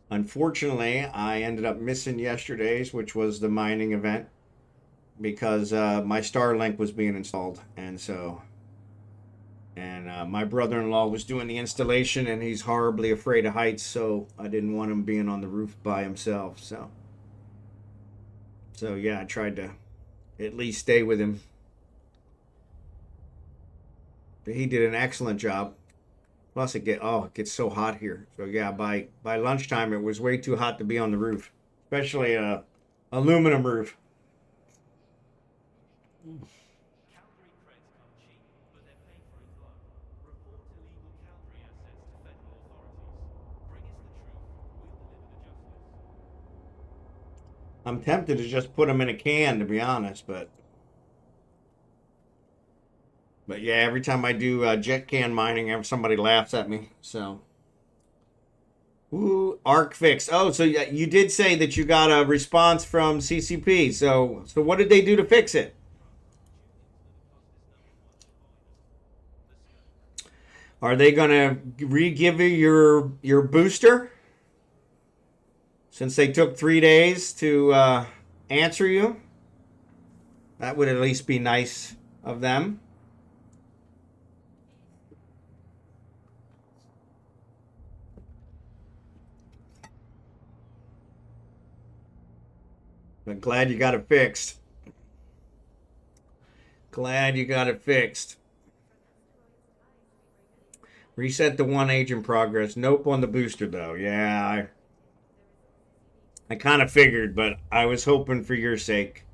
Unfortunately, I ended up missing yesterday's, which was the mining event, because my Starlink was being installed, and my brother-in-law was doing the installation, and he's horribly afraid of heights, so I didn't want him being on the roof by himself. So yeah, I tried to at least stay with him, but he did an excellent job. Plus, it gets so hot here. So yeah, by lunchtime, it was way too hot to be on the roof, especially a aluminum roof. I'm tempted to just put them in a can, to be honest, but But yeah, every time I do jet can mining, somebody laughs at me. So, ooh, arc fix. Oh, so you did say that you got a response from CCP. So what did they do to fix it? Are they gonna re-give you your booster? Since they took 3 days to answer you, that would at least be nice of them. But glad you got it fixed. Glad you got it fixed. Reset the 1 agent progress. Nope on the booster though. Yeah, I kind of figured, but I was hoping for your sake.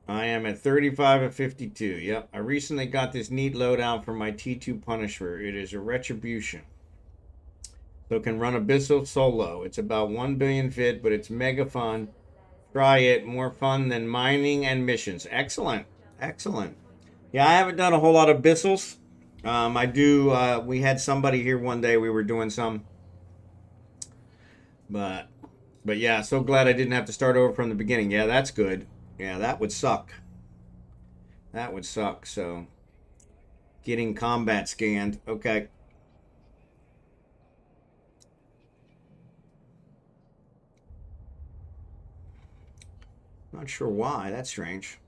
I am at 35 of 52. Yep, I recently got this neat loadout for my T2 Punisher. It is a retribution. So it can run Abyssal solo. It's about 1 billion fit, but it's mega fun. Try it. More fun than mining and missions. Excellent. Excellent. Yeah, I haven't done a whole lot of Abyssals. I do. We had somebody here one day. We were doing some. But yeah, so glad I didn't have to start over from the beginning. Yeah, that's good. Yeah, that would suck. That would suck. So, getting combat scanned. Okay. Not sure why. That's strange.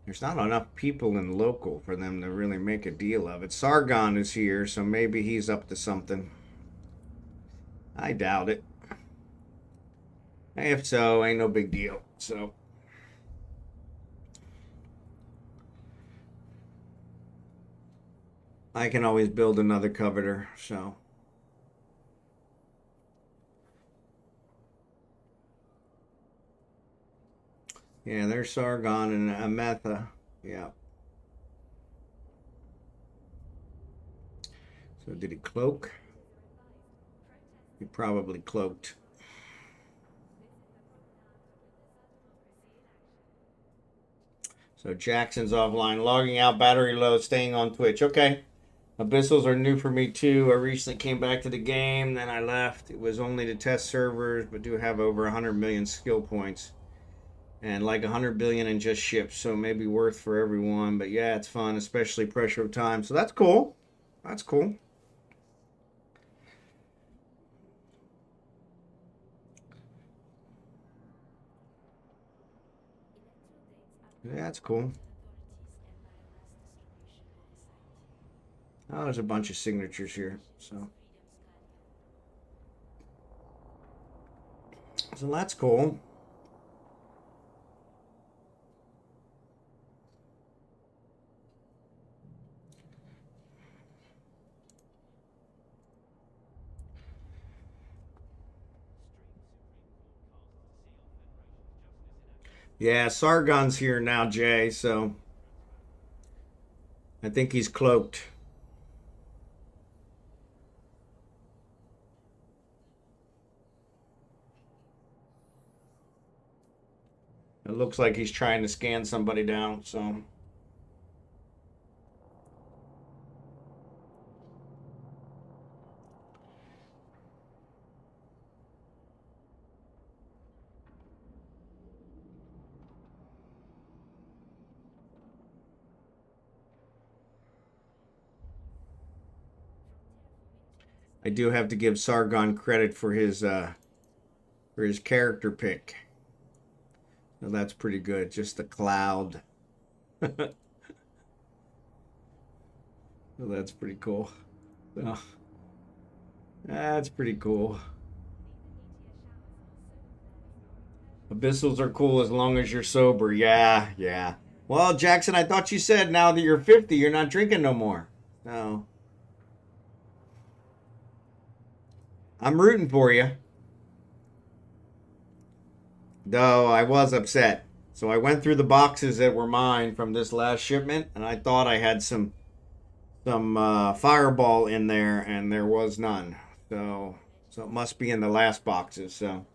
There's not enough people in local for them to really make a deal of it. Sargon is here, so maybe he's up to something. I doubt it. If so, ain't no big deal. So, I can always build another coveter, so. Yeah, there's Sargon and Ametha. Yeah. So did he cloak? He probably cloaked. So Jackson's offline, logging out, battery low, staying on Twitch. Okay. Abyssals are new for me too. I recently came back to the game, then I left. It was only to test servers, but do have over 100 million skill points. And like 100 billion in just ships, so maybe worth for everyone. But yeah, it's fun, especially pressure of time. So that's cool. That's cool. Yeah, that's cool. Oh, there's a bunch of signatures here. So that's cool. Yeah, Sargon's here now, Jay, so I think he's cloaked. It looks like he's trying to scan somebody down, so. I do have to give Sargon credit for his character pick. So that's pretty good. Just the cloud. So that's pretty cool. So, that's pretty cool. Abyssals are cool as long as you're sober. Yeah, yeah. Well, Jackson, I thought you said now that you're 50, you're not drinking no more. No. I'm rooting for you. Though I was upset. So I went through the boxes that were mine from this last shipment, and I thought I had some fireball in there, and there was none. So it must be in the last boxes. So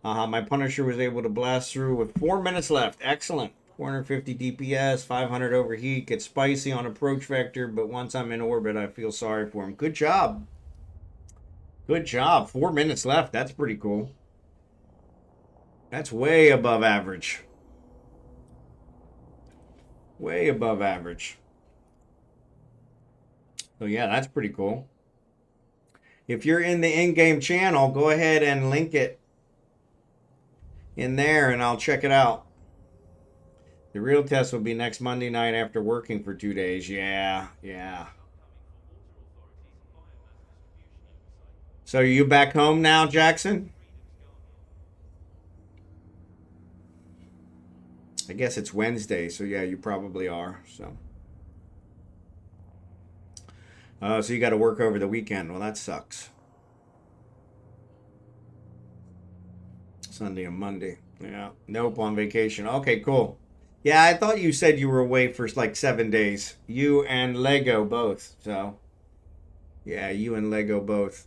My Punisher was able to blast through with 4 minutes left. Excellent. 450 DPS, 500 overheat. Gets spicy on approach vector, but once I'm in orbit, I feel sorry for him. Good job. Good job. 4 minutes left. That's pretty cool. That's way above average. Way above average. So yeah, that's pretty cool. If you're in the in-game channel, go ahead and link it in there and I'll check it out. The real test will be next Monday night after working for 2 days. Yeah. So are you back home now, Jackson? I guess it's Wednesday, so yeah, you probably are. So you got to work over the weekend. Well, that sucks. Sunday and Monday. Yeah. Nope, on vacation. Okay, cool. Yeah, I thought you said you were away for like 7 days. You and Lego both. So, yeah, you and Lego both.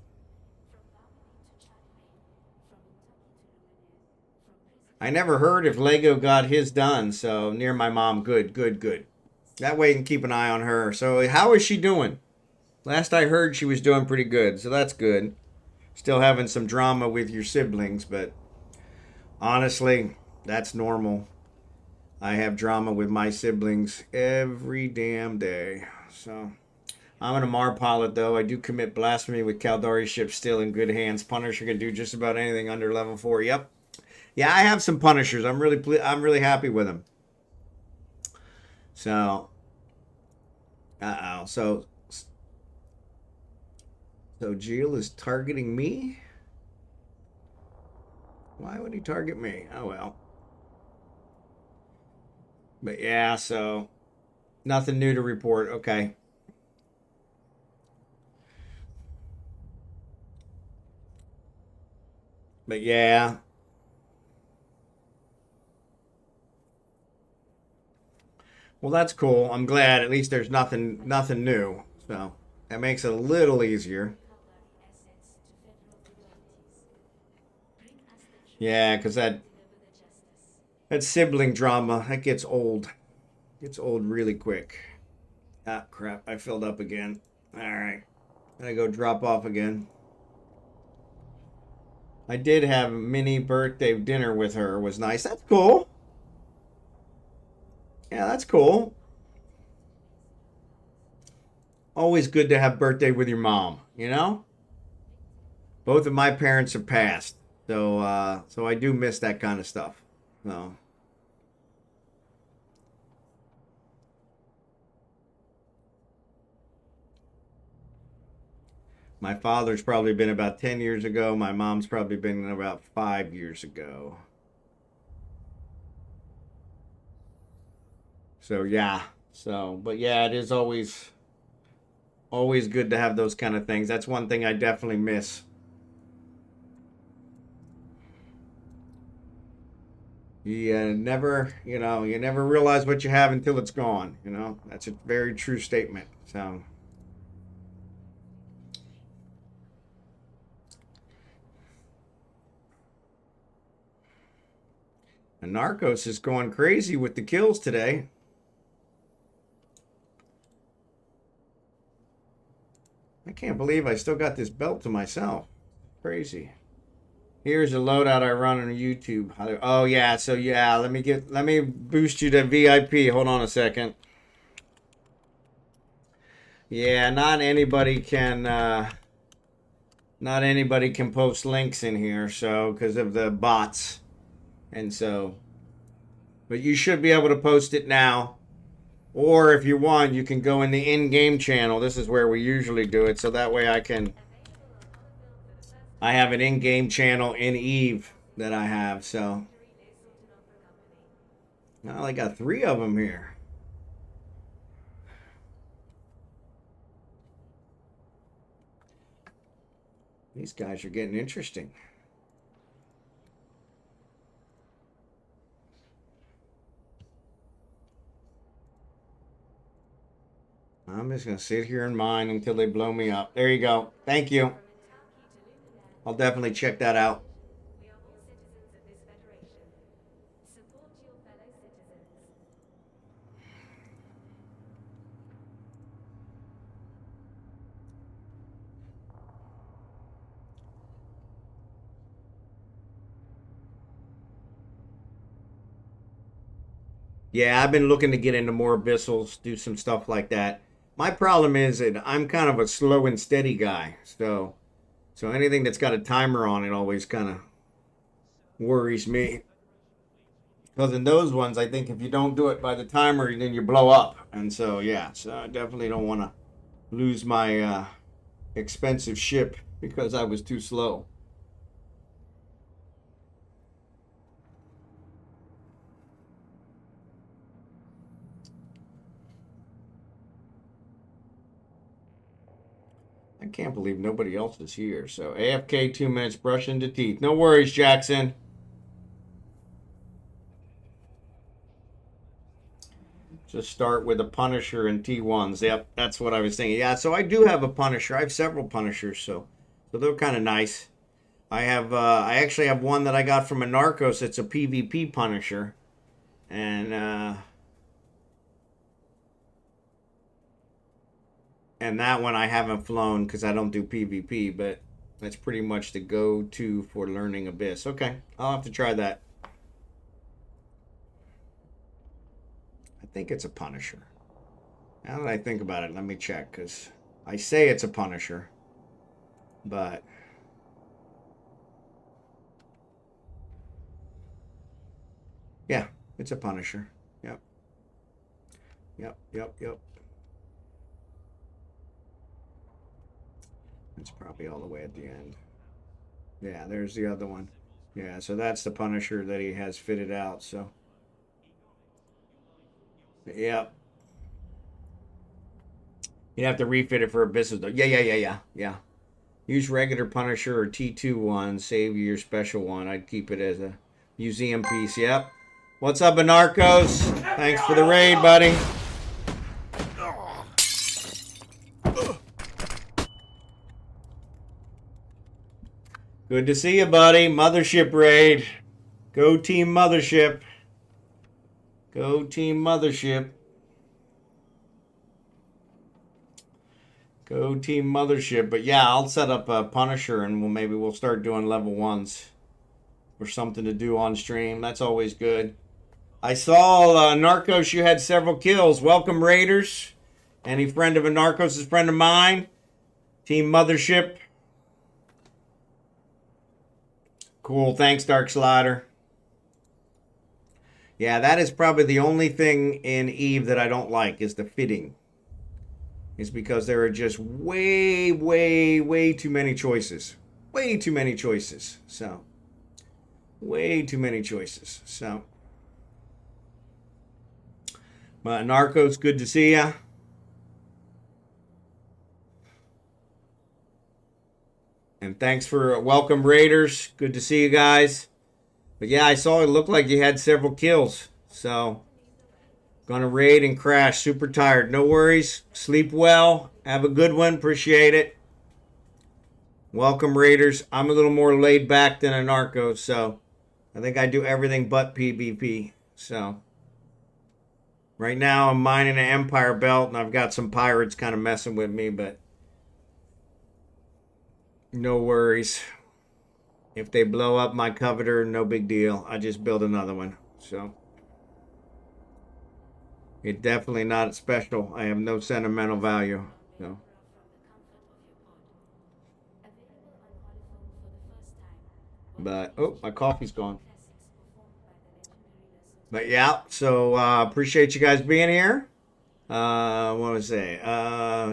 I never heard if Lego got his done. So, near my mom. Good. That way you can keep an eye on her. So, how is she doing? Last I heard, she was doing pretty good. So, that's good. Still having some drama with your siblings, but honestly, that's normal. I have drama with my siblings every damn day. So, I'm an Amar pilot, though. I do commit blasphemy with Caldari ships still in good hands. Punisher can do just about anything under level 4. Yep. Yeah, I have some Punishers. I'm really happy with them. So, So Jill is targeting me? Why would he target me? Oh, well. But yeah, so nothing new to report. Okay. But yeah. Well, that's cool. I'm glad at least there's nothing new. So that makes it a little easier. Yeah, because that sibling drama, that gets old. Gets old really quick. Ah, crap. I filled up again. All right. Gotta go drop off again. I did have a mini birthday dinner with her. It was nice. That's cool. Yeah, that's cool. Always good to have birthday with your mom, you know? Both of my parents have passed. So I do miss that kind of stuff. So my father's probably been about 10 years ago. My mom's probably been about 5 years ago. So yeah. But yeah, it is always good to have those kind of things. That's one thing I definitely miss. You never realize what you have until it's gone. That's a very true statement. So. Anarckos is going crazy with the kills today. I can't believe I still got this belt to myself. Crazy. Here's a loadout I run on YouTube. Oh yeah, so yeah, let me boost you to VIP. Hold on a second. Yeah, not anybody can post links in here, so because of the bots. And so, but you should be able to post it now. Or if you want, you can go in the in-game channel. This is where we usually do it. So that way I have an in-game channel in Eve that I have. So now I got 3 of them here. These guys are getting interesting. I'm just going to sit here and mine until they blow me up. There you go. Thank you. I'll definitely check that out. Yeah, I've been looking to get into more abyssals, do some stuff like that. My problem is that I'm kind of a slow and steady guy, so anything that's got a timer on it always kind of worries me. Because in those ones, I think if you don't do it by the timer, then you blow up. And so, yeah, so I definitely don't want to lose my expensive ship because I was too slow. I can't believe nobody else is here. So AFK 2 minutes, brushing the teeth. No worries, Jackson. Just start with a Punisher and T1s. Yep, that's what I was thinking. Yeah, so I do have a Punisher. I have several Punishers, so they're kind of nice. I actually have one that I got from Anarckos. It's a PvP Punisher, and that one I haven't flown because I don't do PvP, but that's pretty much the go-to for learning Abyss. Okay, I'll have to try that. I think it's a Punisher. Now that I think about it, let me check, because I say it's a Punisher, but yeah, it's a Punisher. Yep. It's probably all the way at the end. Yeah, there's the other one. Yeah, so that's the Punisher that he has fitted out, so. Yep. You have to refit it for Abysses, though. Yeah. Use regular Punisher or T2 one. Save your special one. I'd keep it as a museum piece. Yep. What's up, Anarckos? Thanks for the raid, buddy. Good to see you, buddy. Mothership raid. Go Team Mothership. Go Team Mothership. Go Team Mothership. But yeah, I'll set up a Punisher and maybe we'll start doing level 1s or something to do on stream. That's always good. I saw Narcos, you had several kills. Welcome, Raiders. Any friend of Anarckos is a friend of mine. Team Mothership. Cool. Thanks, Dark Slider. Yeah, that is probably the only thing in Eve that I don't like is the fitting. It's because there are just way too many choices. Way too many choices. So, way too many choices. So, but Narcos, good to see ya. And thanks for welcome, Raiders. Good to see you guys. But yeah, I saw it looked like you had several kills. So, gonna raid and crash. Super tired. No worries. Sleep well. Have a good one. Appreciate it. Welcome, Raiders. I'm a little more laid back than Anarckos, so I think I do everything but PvP. So, right now I'm mining an Empire belt, and I've got some pirates kind of messing with me, but no worries. If they blow up my coveter, no big deal. I just build another one. So, it's definitely not special. I have no sentimental value. So. But, oh, my coffee's gone. But yeah, so appreciate you guys being here. What was I say?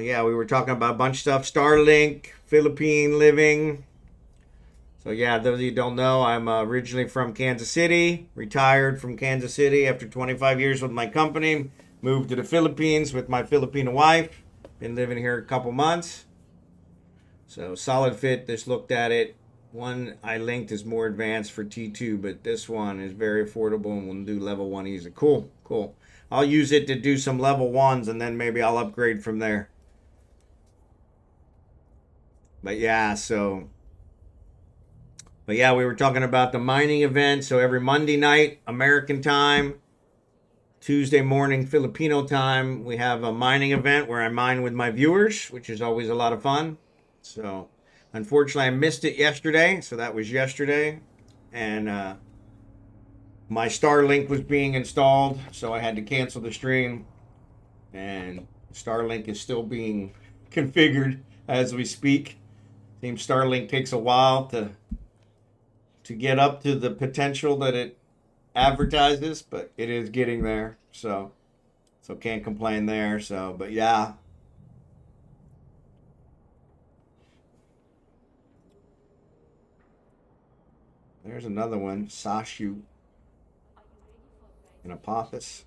Yeah, we were talking about a bunch of stuff. Starlink, Philippine living. So yeah, those of you who don't know, I'm originally from Kansas City, retired from Kansas City after 25 years with my company, moved to the Philippines with my Filipino wife, been living here a couple months. So solid fit, just looked at it. One I linked is more advanced for T2, but this one is very affordable and we'll do level 1 easy. Cool. I'll use it to do some level 1s and then maybe I'll upgrade from there. But yeah, we were talking about the mining event. So every Monday night, American time, Tuesday morning, Filipino time, we have a mining event where I mine with my viewers, which is always a lot of fun. So, unfortunately, I missed it yesterday. So that was yesterday. And my Starlink was being installed, so I had to cancel the stream. And Starlink is still being configured as we speak. Seems Starlink takes a while to get up to the potential that it advertises, but it is getting there. So can't complain there. So, but yeah. There's another one, Sashu, an Apophis.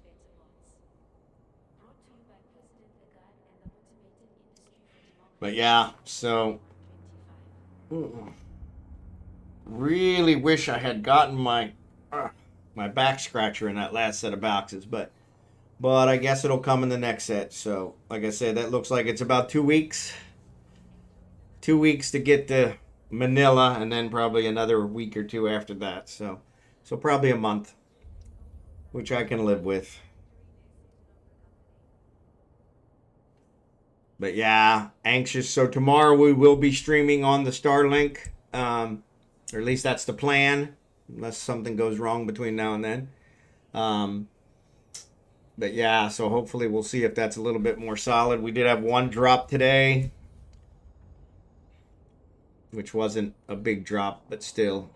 But yeah, so really wish I had gotten my back scratcher in that last set of boxes, but I guess it'll come in the next set. So like I said, that looks like it's about 2 weeks. 2 weeks to get to Manila, and then probably another week or two after that. So probably a month, which I can live with. But yeah, anxious. So tomorrow we will be streaming on the Starlink, or at least that's the plan, unless something goes wrong between now and then. But yeah, so hopefully we'll see if that's a little bit more solid. We did have one drop today, which wasn't a big drop, but still.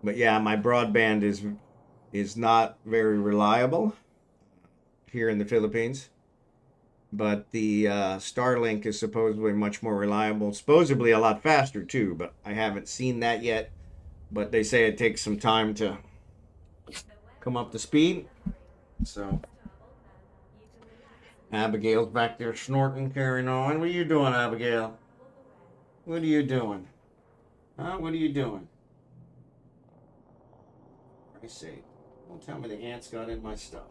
But yeah, my broadband is not very reliable here in the Philippines. But the Starlink is supposedly much more reliable, supposedly a lot faster too, but I haven't seen that yet. But they say it takes some time to come up to speed. So Abigail's back there snorting, carrying on. What are you doing, Abigail? What are you doing? Huh? What are you doing? I see. Don't tell me the ants got in my stuff.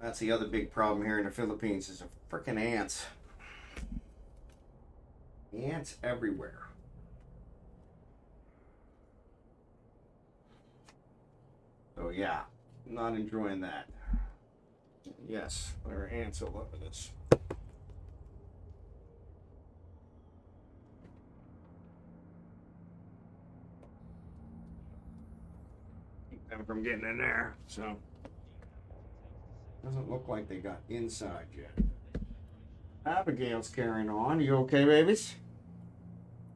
That's the other big problem here in the Philippines is the frickin' ants. Ants everywhere. So yeah, not enjoying that. Yes, there are ants all over this. Keep them from getting in there. So doesn't look like they got inside yet. Abigail's carrying on. You okay, babies?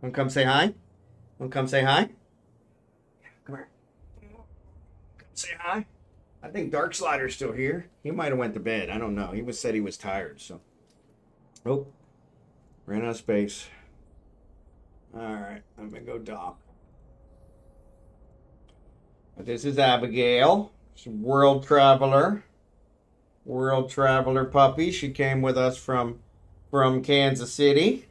Want to come say hi? Want to come say hi? Come here. Come say hi. I think Dark Slider's still here. He might have went to bed. I don't know. He said he was tired. So, oh, ran out of space. All right, let me go dock. But this is Abigail. She's a world traveler puppy. She came with us from Kansas City.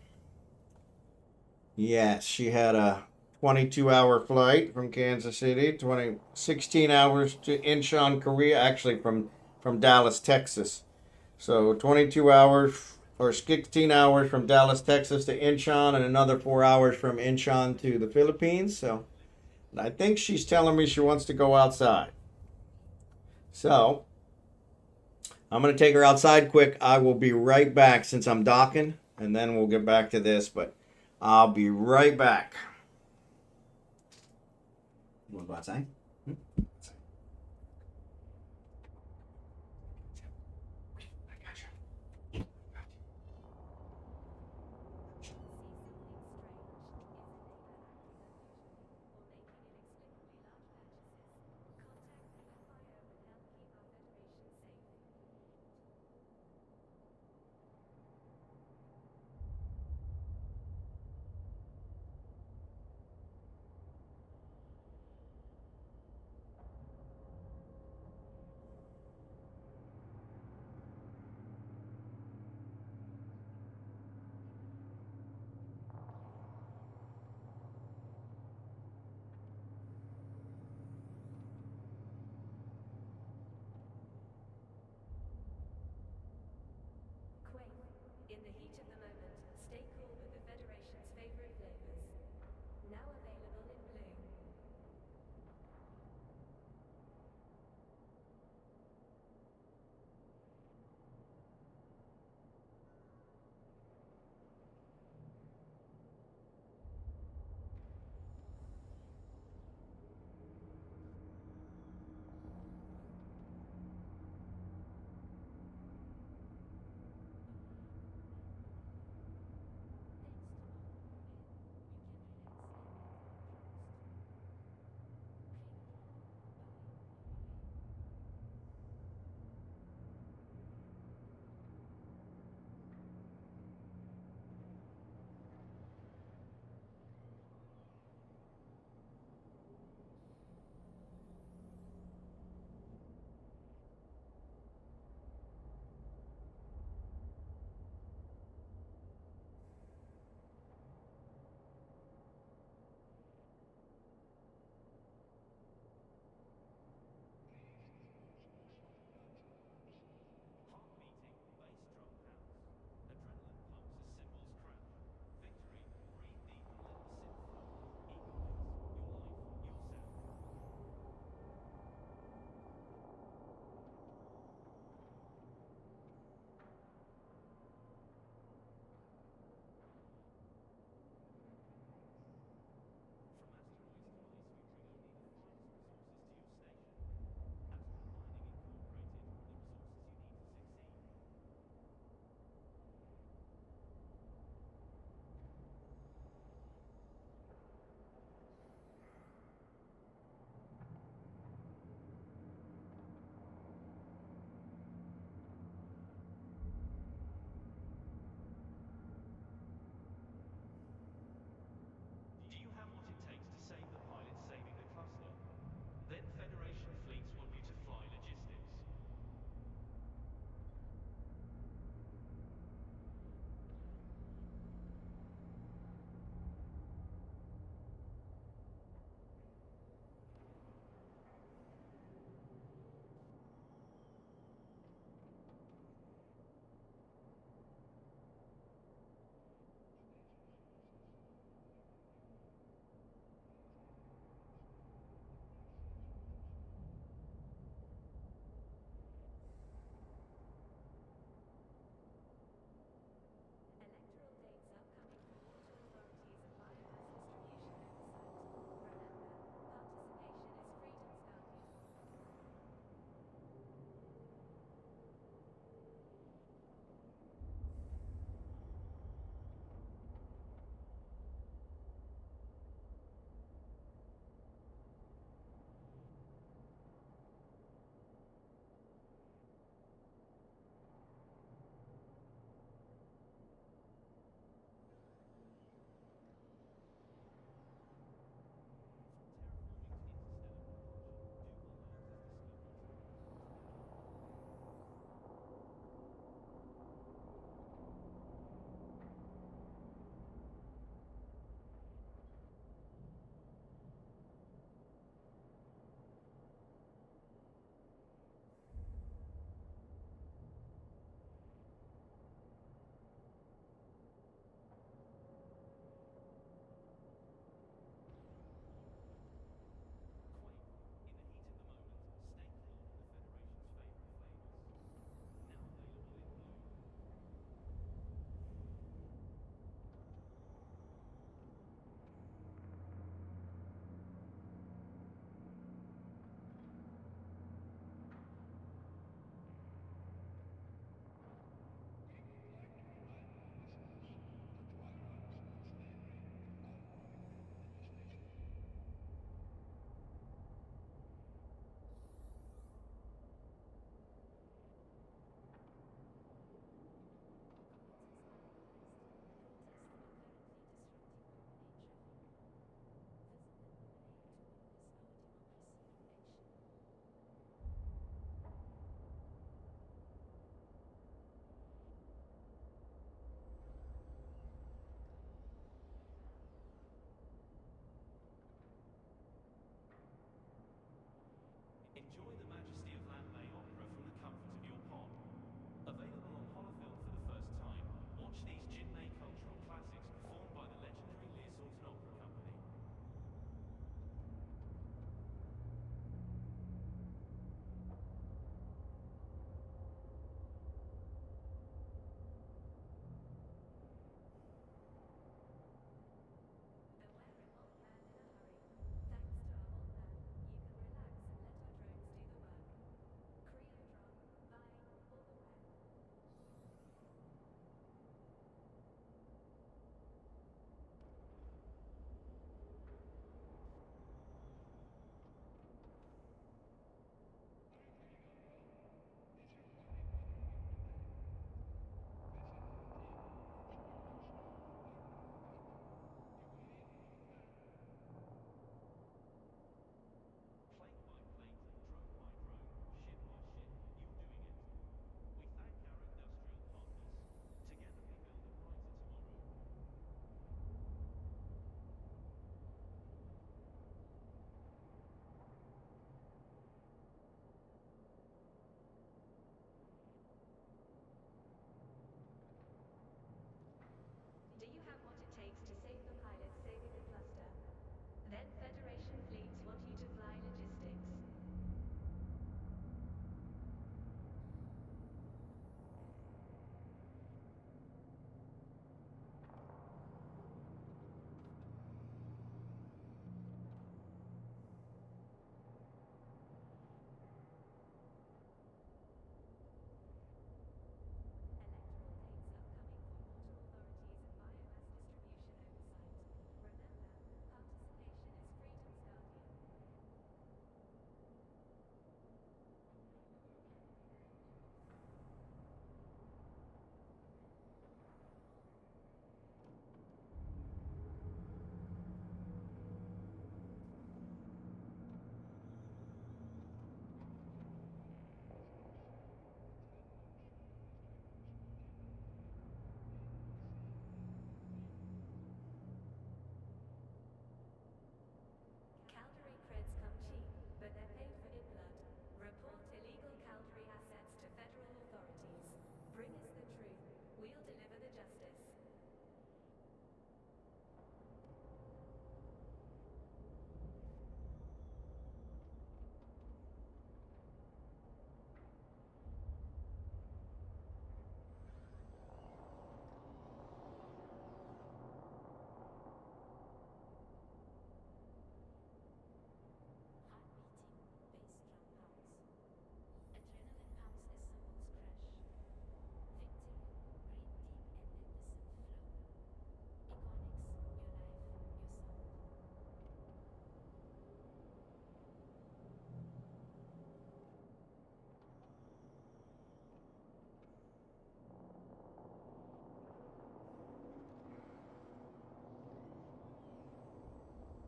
Yes, she had a 22-hour flight from Kansas City, 16 hours to Incheon, Korea, actually from Dallas, Texas. So 22 hours or 16 hours from Dallas, Texas to Incheon, and another 4 hours from Incheon to the Philippines. So I think she's telling me she wants to go outside. So I'm going to take her outside quick. I will be right back since I'm docking, and then we'll get back to this, but I'll be right back. You want to go outside?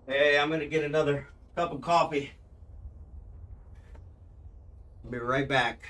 Hey, I'm gonna get another cup of coffee. I'll be right back.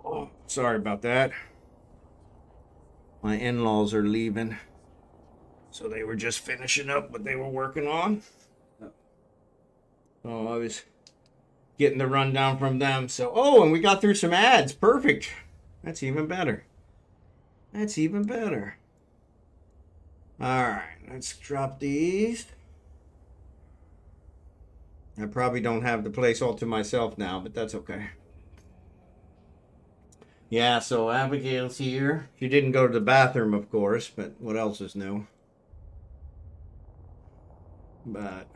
Oh, sorry about that. My in-laws are leaving. So they were just finishing up what they were working on. Oh, I was getting the rundown from them. So, oh, and we got through some ads. Perfect. That's even better. That's even better. All right, let's drop these. I probably don't have the place all to myself now, but that's okay. Yeah, so Abigail's here. She didn't go to the bathroom, of course, but what else is new? But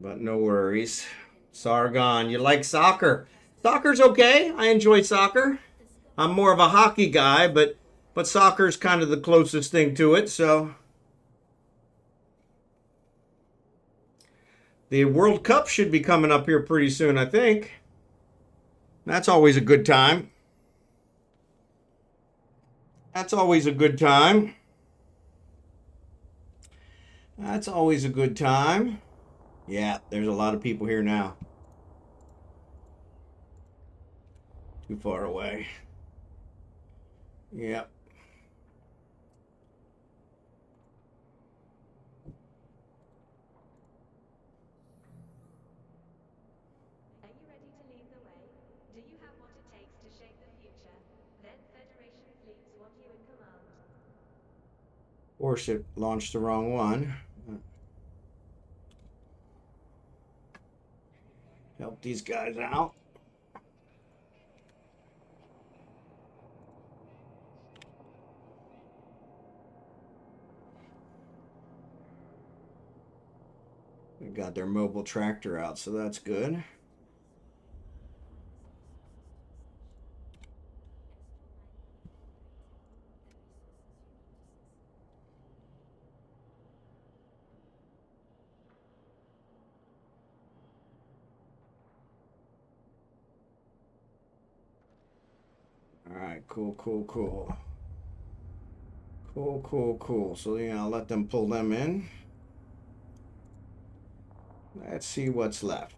no worries. Sargon, you like soccer? Soccer's okay. I enjoy soccer. I'm more of a hockey guy, but soccer's kind of the closest thing to it, so. The World Cup should be coming up here pretty soon, I think. That's always a good time. That's always a good time. That's always a good time. Yeah, there's a lot of people here now. Too far away. Yep. Are you ready to lead the way? Do you have what it takes to shape the future? Then Federation fleets want you in command. Warship launched the wrong one. Help these guys out. They got their mobile tractor out, so that's good. All right, cool. Cool. So yeah, I'll let them pull them in. Let's see what's left.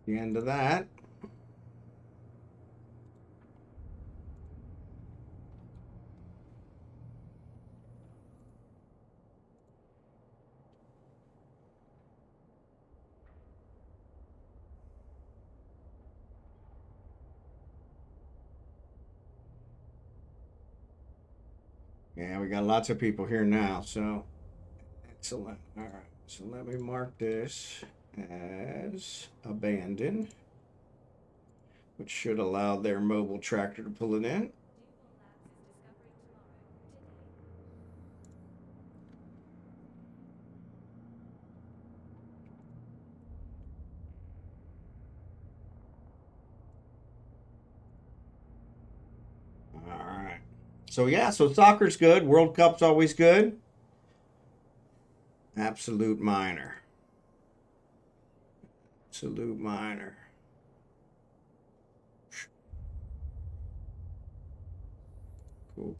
The end of that. Yeah, we got lots of people here now, so excellent. All right, so let me mark this as abandoned, which should allow their mobile tractor to pull it in. All right. So yeah, so soccer's good. World Cup's always good. Absolute minor. Absolute minor.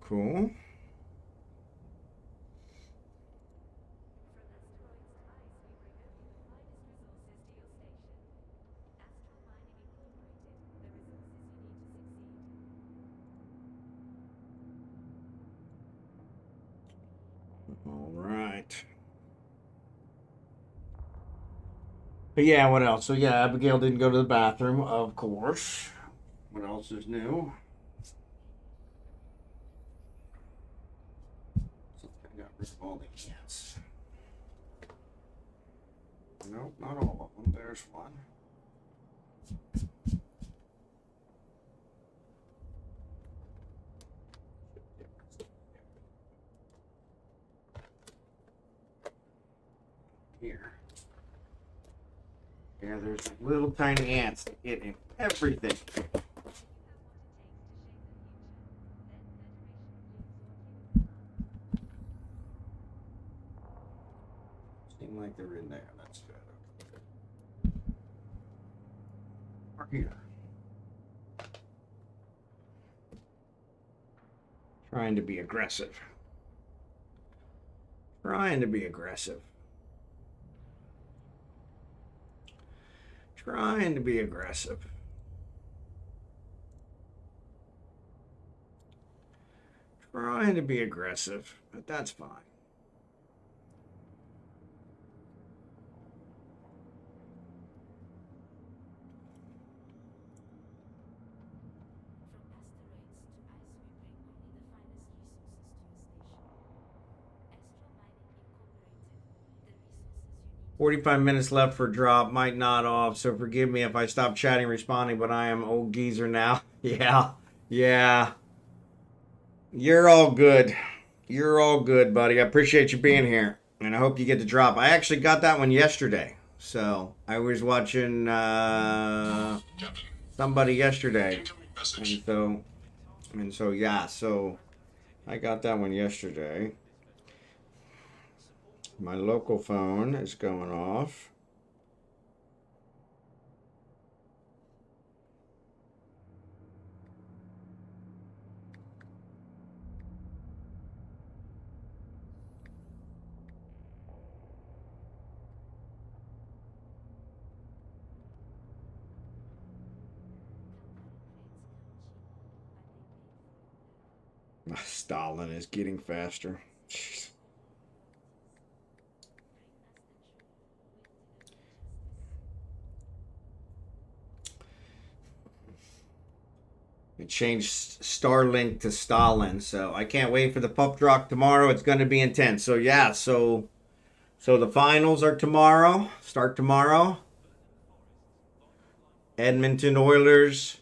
Cool. All right. But yeah, what else? So yeah, Abigail didn't go to the bathroom, of course. What else is new? I got rid of all the ants. Nope, not all of them. There's one. Here. Yeah, there's little tiny ants that get in everything. Seem like they're in there. That's good. Or here. Trying to be aggressive. Trying to be aggressive. Trying to be aggressive. Trying to be aggressive, but that's fine. From 45 minutes left for drop, might not off, so forgive me if I stop chatting, responding, but I am old geezer now. Yeah. You're all good. You're all good, buddy. I appreciate you being here, and I hope you get the drop. I actually got that one yesterday, so I was watching somebody yesterday, and so yeah, so I got that one yesterday. My local phone is going off. Stalin is getting faster. Jeez. It changed Starlink to Stalin, so I can't wait for the pup drop tomorrow. It's going to be intense. So yeah, so the finals are tomorrow. Start tomorrow. Edmonton Oilers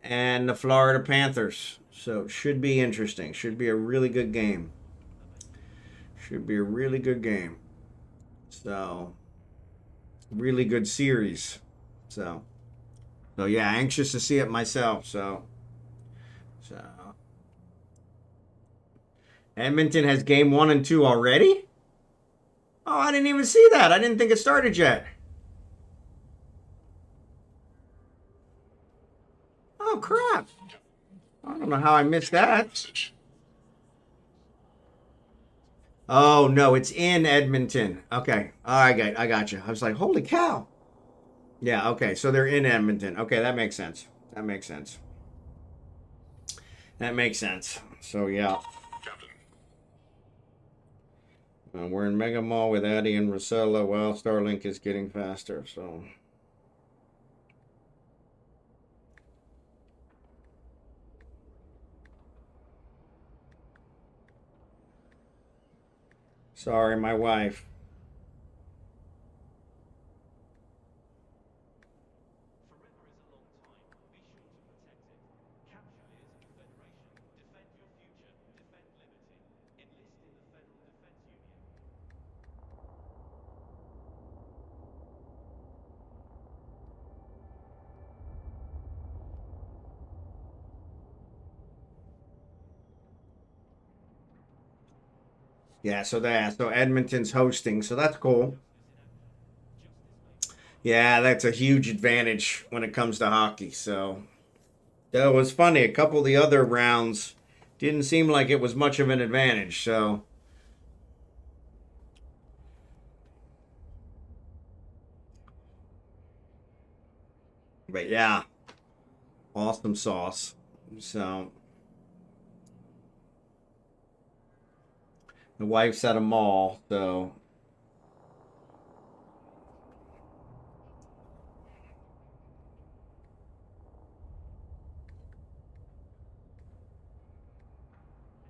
and the Florida Panthers. So it should be interesting. Should be a really good game. Should be a really good game. So really good series. So yeah, anxious to see it myself. So Edmonton has game 1 and 2 already? Oh, I didn't even see that. I didn't think it started yet. Oh crap. I don't know how I missed that. Oh no, it's in Edmonton. Okay. I got you. I was like, holy cow. Yeah, okay. So they're in Edmonton. Okay, that makes sense. That makes sense. That makes sense. So yeah. We're in Mega Mall with Addie and Rosella while Starlink is getting faster. So sorry, my wife. Yeah, so Edmonton's hosting, so that's cool. Yeah, that's a huge advantage when it comes to hockey. So that was funny. A couple of the other rounds didn't seem like it was much of an advantage. So, but yeah, awesome sauce. So The wife's at a mall, so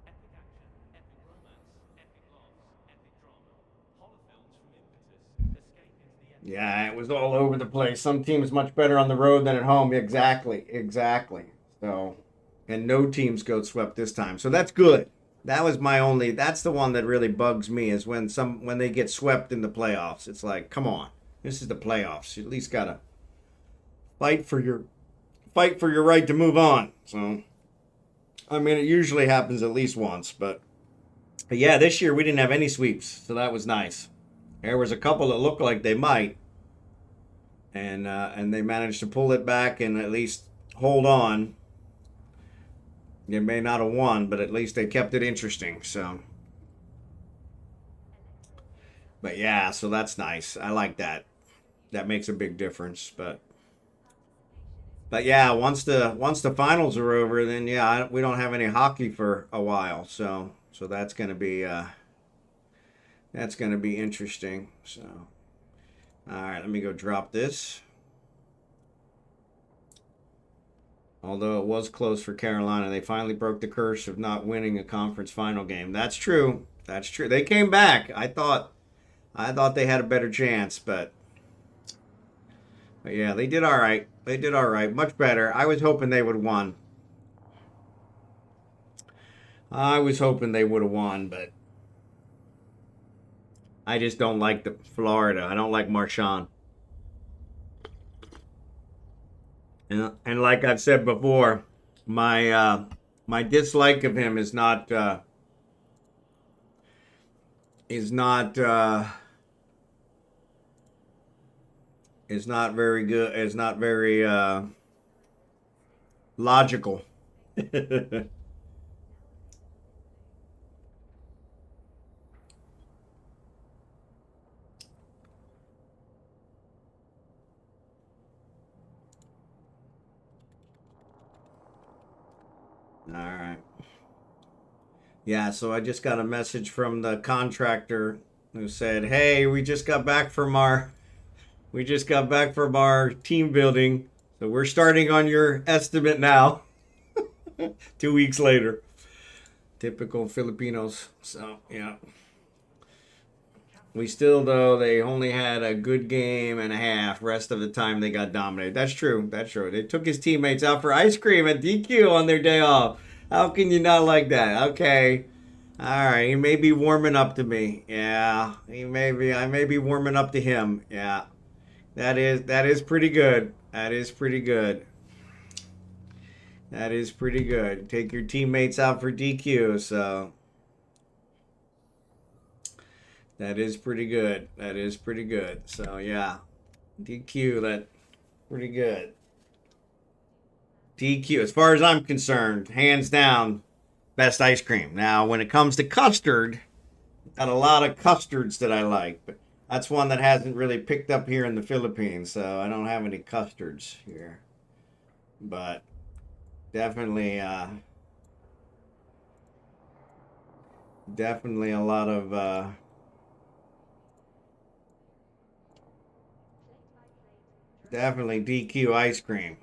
Epic action, epic romance, epic laughs, epic drama. Horror films from Impetus. Escape into the epic. yeah, it was all over the place. Some teams much better on the road than at home. Exactly, exactly. So, and no teams go swept this time. So that's good. That was my only. That's the one that really bugs me is when they get swept in the playoffs. It's like, come on, this is the playoffs. You at least gotta fight for your right to move on. So, I mean, it usually happens at least once, but yeah, this year we didn't have any sweeps, so that was nice. There was a couple that looked like they might, and they managed to pull it back and at least hold on. They may not have won, but at least they kept it interesting. So, but yeah, so that's nice. I like that. That makes a big difference. But yeah, once the finals are over, then yeah, we don't have any hockey for a while. So that's gonna be interesting. So, all right, let me go drop this. Although it was close for Carolina, they finally broke the curse of not winning a conference final game. That's true. That's true. They came back. I thought they had a better chance, but yeah, they did all right. They did all right. Much better. I was hoping they would have won. I was hoping they would have won, but I just don't like the Florida. I don't like Marchand. And like I've said before, my dislike of him is not is not very good. Is not very logical. All right. Yeah, so I just got a message from the contractor who said, "Hey, we just got back from our team building. So we're starting on your estimate now." 2 weeks later. Typical Filipinos. So, yeah. We still, though, they only had a good game and a half. Rest of the time, they got dominated. That's true. That's true. They took his teammates out for ice cream at DQ on their day off. How can you not like that? Okay. All right. He may be warming up to me. Yeah. I may be warming up to him. Yeah. That is pretty good. That is pretty good. That is pretty good. Take your teammates out for DQ, so that is pretty good. That is pretty good. So yeah, DQ, that pretty good. DQ, as far as I'm concerned, hands down, best ice cream. Now, when it comes to custard, got a lot of custards that I like, but that's one that hasn't really picked up here in the Philippines, so I don't have any custards here. But definitely definitely a lot of definitely DQ ice cream.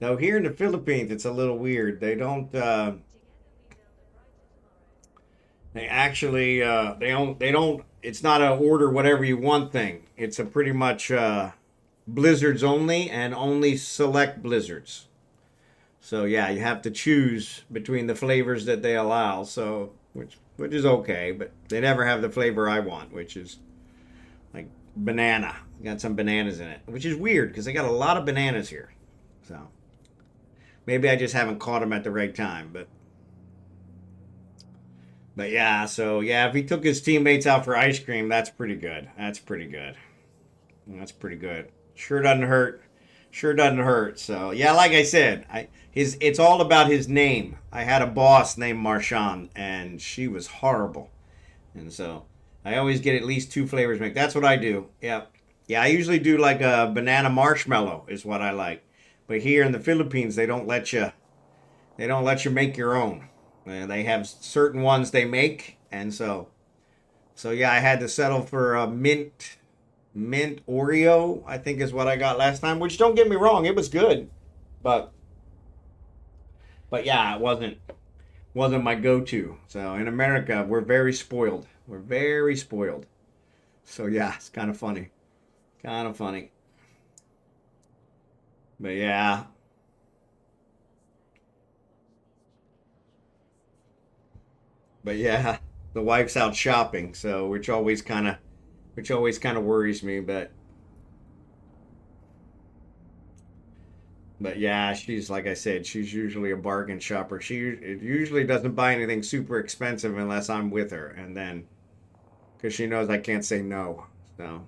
Though here in the Philippines, it's a little weird. They don't. They actually. They don't. It's not a order whatever you want thing. It's a pretty much blizzards only and only select blizzards. So yeah, you have to choose between the flavors that they allow. So which is okay, but they never have the flavor I want, which is like banana. Got some bananas in it, which is weird because they got a lot of bananas here. So maybe I just haven't caught them at the right time, but yeah. So yeah, if he took his teammates out for ice cream, that's pretty good. That's pretty good. That's pretty good. Sure doesn't hurt. Sure doesn't hurt. So yeah, like I said, it's all about his name. I had a boss named Marchand, and she was horrible, and so I always get at least 2 flavors mixed. That's what I do. Yeah, yeah. I usually do like a banana marshmallow is what I like, but here in the Philippines they don't let you. They don't let you make your own. They have certain ones they make, And so yeah, I had to settle for a mint Oreo, I think is what I got last time, which don't get me wrong, it was good. But yeah, it wasn't my go-to. So in America, we're very spoiled. We're very spoiled. So yeah, it's kind of funny. Kind of funny. But yeah. But yeah, the wife's out shopping, so which always kind of worries me, but yeah, she's like I said, she's usually a bargain shopper. She usually doesn't buy anything super expensive unless I'm with her, and then because she knows I can't say no. So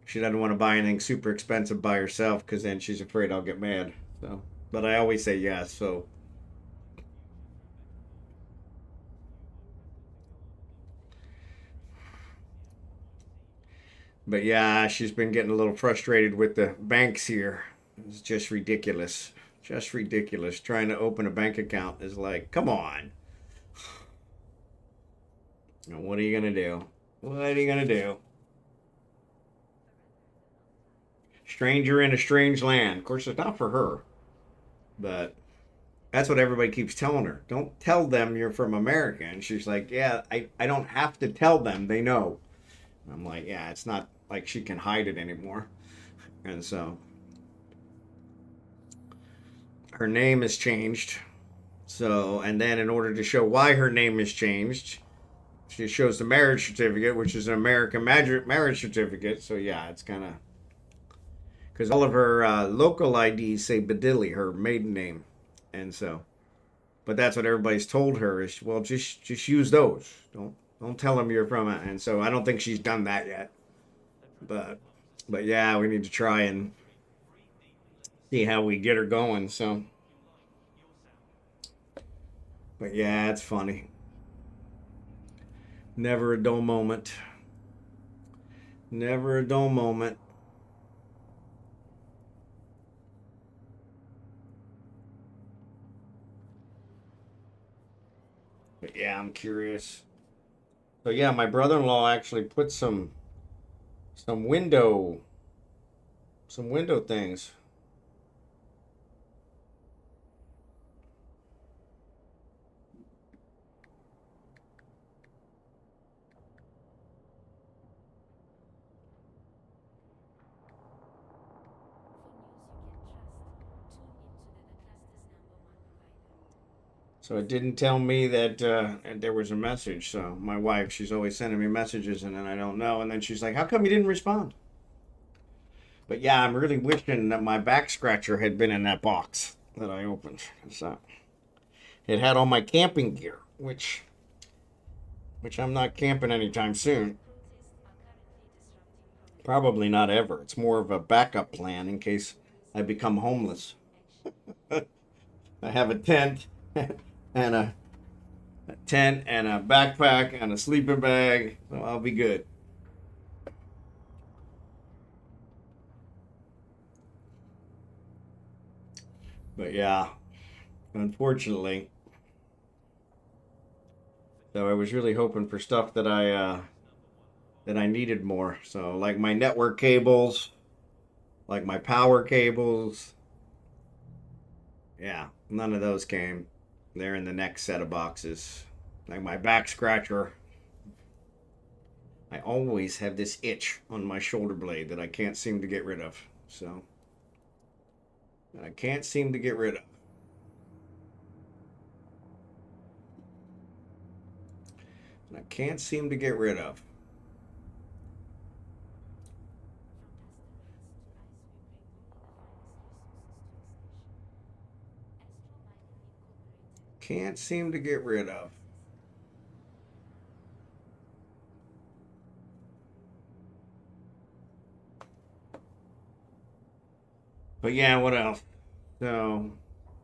she doesn't want to buy anything super expensive by herself because then she's afraid I'll get mad. So, but I always say yes. So, but yeah, she's been getting a little frustrated with the banks here. It's just ridiculous. Just ridiculous. Trying to open a bank account is like, come on. What are you gonna do? What are you gonna do? Stranger in a strange land. Of course, it's not for her, but that's what everybody keeps telling her. Don't tell them you're from America. And she's like, yeah, I don't have to tell them. They know. I'm like, yeah, it's not like she can hide it anymore. And so her name has changed. So, and then in order to show why her name has changed, she shows the marriage certificate, which is an American marriage certificate. So, yeah, it's kind of because all of her local IDs say Badilli, her maiden name. And so, but that's what everybody's told her is, well, just use those. Don't tell them you're from it. And so I don't think she's done that yet. But yeah, we need to try and see how we get her going. So, but yeah, it's funny. Never a dull moment. Never a dull moment. But yeah, I'm curious. So yeah, my brother-in-law actually put some window some window things. So it didn't tell me that there was a message. So my wife, she's always sending me messages, and then I don't know. And then she's like, "How come you didn't respond?" But yeah, I'm really wishing that my back scratcher had been in that box that I opened. So it had all my camping gear, which I'm not camping anytime soon. Probably not ever. It's more of a backup plan in case I become homeless. I have a tent and a backpack and a sleeping bag, so I'll be good. But yeah, unfortunately, so I was really hoping for stuff that I needed more. So like my network cables, like my power cables. Yeah, none of those came. They're in the next set of boxes. Like my back scratcher. I always have this itch on my shoulder blade that I can't seem to get rid of. So I can't seem to get rid of. And I can't seem to get rid of. Can't seem to get rid of. But yeah, what else? So,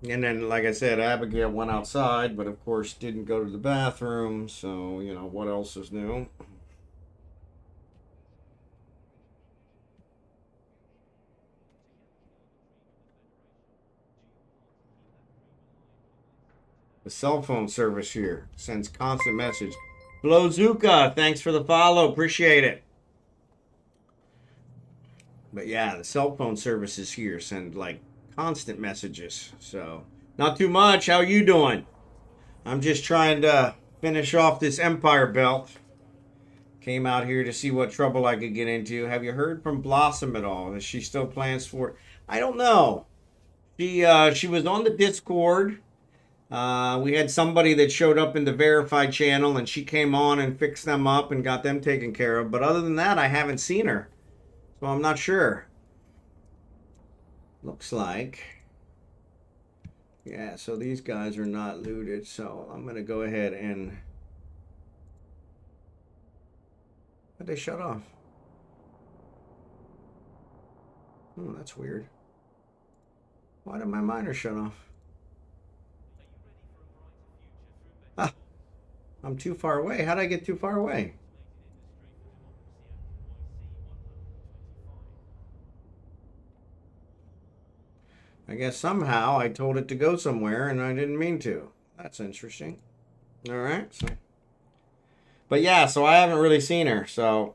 and then, like I said, Abigail went outside, but of course didn't go to the bathroom. So, what else is new? The cell phone service here sends constant message. FlowZooka, thanks for the follow. Appreciate it. But yeah, the cell phone services here send like constant messages. So not too much. How you doing? I'm just trying to finish off this Empire belt. Came out here to see what trouble I could get into. Have you heard from Blossom at all? Is she still plans for it? I don't know. She was on the Discord. We had somebody that showed up in the verified channel, and she came on and fixed them up and got them taken care of. But other than that, I haven't seen her. So I'm not sure. Looks like. Yeah, so these guys are not looted. So I'm going to go ahead and... Why'd they shut off? Oh, that's weird. Why did my miner shut off? Ah, I'm too far away. How'd I get too far away? I guess somehow I told it to go somewhere and I didn't mean to. That's interesting. All right. So, but yeah, so I haven't really seen her. So,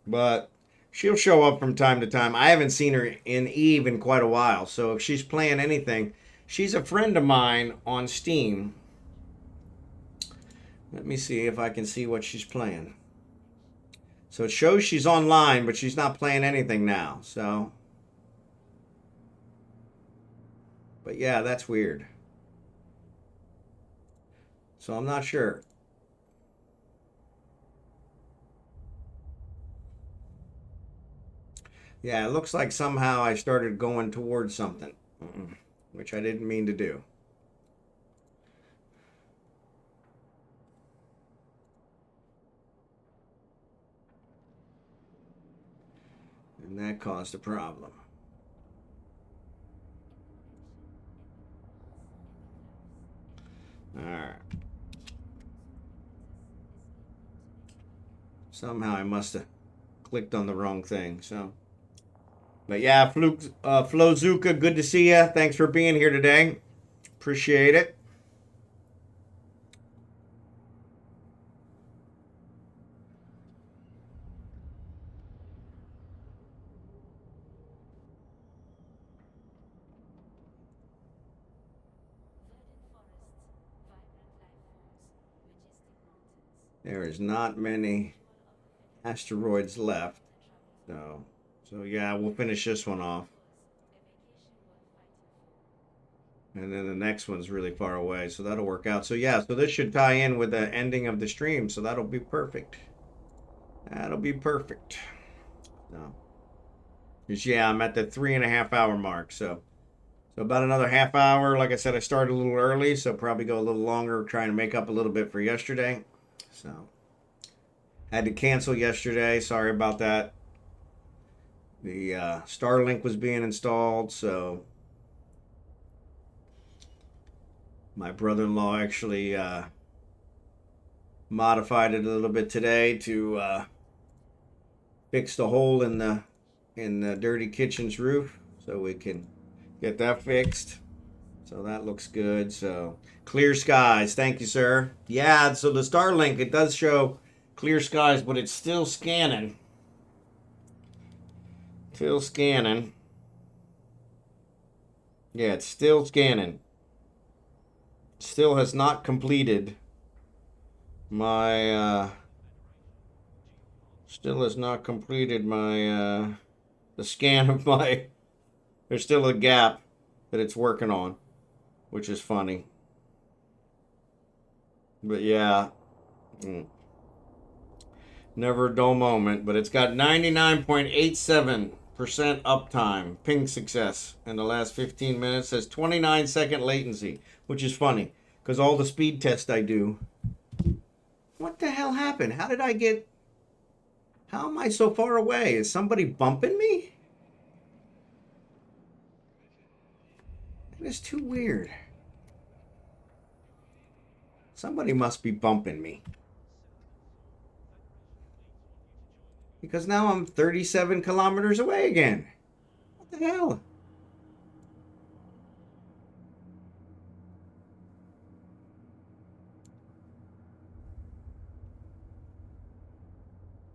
but she'll show up from time to time. I haven't seen her in Eve in quite a while. So if she's playing anything, she's a friend of mine on Steam. Let me see if I can see what she's playing. So it shows she's online, but she's not playing anything now. So, but yeah, that's weird. So I'm not sure. Yeah, it looks like somehow I started going towards something, which I didn't mean to do. And that caused a problem. All right. Somehow I must have clicked on the wrong thing, so... But yeah, FlowZooka, good to see you. Thanks for being here today. Appreciate it. There is not many asteroids left, so yeah, we'll finish this one off. And then the next one's really far away, so that'll work out. So yeah, so this should tie in with the ending of the stream, so that'll be perfect. That'll be perfect. So, because yeah, I'm at the 3.5 hour mark, so about another half hour. Like I said, I started a little early, so probably go a little longer, trying to make up a little bit for yesterday. So, had to cancel yesterday. Sorry about that. The Starlink was being installed, so my brother-in-law actually modified it a little bit today to fix the hole in the dirty kitchen's roof, so we can get that fixed. So that looks good. So clear skies. Thank you, sir. Yeah, so the Starlink, it does show clear skies, but it's still scanning. Still scanning. Yeah, it's still scanning. Still has not completed my still has not completed my the scan of my... There's still a gap that it's working on, which is funny. But yeah, never a dull moment. But it's got 99.87% uptime, ping success in the last 15 minutes. Says 29-second latency, which is funny because all the speed tests I do. What the hell happened? How did I get... How am I so far away? Is somebody bumping me? That is too weird. Somebody must be bumping me. Because now I'm 37 kilometers away again. What the hell?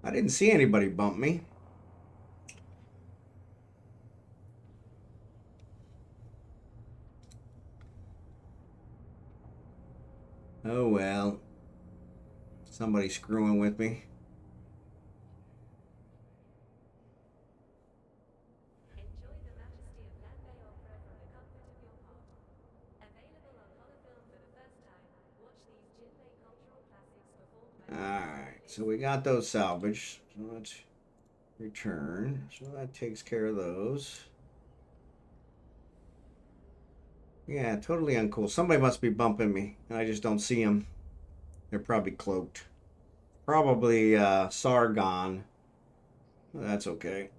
I didn't see anybody bump me. Oh well. Somebody's screwing with me. Enjoy the majesty of land-bay opera from the comfort of your home. Available on holofilm for the first time, watch these Jinmei cultural classics performed by... Alright, so we got those salvaged. So let's return. So that takes care of those. Yeah, totally uncool. Somebody must be bumping me, and I just don't see them. They're probably cloaked. Probably Sargon. That's okay.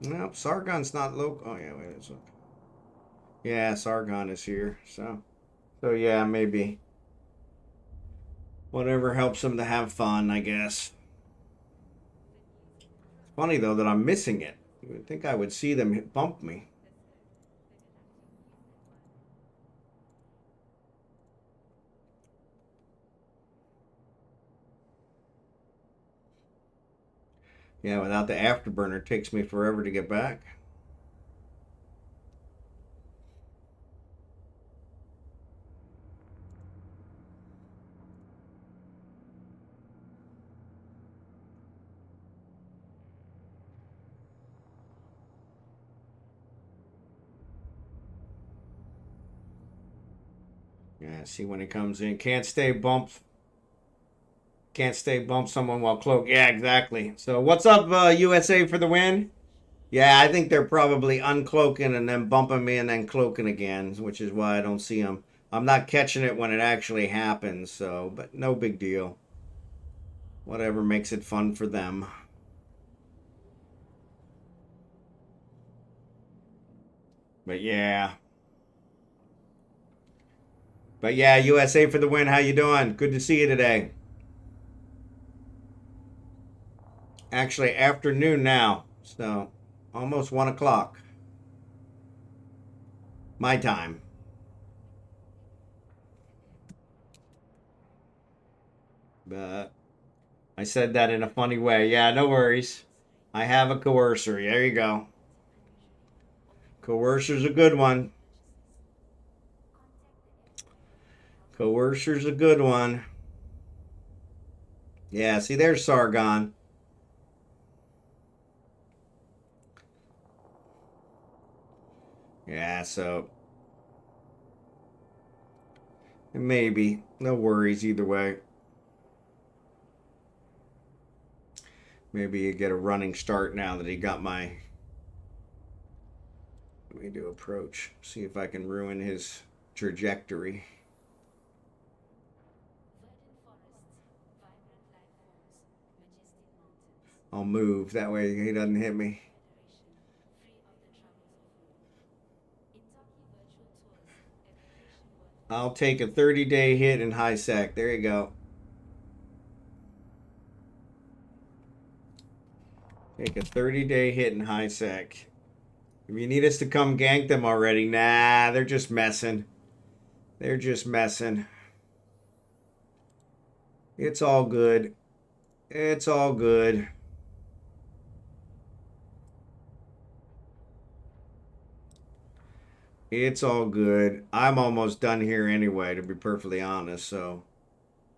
Nope, Sargon's not local. Oh yeah, wait, it's okay. Yeah, Sargon is here. So yeah, maybe. Whatever helps him to have fun, I guess. It's funny though that I'm missing it. You would think I would see them bump me. Yeah, without the afterburner, it takes me forever to get back. Yeah, see when it comes in. Can't stay bump someone while cloaked. Yeah, exactly. So what's up, USA for the win? Yeah, I think they're probably uncloaking and then bumping me and then cloaking again, which is why I don't see them. I'm not catching it when it actually happens, so, but no big deal. Whatever makes it fun for them. But yeah. USA for the win. How you doing? Good to see you today. Actually, afternoon now, so almost 1 o'clock. My time. But I said that in a funny way. Yeah, no worries. I have a coercer. There you go. Coercer's a good one. Coercer's a good one. Yeah, see, there's Sargon. Yeah, so maybe. No worries either way. Maybe you get a running start now that he got my... Let me do approach. See if I can ruin his trajectory. I'll move. That way he doesn't hit me. I'll take a 30-day hit in high sec. There you go. Take a 30-day hit in high sec. If you need us to come gank them already, nah, they're just messing. They're just messing. It's all good. It's all good. It's all good. I'm almost done here anyway, to be perfectly honest. So,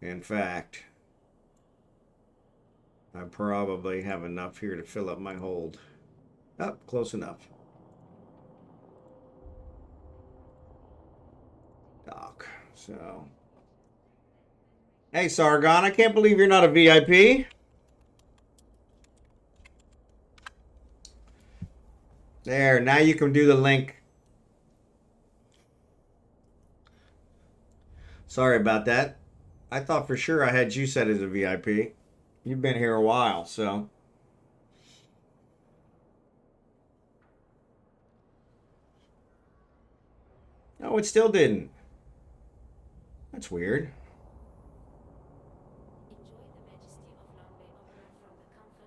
in fact, I probably have enough here to fill up my hold. Oh, close enough. Doc. So, hey, Sargon, I can't believe you're not a VIP. There, now you can do the link. Sorry about that. I thought for sure I had you set as a VIP. You've been here a while, so. No, it still didn't. That's weird.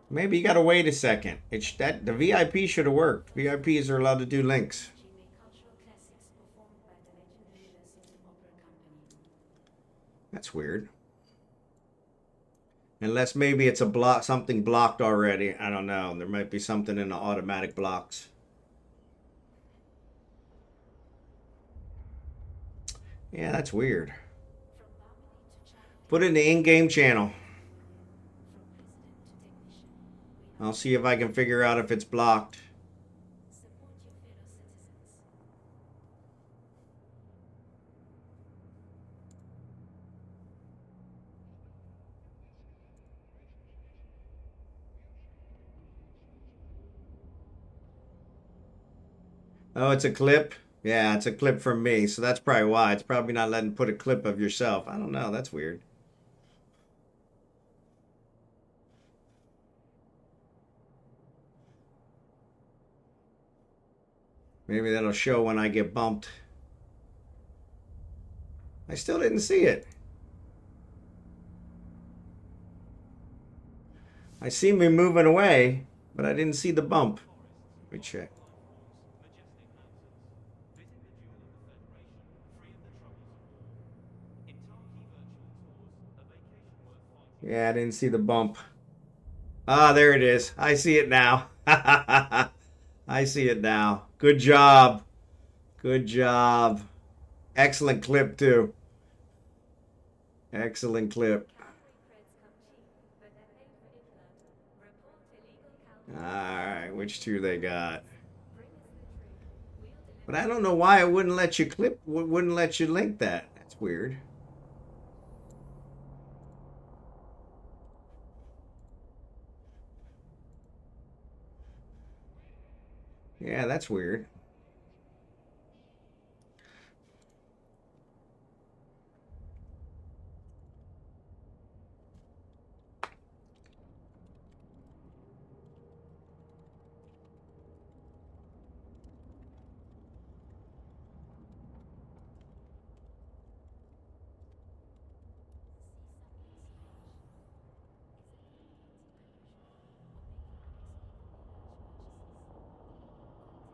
Maybe you gotta wait a second. It's that the VIP should have worked. VIPs are allowed to do links. That's weird. Unless maybe it's a block, something blocked already. I don't know. There might be something in the automatic blocks. Yeah, that's weird. Put it in the in-game channel. I'll see if I can figure out if it's blocked. Oh, it's a clip? Yeah, it's a clip from me, so that's probably why. It's probably not letting put a clip of yourself. I don't know, that's weird. Maybe that'll show when I get bumped. I still didn't see it. I see me moving away, but I didn't see the bump. Let me check. Yeah, I didn't see the bump. Ah, there it is. I see it now. I see it now. Good job. Good job. Excellent clip, too. Excellent clip. Alright, which two they got? But I don't know why it wouldn't let you clip, wouldn't let you link that. That's weird. Yeah, that's weird.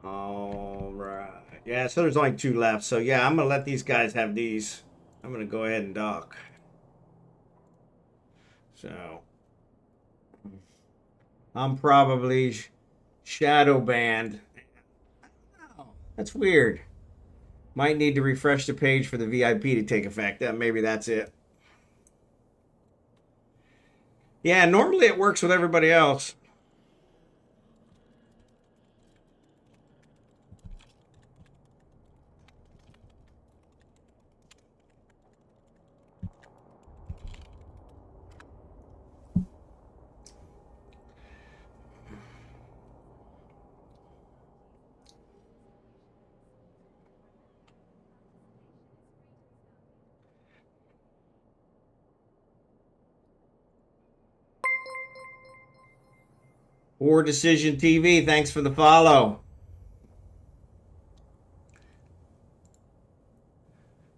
All right. Yeah, so there's only two left. So yeah, I'm gonna let these guys have these. I'm gonna go ahead and dock. So I'm probably shadow banned. Oh, that's weird. Might need to refresh the page for the VIP to take effect. Maybe that's it. Yeah, normally it works with everybody else. PoorDecisionsTV, thanks for the follow.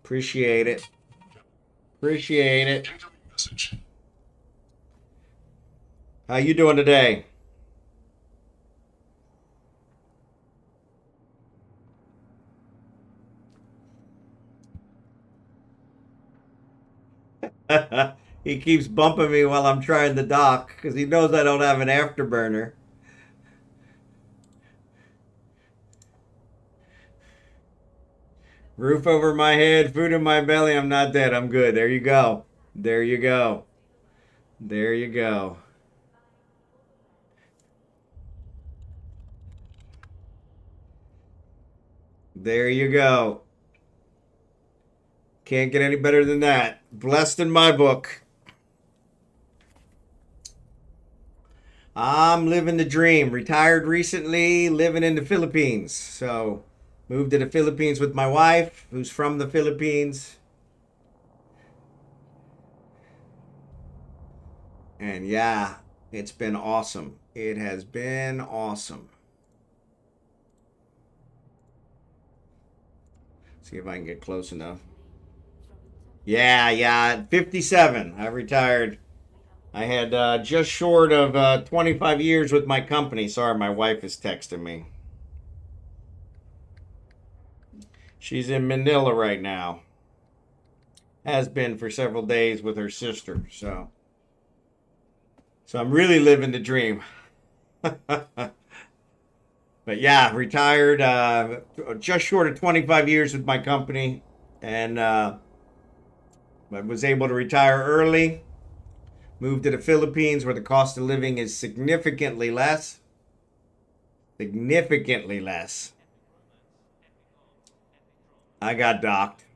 Appreciate it. Appreciate it. How you doing today? He keeps bumping me while I'm trying to dock because he knows I don't have an afterburner. Roof over my head, food in my belly, I'm not dead. I'm good. There you go. There you go. There you go. There you go. Can't get any better than that. Blessed in my book. I'm living the dream. Retired recently, living in the Philippines. So, moved to the Philippines with my wife, who's from the Philippines. And yeah, it's been awesome. It has been awesome. See if I can get close enough. Yeah, 57. I retired. I had just short of 25 years with my company. Sorry, my wife is texting me. She's in Manila right now. has been for several days with her sister. So I'm really living the dream. But yeah, retired just short of 25 years with my company, and I was able to retire early. Moved to the Philippines where the cost of living is significantly less. Significantly less. I got docked.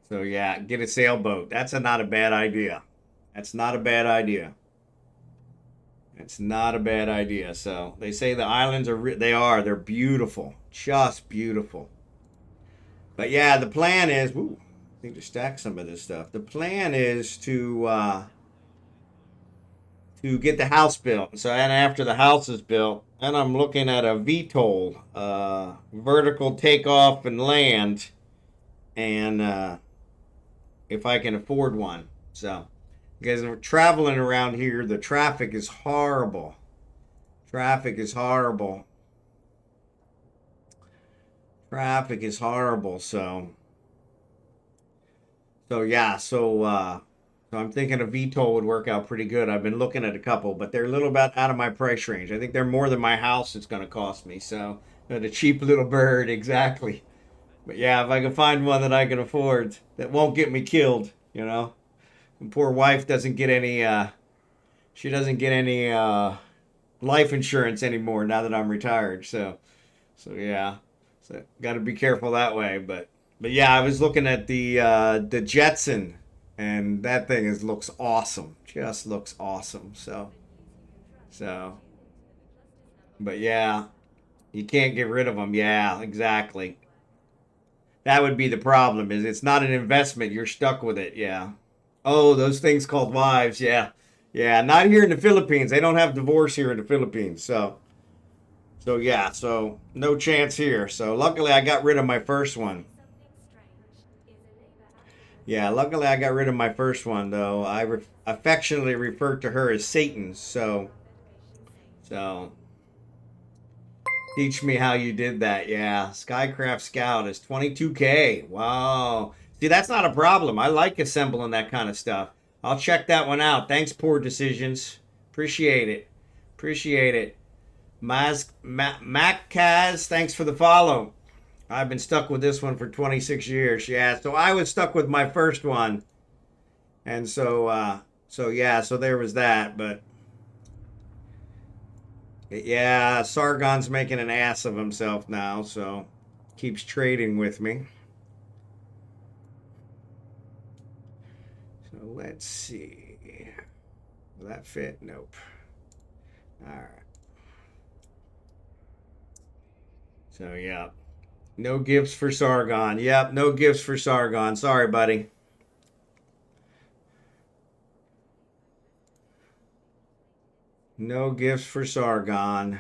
So yeah, get a sailboat. That's not a bad idea. That's not a bad idea. It's not a bad idea. So they say the islands are, they're beautiful. Just beautiful. But yeah, the plan is, woo, I need to stack some of this stuff. The plan is to get the house built. So, and after the house is built, and I'm looking at a VTOL, vertical takeoff and land, and if I can afford one. So, because we're traveling around here, the traffic is horrible. Traffic is horrible. Traffic is horrible. So yeah. So I'm thinking a VTOL would work out pretty good. I've been looking at a couple, but they're a little bit out of my price range. I think they're more than my house is going to cost me. So, the cheap little bird, exactly. But yeah, if I can find one that I can afford that won't get me killed, you know. And poor wife doesn't get any. She doesn't get any life insurance anymore now that I'm retired. So yeah. So got to be careful that way. But yeah, I was looking at the Jetson, and that thing looks awesome. Just looks awesome. So, but yeah, you can't get rid of them. Yeah, exactly. That would be the problem. Is it's not an investment. You're stuck with it. Yeah. Oh, those things called wives. Yeah. Yeah. Not here in the Philippines. They don't have divorce here in the Philippines. So yeah. So no chance here. So luckily I got rid of my first one. Yeah, luckily I got rid of my first one though. I affectionately refer to her as Satan. So teach me how you did that. Yeah, Skycraft Scout is 22K. Wow. See, that's not a problem. I like assembling that kind of stuff. I'll check that one out. Thanks, Poor Decisions. Appreciate it. Appreciate it. Mac thanks for the follow. I've been stuck with this one for 26 years. Yeah, so I was stuck with my first one. And so yeah, so there was that, but yeah, Sargon's making an ass of himself now, so keeps trading with me. So let's see. Will that fit? Nope. All right. So yeah. No gifts for Sargon. Yep, no gifts for Sargon. Sorry, buddy. No gifts for Sargon.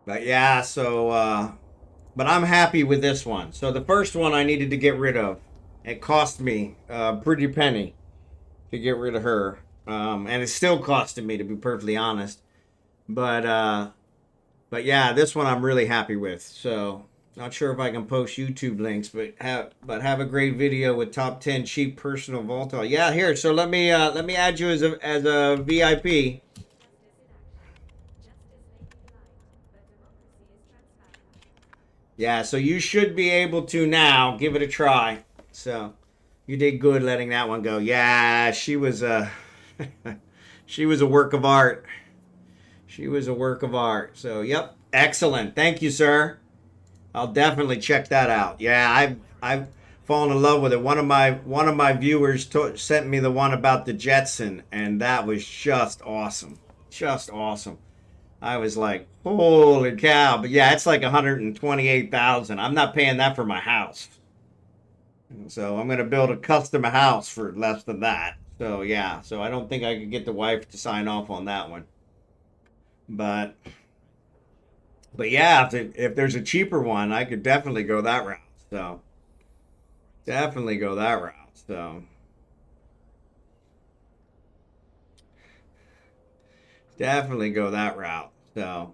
But yeah, but I'm happy with this one. So the first one I needed to get rid of. It cost me a pretty penny to get rid of her. And it's still costing me, to be perfectly honest. But yeah, this one I'm really happy with. So not sure if I can post YouTube links, but have a great video with top 10 cheap personal volatile. Yeah, here. So let me add you as a VIP. Yeah, so you should be able to now give it a try. So you did good letting that one go. Yeah, she was a she was a work of art. She was a work of art. So yep, excellent. Thank you, sir. I'll definitely check that out. Yeah, I've fallen in love with it. One of my viewers sent me the one about the Jetson, and that was just awesome. Just awesome. I was like, holy cow. But yeah, it's like 128,000. I'm not paying that for my house. So I'm going to build a custom house for less than that. So yeah, so I don't think I could get the wife to sign off on that one. But yeah, if there's a cheaper one, I could definitely go that route. So definitely go that route. So definitely go that route. So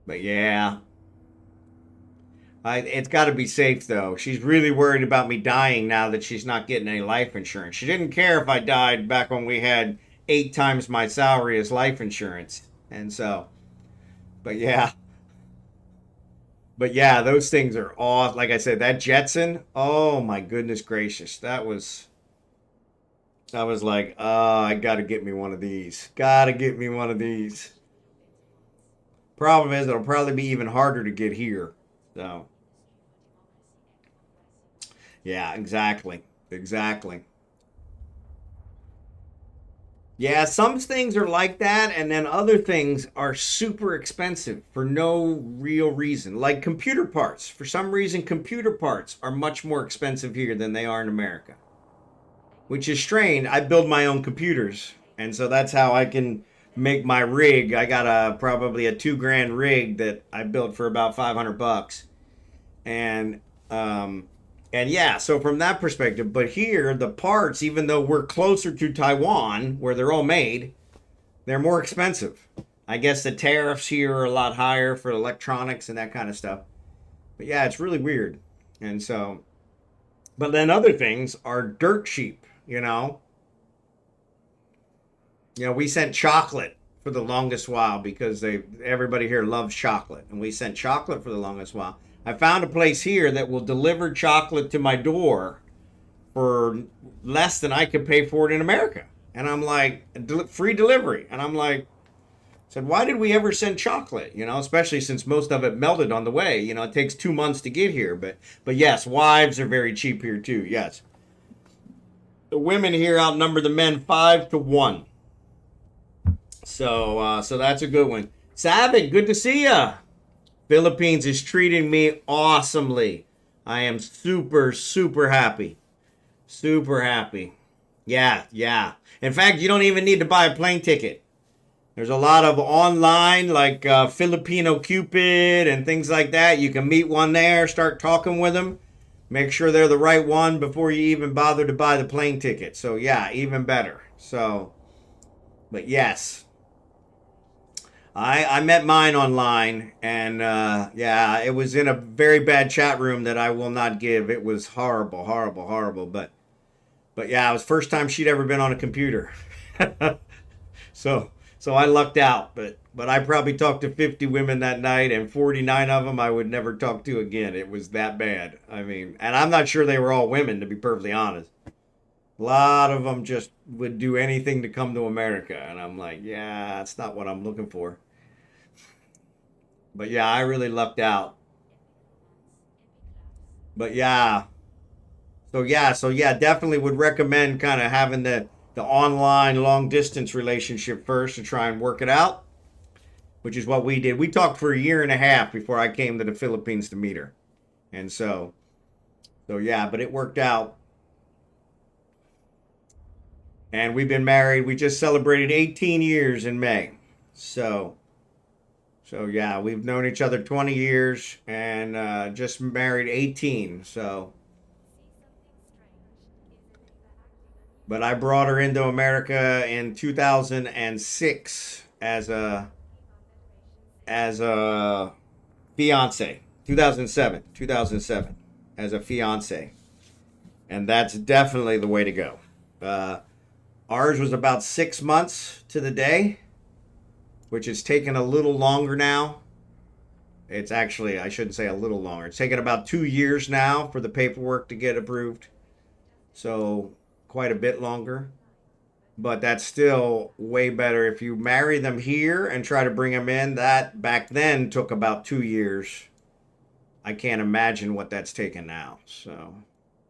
But yeah. It's got to be safe, though. She's really worried about me dying now that she's not getting any life insurance. She didn't care if I died back when we had 8 times my salary as life insurance. And so, but yeah. But yeah, those things are awesome. Like I said, that Jetson, oh my goodness gracious. I was like, I got to get me one of these. Got to get me one of these. Problem is, it'll probably be even harder to get here. So, yeah, exactly. Exactly. Yeah, some things are like that, and then other things are super expensive for no real reason. Like computer parts. For some reason, computer parts are much more expensive here than they are in America, which is strange. I build my own computers, and so that's how I can make my rig. I got probably a 2 grand rig that I built for about 500 bucks, and um, and yeah, so from that perspective, but here the parts, even though we're closer to Taiwan where they're all made, they're more expensive. I guess the tariffs here are a lot higher for electronics and that kind of stuff. But yeah, it's really weird. And so, but then other things are dirt cheap, you know? You know, we sent chocolate for the longest while because everybody here loves chocolate, and we sent chocolate for the longest while. I found a place here that will deliver chocolate to my door for less than I could pay for it in America. And I'm like, free delivery. And I'm like, said, why did we ever send chocolate? You know, especially since most of it melted on the way. You know, it takes 2 months to get here. But yes, wives are very cheap here too. Yes, the women here outnumber the men 5 to 1. So that's a good one. Saviek, good to see ya. Philippines is treating me awesomely. I am super, super happy. Super happy. Yeah, yeah. In fact, you don't even need to buy a plane ticket. There's a lot of online, like Filipino Cupid and things like that. You can meet one there, start talking with them. Make sure they're the right one before you even bother to buy the plane ticket. So, yeah, even better. So, but yes. I met mine online, and yeah, it was in a very bad chat room that I will not give. It was horrible, horrible, horrible. But yeah, it was the first time she'd ever been on a computer. So I lucked out. But I probably talked to 50 women that night, and 49 of them I would never talk to again. It was that bad. I mean, and I'm not sure they were all women, to be perfectly honest. A lot of them just would do anything to come to America. And I'm like, yeah, that's not what I'm looking for. But yeah, I really lucked out. But yeah. So yeah, definitely would recommend kind of having the online long distance relationship first to try and work it out, which is what we did. We talked for a year and a half before I came to the Philippines to meet her. And so yeah, but it worked out. And we've been married. We just celebrated 18 years in May. So yeah, we've known each other 20 years and just married 18. So, but I brought her into America in 2006 as a fiance. 2007 as a fiance, and that's definitely the way to go. Ours was about 6 months to the day, which is taking a little longer now. It's actually, I shouldn't say a little longer. It's taken about 2 years now for the paperwork to get approved. So quite a bit longer. But that's still way better. If you marry them here and try to bring them in, that back then took about 2 years. I can't imagine what that's taken now. So,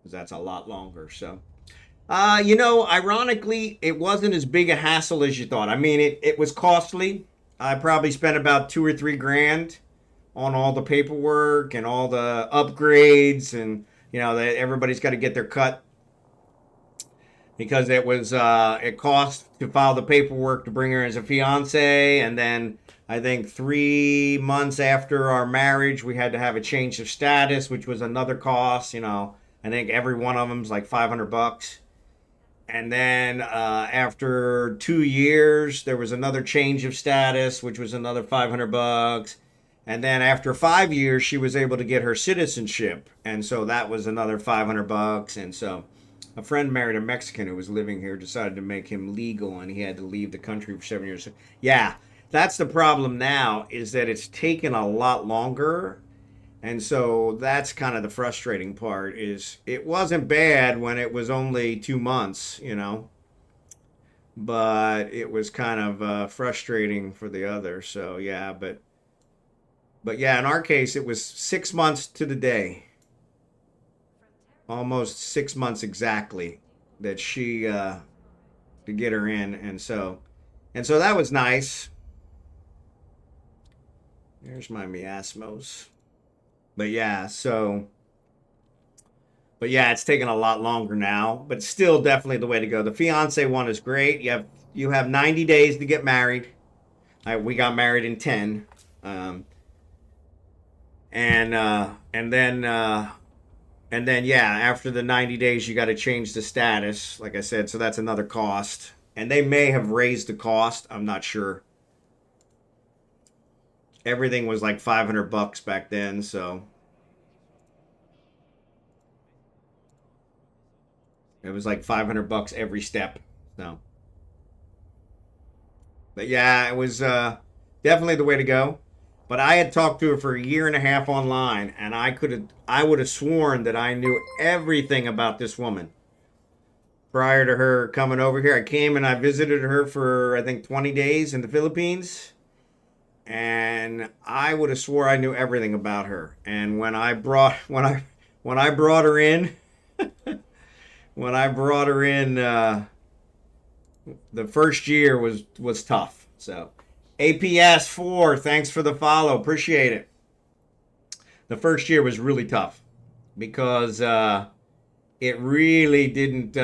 'cause that's a lot longer. So, ironically, it wasn't as big a hassle as you thought. I mean, it was costly. I probably spent about 2 or 3 grand on all the paperwork and all the upgrades, and everybody's got to get their cut because it cost to file the paperwork to bring her as a fiance, and then I think 3 months after our marriage, we had to have a change of status, which was another cost. I think every one of them's like 500 bucks. And then after 2 years, there was another change of status, which was another 500 bucks. And then after 5 years, she was able to get her citizenship. And so that was another $500. And so a friend married a Mexican who was living here, decided to make him legal, and he had to leave the country for 7 years. Yeah, that's the problem now, is that it's taken a lot longer. And so that's kind of the frustrating part, is it wasn't bad when it was only 2 months, but it was kind of frustrating for the other. So yeah, but yeah, in our case, it was 6 months to the day, almost 6 months exactly, that she to get her in, and so that was nice. There's my miasmos. But yeah, it's taken a lot longer now, but still definitely the way to go. The fiance one is great. You have 90 days to get married. We got married in 10. And then yeah, after the 90 days you got to change the status, like I said, so that's another cost. And they may have raised the cost, I'm not sure. Everything was like $500 back then, so it was like $500 every step. So, but yeah, it was definitely the way to go. But I had talked to her for a year and a half online, and I would have sworn that I knew everything about this woman prior to her coming over here. I came and I visited her for, I think, 20 days in the Philippines, and I would have swore I knew everything about her. And when I brought her in, the first year was tough. So APS4, thanks for the follow. Appreciate it. The first year was really tough because it really didn't,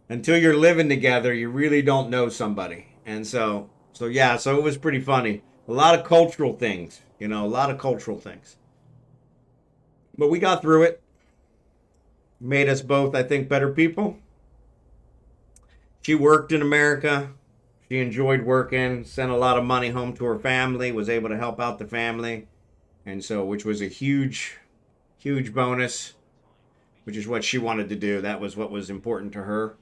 until you're living together, you really don't know somebody. And so yeah, so it was pretty funny. A lot of cultural things, a lot of cultural things. But we got through it. Made us both, I think, better people. She worked in America. She enjoyed working, sent a lot of money home to her family, was able to help out the family. And so, which was a huge, huge bonus, which is what she wanted to do. That was what was important to her.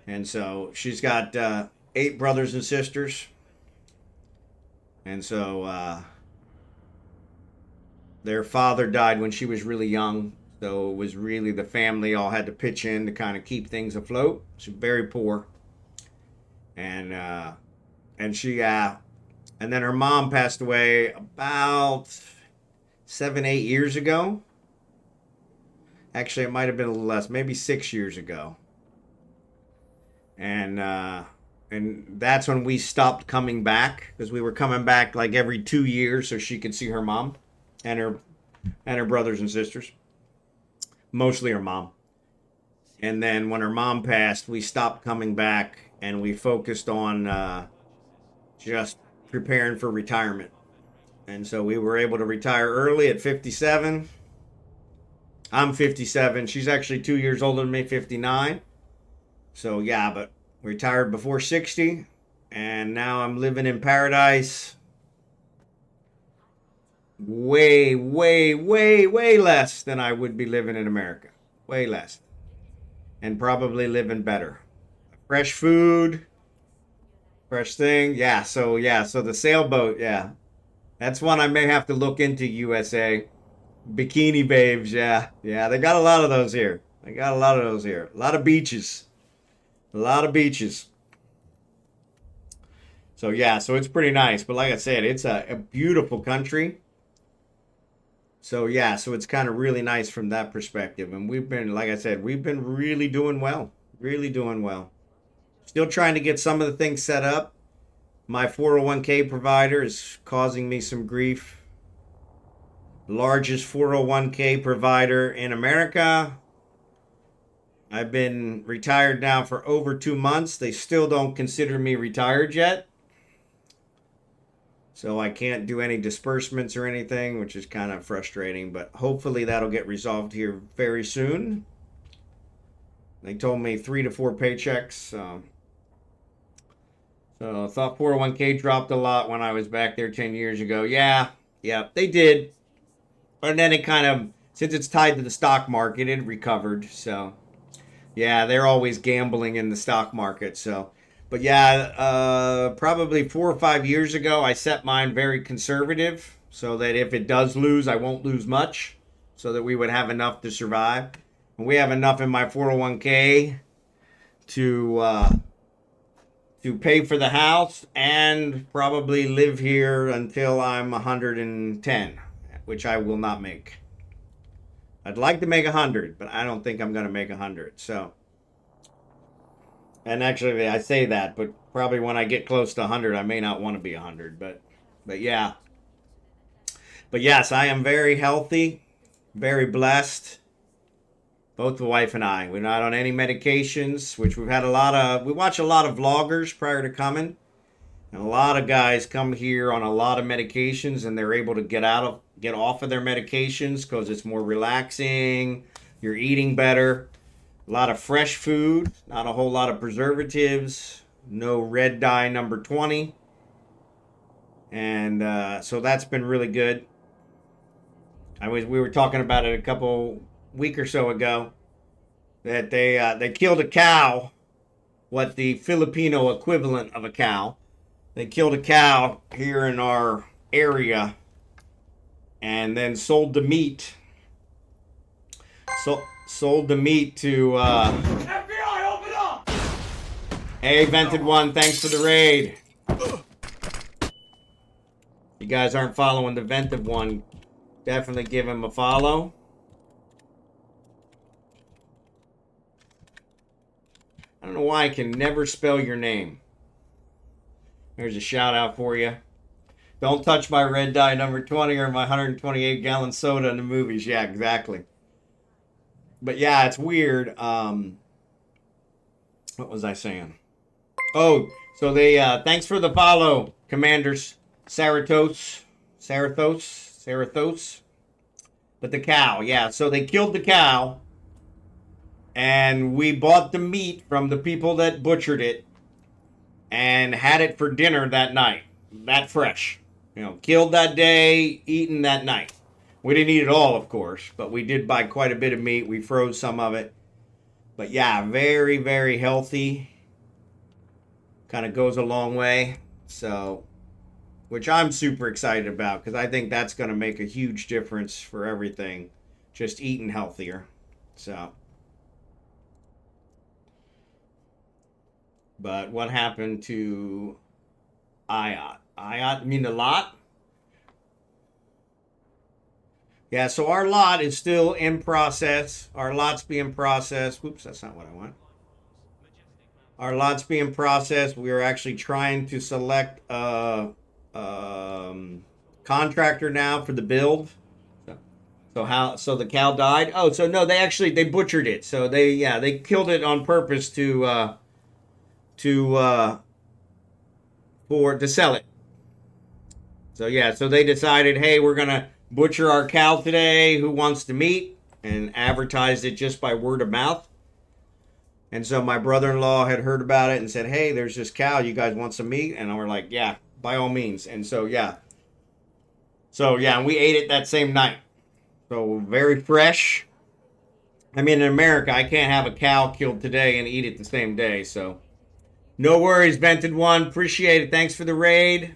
And so she's got 8 brothers and sisters. And so their father died when she was really young. So it was really the family all had to pitch in to kind of keep things afloat. She's very poor. And she and then her mom passed away about 7-8 years ago. Actually, it might have been a little less, maybe 6 years ago. And that's when we stopped coming back, because we were coming back like every 2 years so she could see her mom and her brothers and sisters. Mostly her mom. And then when her mom passed, we stopped coming back and we focused on just preparing for retirement. And so we were able to retire early at 57. I'm 57. She's actually 2 years older than me, 59. So yeah, but retired before 60. And now I'm living in paradise. Way, way, way, way less than I would be living in America. Way less. And probably living better. Fresh food. Fresh thing. Yeah, so the sailboat, yeah. That's one I may have to look into, USA. Bikini babes, yeah. Yeah, they got a lot of those here. A lot of beaches. A lot of beaches. So yeah, so it's pretty nice. But like I said, it's a beautiful country. So yeah, so it's kind of really nice from that perspective. And we've been, like I said, we've been really doing well. Really doing well. Still trying to get some of the things set up. My 401k provider is causing me some grief. Largest 401k provider in America. I've been retired now for over 2 months. They still don't consider me retired yet. So I can't do any disbursements or anything, which is kind of frustrating. But hopefully that'll get resolved here very soon. They told me 3 to 4 paychecks. So So I thought 401k dropped a lot when I was back there 10 years ago. Yeah, they did. And then it kind of, since it's tied to the stock market, it recovered. So, yeah, they're always gambling in the stock market. So, but yeah, probably 4 or 5 years ago, I set mine very conservative so that if it does lose, I won't lose much, so that we would have enough to survive. And we have enough in my 401k to pay for the house and probably live here until I'm 110, which I will not make. I'd like to make 100, but I don't think I'm going to make 100. So, and actually, I say that, but probably when I get close to 100, I may not want to be 100. But yeah. But yes, I am very healthy, very blessed. Both the wife and I. We're not on any medications, which we watch a lot of vloggers prior to coming. And a lot of guys come here on a lot of medications and they're able to get off of their medications because it's more relaxing. You're eating better. A lot of fresh food, not a whole lot of preservatives, no red dye number 20. And so that's been really good. We were talking about it a week or so ago that they killed a cow, what the Filipino equivalent of a cow. They killed a cow here in our area and then sold the meat. Sold the meat to FBI, open up! Hey, TheVentedOne, thanks for the raid. You guys aren't following TheVentedOne, definitely give him a follow. I don't know why I can never spell your name. There's a shout out for you. Don't touch my red dye number 20 or my 128 gallon soda in the movies. Yeah, exactly. But yeah, it's weird. What was I saying? Oh, so they thanks for the follow, Commanders. Sarathos. But the cow, yeah. So they killed the cow. And we bought the meat from the people that butchered it and had it for dinner that night. That fresh. Killed that day, eaten that night. We didn't eat it all, of course, but we did buy quite a bit of meat. We froze some of it. But yeah, very, very healthy. Kind of goes a long way. So, which I'm super excited about because I think that's going to make a huge difference for everything. Just eating healthier. So. But what happened to IOT? IOT, you mean the lot? Yeah, so our lot is still in process. Our lot's being processed. Whoops, that's not what I want. Our lot's being processed. We are actually trying to select a contractor now for the build. So the cow died? Oh, so no, they butchered it. So they killed it on purpose to sell it. So yeah, so they decided, hey, we're gonna butcher our cow today. Who wants to meat? And advertised it just by word of mouth. And so my brother-in-law had heard about it and said, hey, there's this cow. You guys want some meat? And we're like, yeah, by all means. And so yeah, and we ate it that same night. So very fresh. I mean, in America, I can't have a cow killed today and eat it the same day. So. No worries, TheVentedOne. Appreciate it. Thanks for the raid.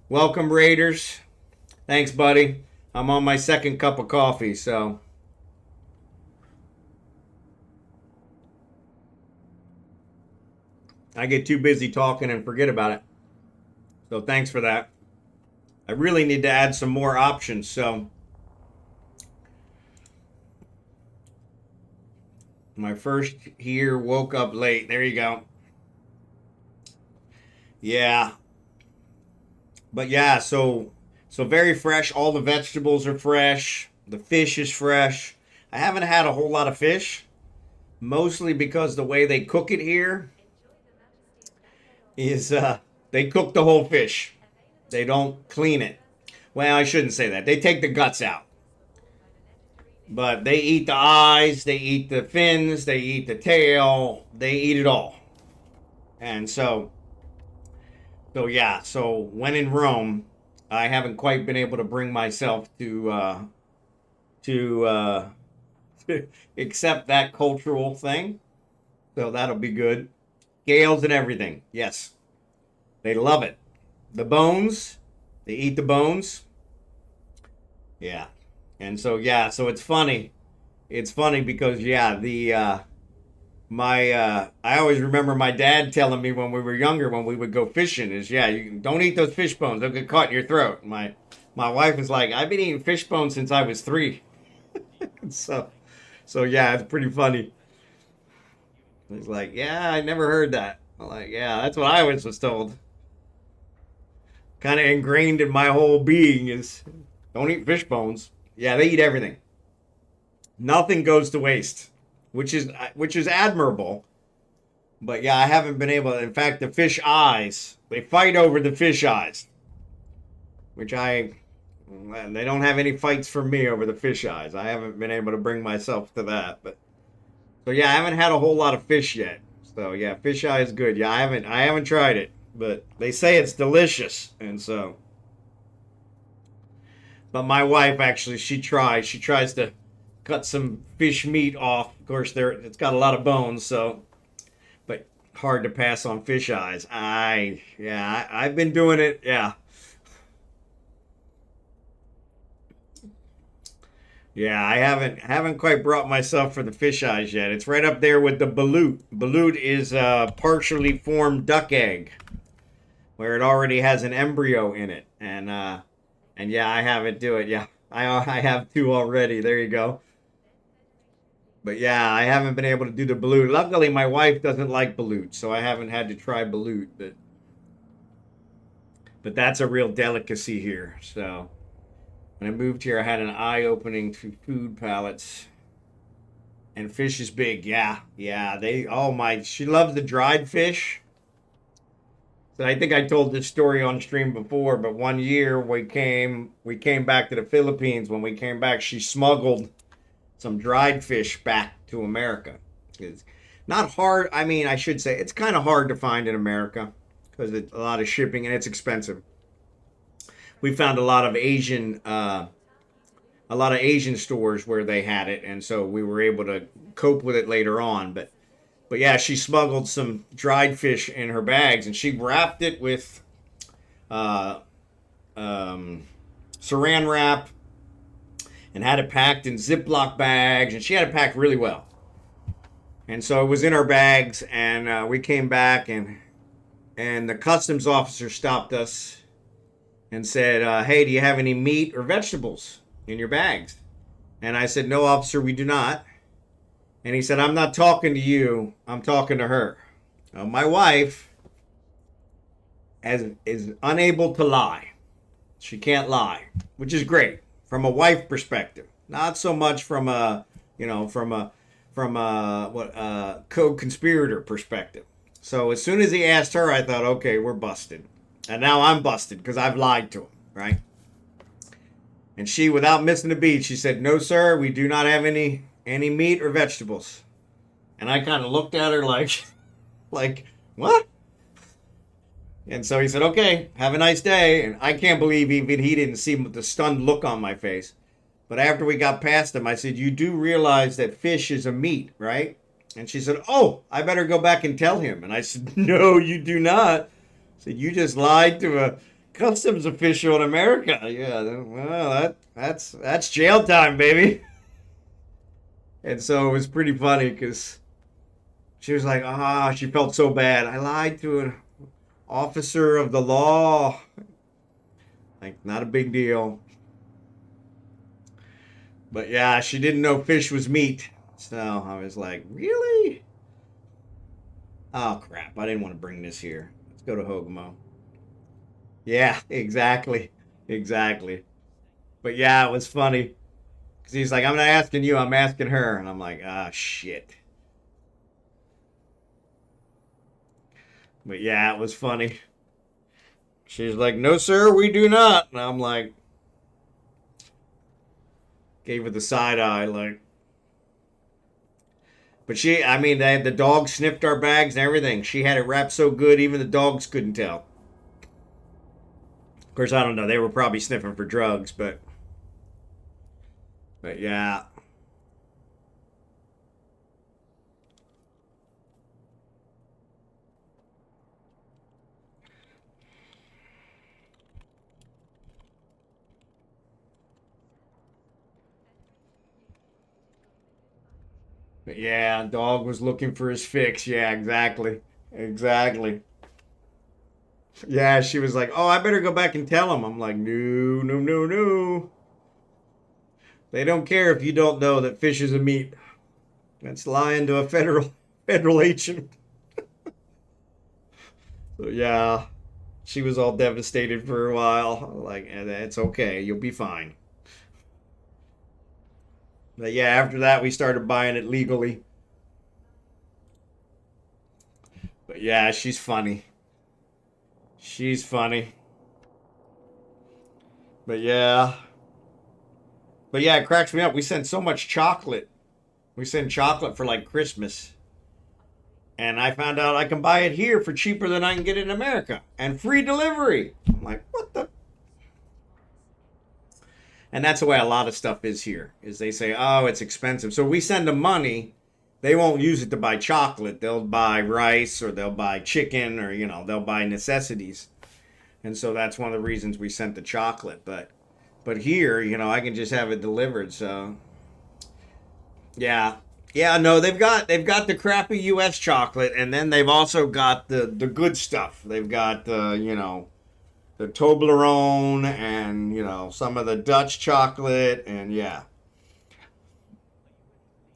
Welcome, Raiders. Thanks, buddy. I'm on my second cup of coffee, so. I get too busy talking and forget about it. So thanks for that. I really need to add some more options, so. My first here woke up late. There you go. Yeah. But yeah, so very fresh. All the vegetables are fresh. The fish is fresh. I haven't had a whole lot of fish, mostly because the way they cook it here is they cook the whole fish. They don't clean it. Well, I shouldn't say that. They take the guts out. But they eat the eyes, they eat the fins, they eat the tail, they eat it all. And so So yeah, so when in Rome, I haven't quite been able to bring myself to accept that cultural thing. So that'll be good. Scales and everything. Yes, they love it. The bones, they eat the bones. Yeah, and so yeah, so it's funny. It's funny because yeah, the my I always remember my dad telling me when we were younger when we would go fishing is yeah, you don't eat those fish bones, they'll get caught in your throat. My wife is like, I've been eating fish bones since I was 3. So so yeah, it's pretty funny. He's like, yeah, I never heard that. I'm like, yeah, that's what I was told. Kind of ingrained in my whole being is don't eat fish bones. Yeah, they eat everything. Nothing goes to waste, which is admirable. But yeah, I haven't been able to. In fact, the fish eyes, they fight over the fish eyes, which they don't have any fights for me over the fish eyes. I haven't been able to bring myself to that. But so yeah, I haven't had a whole lot of fish yet. So yeah, fish eye is good. Yeah, I haven't tried it, but they say it's delicious, and so. But my wife actually, she tries. She tries to cut some fish meat off. Of course, it's got a lot of bones, so but hard to pass on fish eyes. I've been doing it. Yeah, yeah. I haven't quite brought myself for the fish eyes yet. It's right up there with the balut. Balut is a partially formed duck egg, where it already has an embryo in it, and yeah, I haven't do it. Yeah, I have 2 already. There you go. But yeah, I haven't been able to do the balut. Luckily, my wife doesn't like balut, so I haven't had to try balut. But that's a real delicacy here. So when I moved here, I had an eye opening to food palettes. And fish is big. Yeah, yeah. She loves the dried fish. So I think I told this story on stream before, but one year we came back to the Philippines. When we came back, she smuggled some dried fish back to America. It's not hard. I mean, I should say it's kind of hard to find in America because it's a lot of shipping and it's expensive. We found a lot of Asian stores where they had it, and so we were able to cope with it later on. But yeah, she smuggled some dried fish in her bags, and she wrapped it with saran wrap and had it packed in Ziploc bags, and she had it packed really well. And so it was in our bags, and we came back, and the customs officer stopped us and said, hey, do you have any meat or vegetables in your bags? And I said, no, officer, we do not. And he said, I'm not talking to you, I'm talking to her. My wife is unable to lie. She can't lie, which is great. From a wife perspective, not so much from a co-conspirator perspective. So as soon as he asked her, I thought, okay, we're busted, and now I'm busted because I've lied to him, right? And she, without missing a beat, she said, "No, sir, we do not have any meat or vegetables." And I kind of looked at her like, what? And so he said, okay, have a nice day. And I can't believe even he didn't see the stunned look on my face. But after we got past him, I said, you do realize that fish is a meat, right? And she said, oh, I better go back and tell him. And I said, no, you do not. I said, you just lied to a customs official in America. Yeah, well, that's jail time, baby. And so it was pretty funny because she was like, she felt so bad. I lied to an officer of the law. Like, not a big deal. But yeah, she didn't know fish was meat. So I was like, really? Oh, crap. I didn't want to bring this here. Let's go to Hogamo. Yeah, exactly. Exactly. But yeah, it was funny. Because he's like, I'm not asking you, I'm asking her. And I'm like, shit. But yeah, it was funny. She's like, no, sir, we do not. And I'm like, gave her the side eye, like. But the dog sniffed our bags and everything. She had it wrapped so good, even the dogs couldn't tell. course, I don't know. They were probably sniffing for drugs, but yeah. But yeah, dog was looking for his fix. Yeah, exactly. Exactly. Yeah, she was like, "Oh, I better go back and tell him." I'm like, "No, no, no, no. They don't care if you don't know that fish is a meat. That's lying to a federal agent." So yeah, she was all devastated for a while. Like, it's okay. You'll be fine. But yeah, after that, we started buying it legally. But yeah, she's funny. She's funny. But yeah. But yeah, it cracks me up. We send so much chocolate. We send chocolate for like Christmas. And I found out I can buy it here for cheaper than I can get it in America. And free delivery. I'm like, what the? And that's the way a lot of stuff is here. Is they say, oh, it's expensive. So we send them money. They won't use it to buy chocolate. They'll buy rice or they'll buy chicken or, they'll buy necessities. And so that's one of the reasons we sent the chocolate. But here, I can just have it delivered. So yeah. Yeah, no, they've got the crappy US chocolate, and then they've also got the good stuff. They've got the Toblerone and some of the Dutch chocolate, and yeah.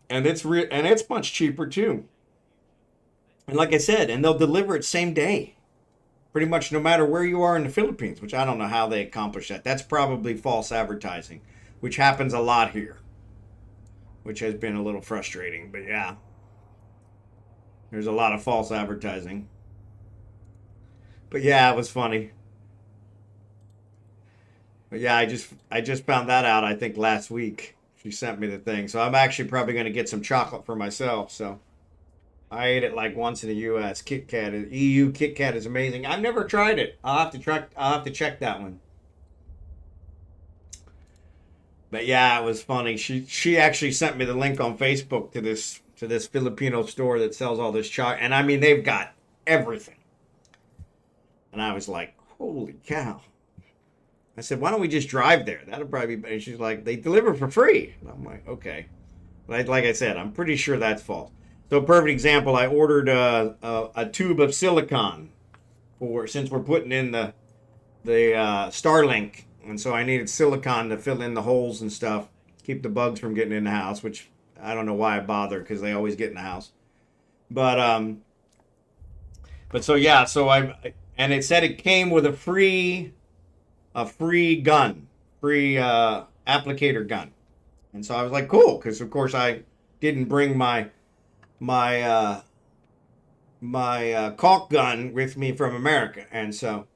And it's much cheaper too. And like I said, and they'll deliver it same day. Pretty much no matter where you are in the Philippines, which I don't know how they accomplish that. That's probably false advertising, which happens a lot here, which has been a little frustrating. But yeah, there's a lot of false advertising. But yeah, it was funny. But yeah, I just found that out, I think, last week. She sent me the thing. So I'm actually probably going to get some chocolate for myself. So I ate it like once in the US. Kit Kat, EU Kit Kat is amazing. I've never tried it. I'll have to check that one. But yeah, it was funny. She actually sent me the link on Facebook to this Filipino store that sells all this chocolate. And I mean, they've got everything. And I was like, holy cow. I said, why don't we just drive there? That'll probably be. And she's like, they deliver for free. And I'm like, okay. But like I said, I'm pretty sure that's false. So a perfect example, I ordered a tube of silicone since we're putting in the Starlink. And so I needed silicone to fill in the holes and stuff, keep the bugs from getting in the house, which I don't know why I bother because they always get in the house. But so yeah, and it said it came with a free gun, free applicator gun. And so I was like, cool, because of course I didn't bring my caulk gun with me from America. And so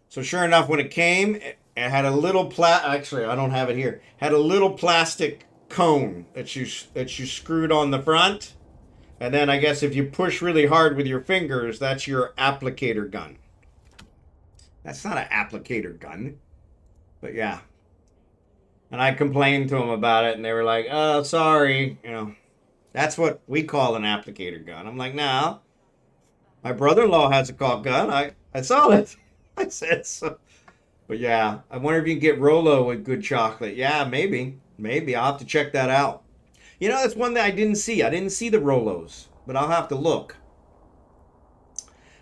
sure enough, when it came, it had a little actually, I don't have it here. Had a little plastic cone that you screwed on the front. And then I guess if you push really hard with your fingers, that's your applicator gun. That's not an applicator gun. But yeah. And I complained to them about it, and they were like, oh, sorry. That's what we call an applicator gun. I'm like, no. My brother-in-law has a caulk gun. I saw it. I said so. But yeah, I wonder if you can get Rolo with good chocolate. Yeah, maybe. Maybe. I'll have to check that out. That's one that I didn't see. I didn't see the Rolos, but I'll have to look.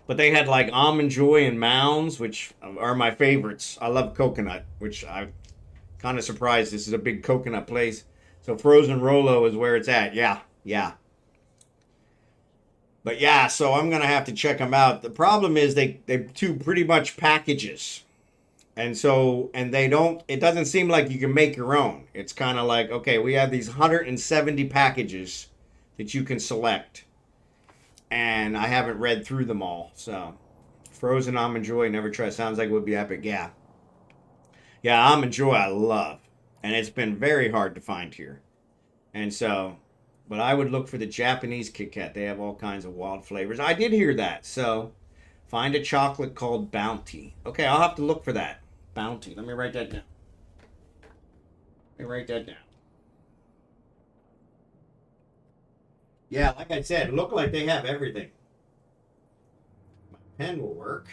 But they had like Almond Joy and Mounds, which are my favorites. I love coconut, which I'm kind of surprised. This is a big coconut place. So frozen Rolo is where it's at. Yeah. But yeah, so I'm going to have to check them out. The problem is they do pretty much packages. And it doesn't seem like you can make your own. It's kind of like, okay, we have these 170 packages that you can select. And I haven't read through them all. So, frozen Almond Joy, never tried. Sounds like it would be epic. Yeah. Yeah, Almond Joy I love. And it's been very hard to find here. And so, but I would look for the Japanese Kit Kat. They have all kinds of wild flavors. I did hear that. So, find a chocolate called Bounty. Okay, I'll have to look for that. Bounty. Let me write that down. Yeah, like I said, it looked like they have everything. My pen will work.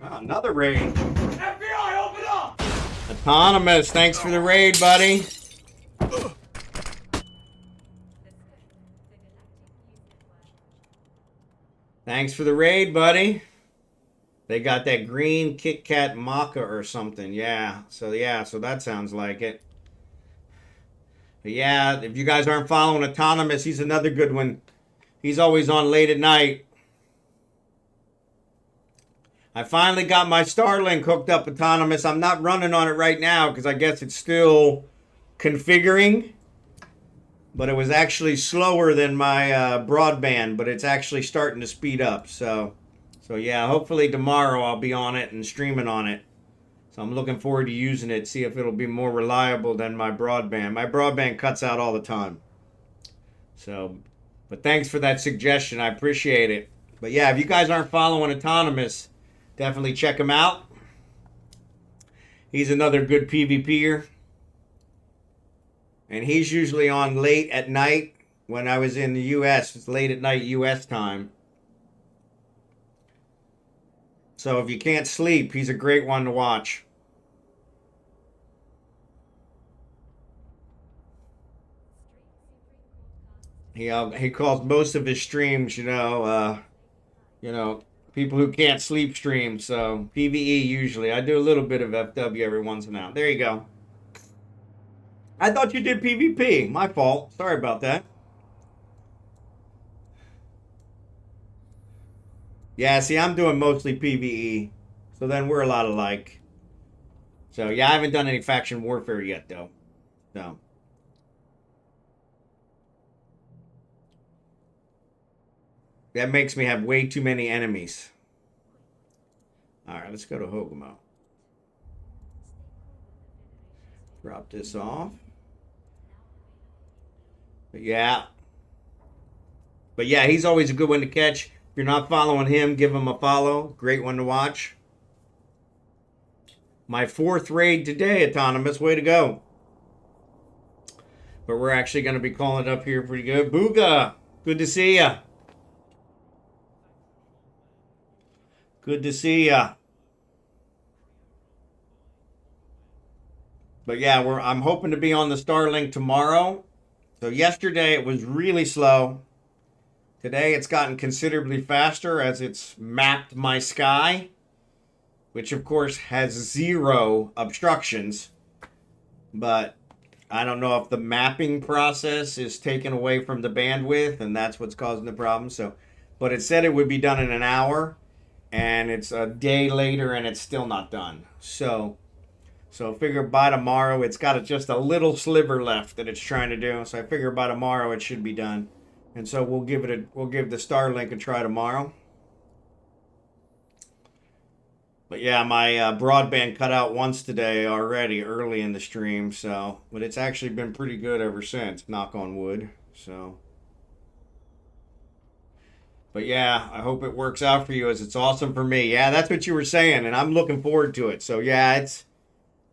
Ah, another raid. FBI, open up! Autonomous, thanks for the raid, buddy. Thanks for the raid, buddy. They got that green Kit Kat maca or something. Yeah, so that sounds like it. But yeah, if you guys aren't following Autonomous, he's another good one. He's always on late at night. I finally got my Starlink hooked up, Autonomous. I'm not running on it right now because I guess it's still configuring. But it was actually slower than my broadband, but it's actually starting to speed up. So yeah, hopefully tomorrow I'll be on it and streaming on it. So I'm looking forward to using it, see if it'll be more reliable than my broadband. My broadband cuts out all the time. So, but thanks for that suggestion. I appreciate it. But yeah, if you guys aren't following Autonomous, definitely check him out. He's another good PvPer. And he's usually on late at night. When I was in the U.S., it's late at night U.S. time. So if you can't sleep, he's a great one to watch. He calls most of his streams, people who can't sleep streams. So PvE usually. I do a little bit of FW every once in a while. There you go. I thought you did PvP. My fault. Sorry about that. Yeah, see, I'm doing mostly PvE. So then we're a lot alike. So, yeah, I haven't done any faction warfare yet, though. So. That makes me have way too many enemies. Alright, let's go to Hogamo. Drop this off. But yeah, he's always a good one to catch. If you're not following him, give him a follow. Great one to watch. My 4th raid today, Autonomous. Way to go. But we're actually going to be calling it up here pretty good. Booga, good to see ya. Good to see ya. But yeah, I'm hoping to be on the Starlink tomorrow. So yesterday it was really slow. Today it's gotten considerably faster as it's mapped my sky, which of course has 0 obstructions. But I don't know if the mapping process is taken away from the bandwidth and that's what's causing the problem. But it said it would be done in an hour, and it's a day later and it's still not done. So I figure by tomorrow, it's got just a little sliver left that it's trying to do. So I figure by tomorrow it should be done. And so we'll give the Starlink a try tomorrow. But yeah, my broadband cut out once today already, early in the stream. But it's actually been pretty good ever since, knock on wood. But yeah, I hope it works out for you as it's awesome for me. Yeah, that's what you were saying, and I'm looking forward to it. So yeah,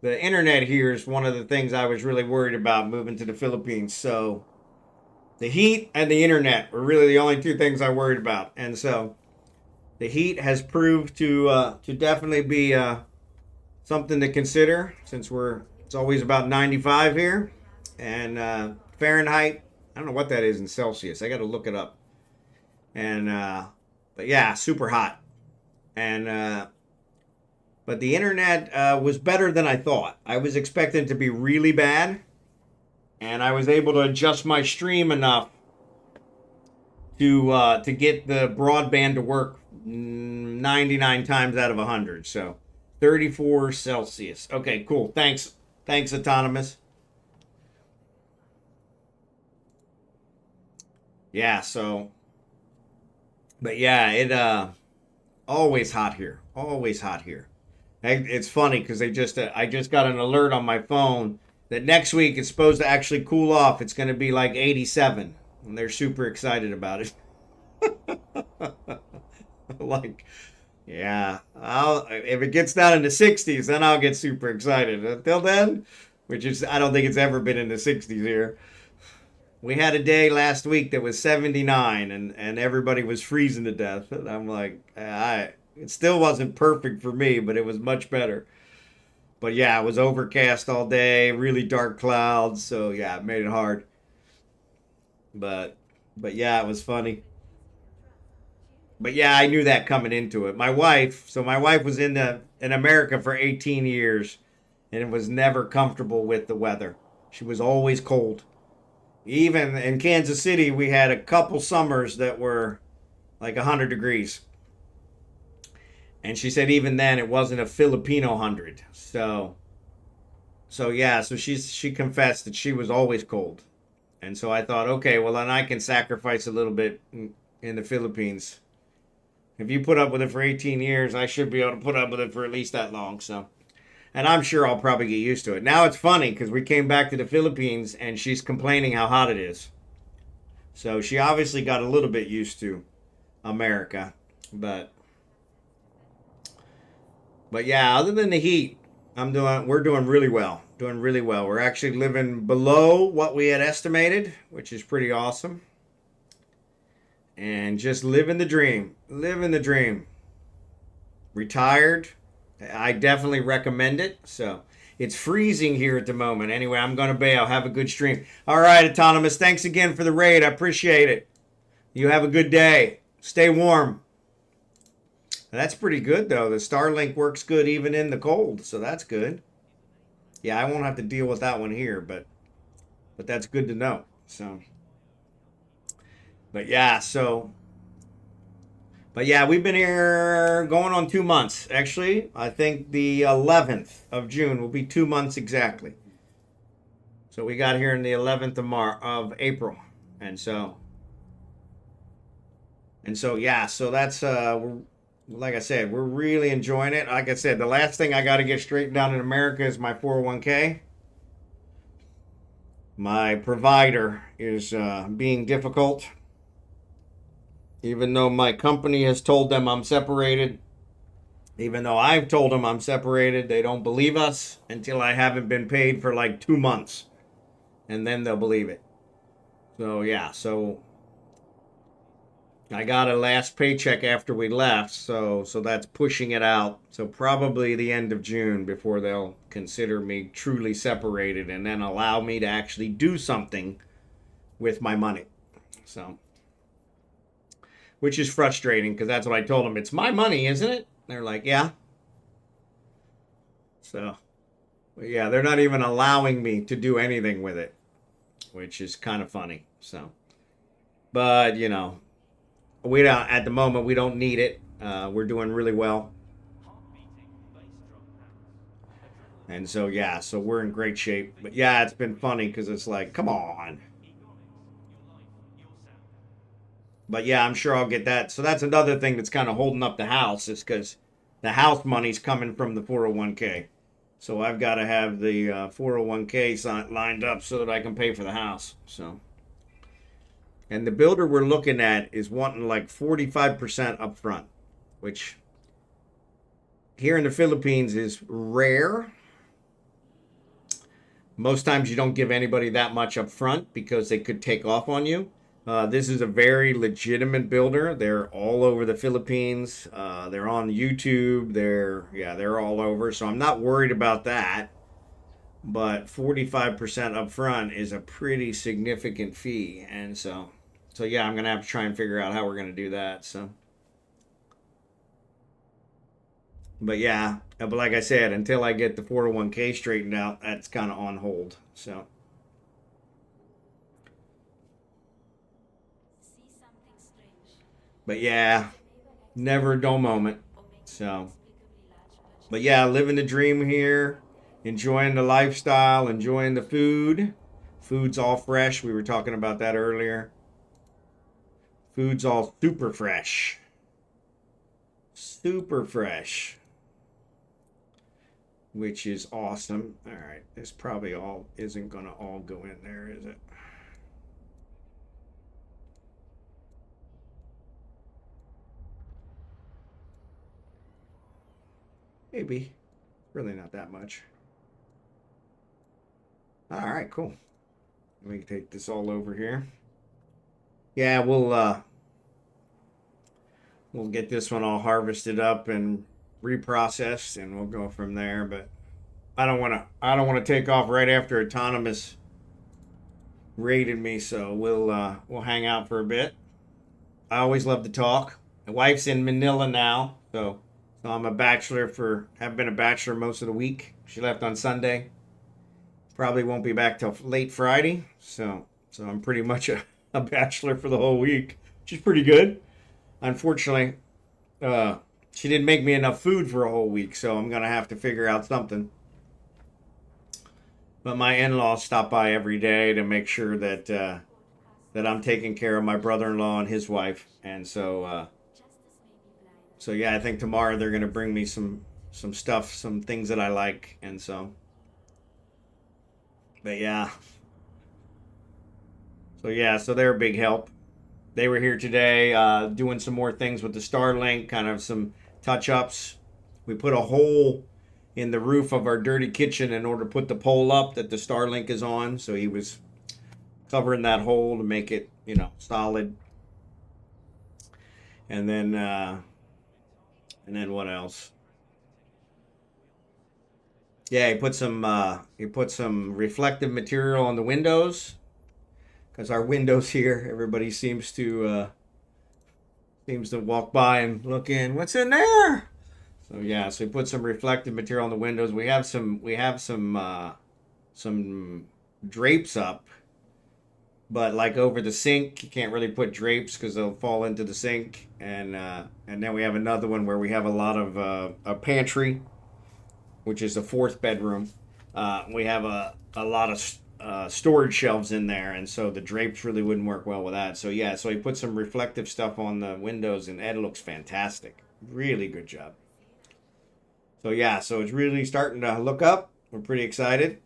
the internet here is one of the things I was really worried about moving to the Philippines. So the heat and the internet were really the only 2 things I worried about. And so the heat has proved to definitely be something to consider, since it's always about 95 here. And Fahrenheit, I don't know what that is in Celsius. I got to look it up. And but yeah, super hot. And but the internet was better than I thought. I was expecting it to be really bad. And I was able to adjust my stream enough to get the broadband to work 99 times out of 100. So 34 Celsius. Okay, cool. Thanks, Autonomous. Yeah, so. But yeah, it always hot here. Always hot here. It's funny because I just got an alert on my phone that next week it's supposed to actually cool off. It's going to be like 87, and they're super excited about it. Like, yeah, if it gets down in the 60s, then I'll get super excited. Until then, which is, I don't think it's ever been in the 60s here. We had a day last week that was 79 and everybody was freezing to death. And I'm like, it still wasn't perfect for me, but it was much better. But yeah, it was overcast all day, really dark clouds. So yeah, it made it hard. But yeah, it was funny. But yeah, I knew that coming into it. My wife was in America for 18 years and was never comfortable with the weather. She was always cold. Even in Kansas City, we had a couple summers that were like 100 degrees. And she said even then it wasn't a Filipino 100. So yeah, so she confessed that she was always cold. And so I thought, okay, well then I can sacrifice a little bit in the Philippines. If you put up with it for 18 years, I should be able to put up with it for at least that long. So, and I'm sure I'll probably get used to it. Now it's funny because we came back to the Philippines and she's complaining how hot it is. So she obviously got a little bit used to America, but yeah, other than the heat, we're doing really well. Doing really well. We're actually living below what we had estimated, which is pretty awesome. And just living the dream. Living the dream. Retired. I definitely recommend it. So it's freezing here at the moment. Anyway, I'm going to bail. Have a good stream. All right, Autonomous. Thanks again for the raid. I appreciate it. You have a good day. Stay warm. That's pretty good, though. The Starlink works good even in the cold. So that's good. Yeah, I won't have to deal with that one here, but that's good to know. So, but yeah, we've been here going on 2 months. Actually, I think the 11th of June will be 2 months exactly. So we got here in the 11th of April, and so yeah, so that's like I said, we're really enjoying it. Like I said, the last thing I got to get straightened out in America is my 401k. My provider is being difficult. Even though my company has told them I'm separated, even though I've told them I'm separated, they don't believe us until I haven't been paid for like 2 months. And then they'll believe it. So yeah, so I got a last paycheck after we left, so that's pushing it out. So probably the end of June before they'll consider me truly separated and then allow me to actually do something with my money. So, which is frustrating because that's what I told them. It's my money, isn't it? They're like, yeah. So, yeah, they're not even allowing me to do anything with it, which is kind of funny. So, but you know, we don't at the moment. We don't need it. We're doing really well, and so yeah, so we're in great shape. But yeah, it's been funny because it's like, come on. But yeah, I'm sure I'll get that. So that's another thing that's kind of holding up the house is because the house money's coming from the 401k. So I've got to have the 401k lined up so that I can pay for the house. So. And the builder we're looking at is wanting like 45% up front, which here in the Philippines is rare. Most times you don't give anybody that much up front because they could take off on you. This is a very legitimate builder. They're all over the Philippines. They're on YouTube. They're all over. So I'm not worried about that. But 45% up front is a pretty significant fee. And so yeah, I'm going to have to try and figure out how we're going to do that. So, but yeah, but like I said, until I get the 401k straightened out, that's kind of on hold. So, but yeah, never a dull moment. So, but yeah, living the dream here, enjoying the lifestyle, enjoying the food. Food's all fresh. We were talking about that earlier. Food's all super fresh. Super fresh. Which is awesome. All right. This probably all isn't going to all go in there, is it? Maybe. Really not that much. All right, cool. Let me take this all over here. Yeah, we'll get this one all harvested up and reprocessed, and we'll go from there. But I don't want to take off right after Autonomous raided me, so we'll hang out for a bit. I always love to talk. My wife's in Manila now, so I'm a bachelor have been a bachelor most of the week. She left on Sunday. Probably won't be back till late Friday, so I'm pretty much a bachelor for the whole week, which is pretty good. Unfortunately, she didn't make me enough food for a whole week, so I'm gonna have to figure out something. But my in-laws stop by every day to make sure that that I'm taking care of my brother-in-law and his wife, and so yeah, I think tomorrow they're gonna bring me some stuff, some things that I like, and so. But yeah. So they're a big help. They were here today doing some more things with the Starlink, kind of some touch-ups. We put a hole in the roof of our dirty kitchen in order to put the pole up that the Starlink is on. So he was covering that hole to make it, solid. And then what else? Yeah, he put some reflective material on the windows, because our windows here, everybody seems to walk by and look in. What's in there? So yeah, so he put some reflective material on the windows. We have some drapes up, but like over the sink, you can't really put drapes because they'll fall into the sink. And then we have another one where we have a lot of a pantry, which is the fourth bedroom. We have a lot of storage shelves in there, and so the drapes really wouldn't work well with that. So yeah, so he put some reflective stuff on the windows, and it looks fantastic. Really good job. So yeah, so it's really starting to look up. We're pretty excited,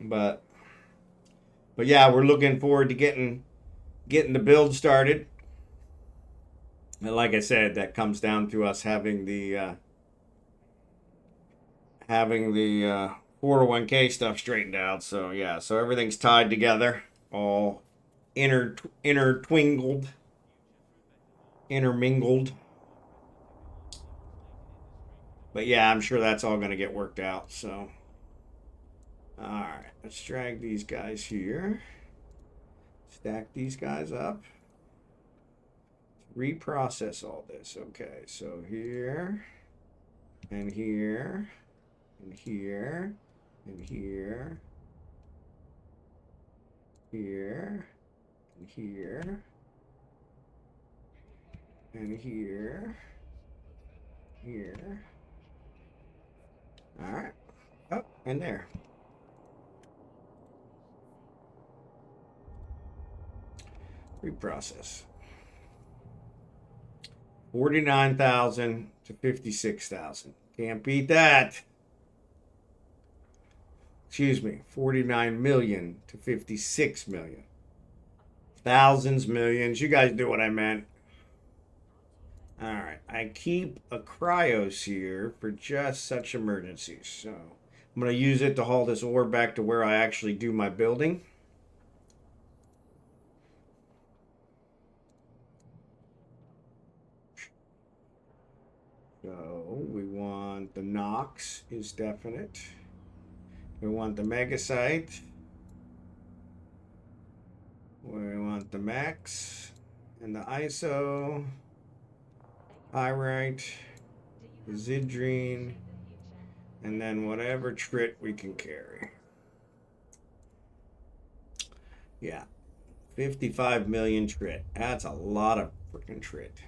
but yeah, we're looking forward to getting the build started. And like I said, that comes down to us having the 401k stuff straightened out. So yeah, so everything's tied together, all intermingled. But yeah, I'm sure that's all going to get worked out. So all right, let's drag these guys here, stack these guys up, reprocess all this. Okay, so here and here and here and here, here and here and here. All right, up and there. Reprocess. 49,000 to 56,000. Can't beat that. Excuse me, 49 million to 56 million. Thousands, millions. You guys do what I meant. All right, I keep a cryos here for just such emergencies. So I'm going to use it to haul this ore back to where I actually do my building. So we want the Nox is definite. We want the Megasite. We want the Max and the ISO. Pyrite, the Zidrine, and then whatever trit we can carry. Yeah, 55 million trit. That's a lot of freaking trit.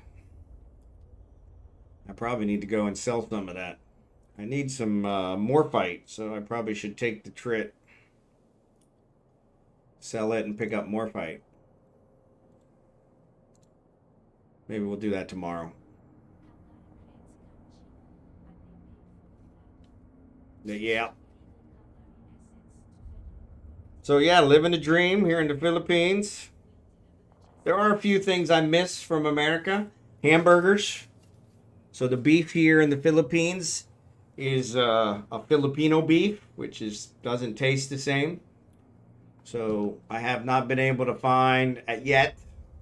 I probably need to go and sell some of that. I need some morphite, so I probably should take the trit, sell it, and pick up morphite. Maybe we'll do that tomorrow. Yeah. So yeah, living the dream here in the Philippines. There are a few things I miss from America. Hamburgers. So the beef here in the Philippines is a Filipino beef, which doesn't taste the same. So I have not been able to find yet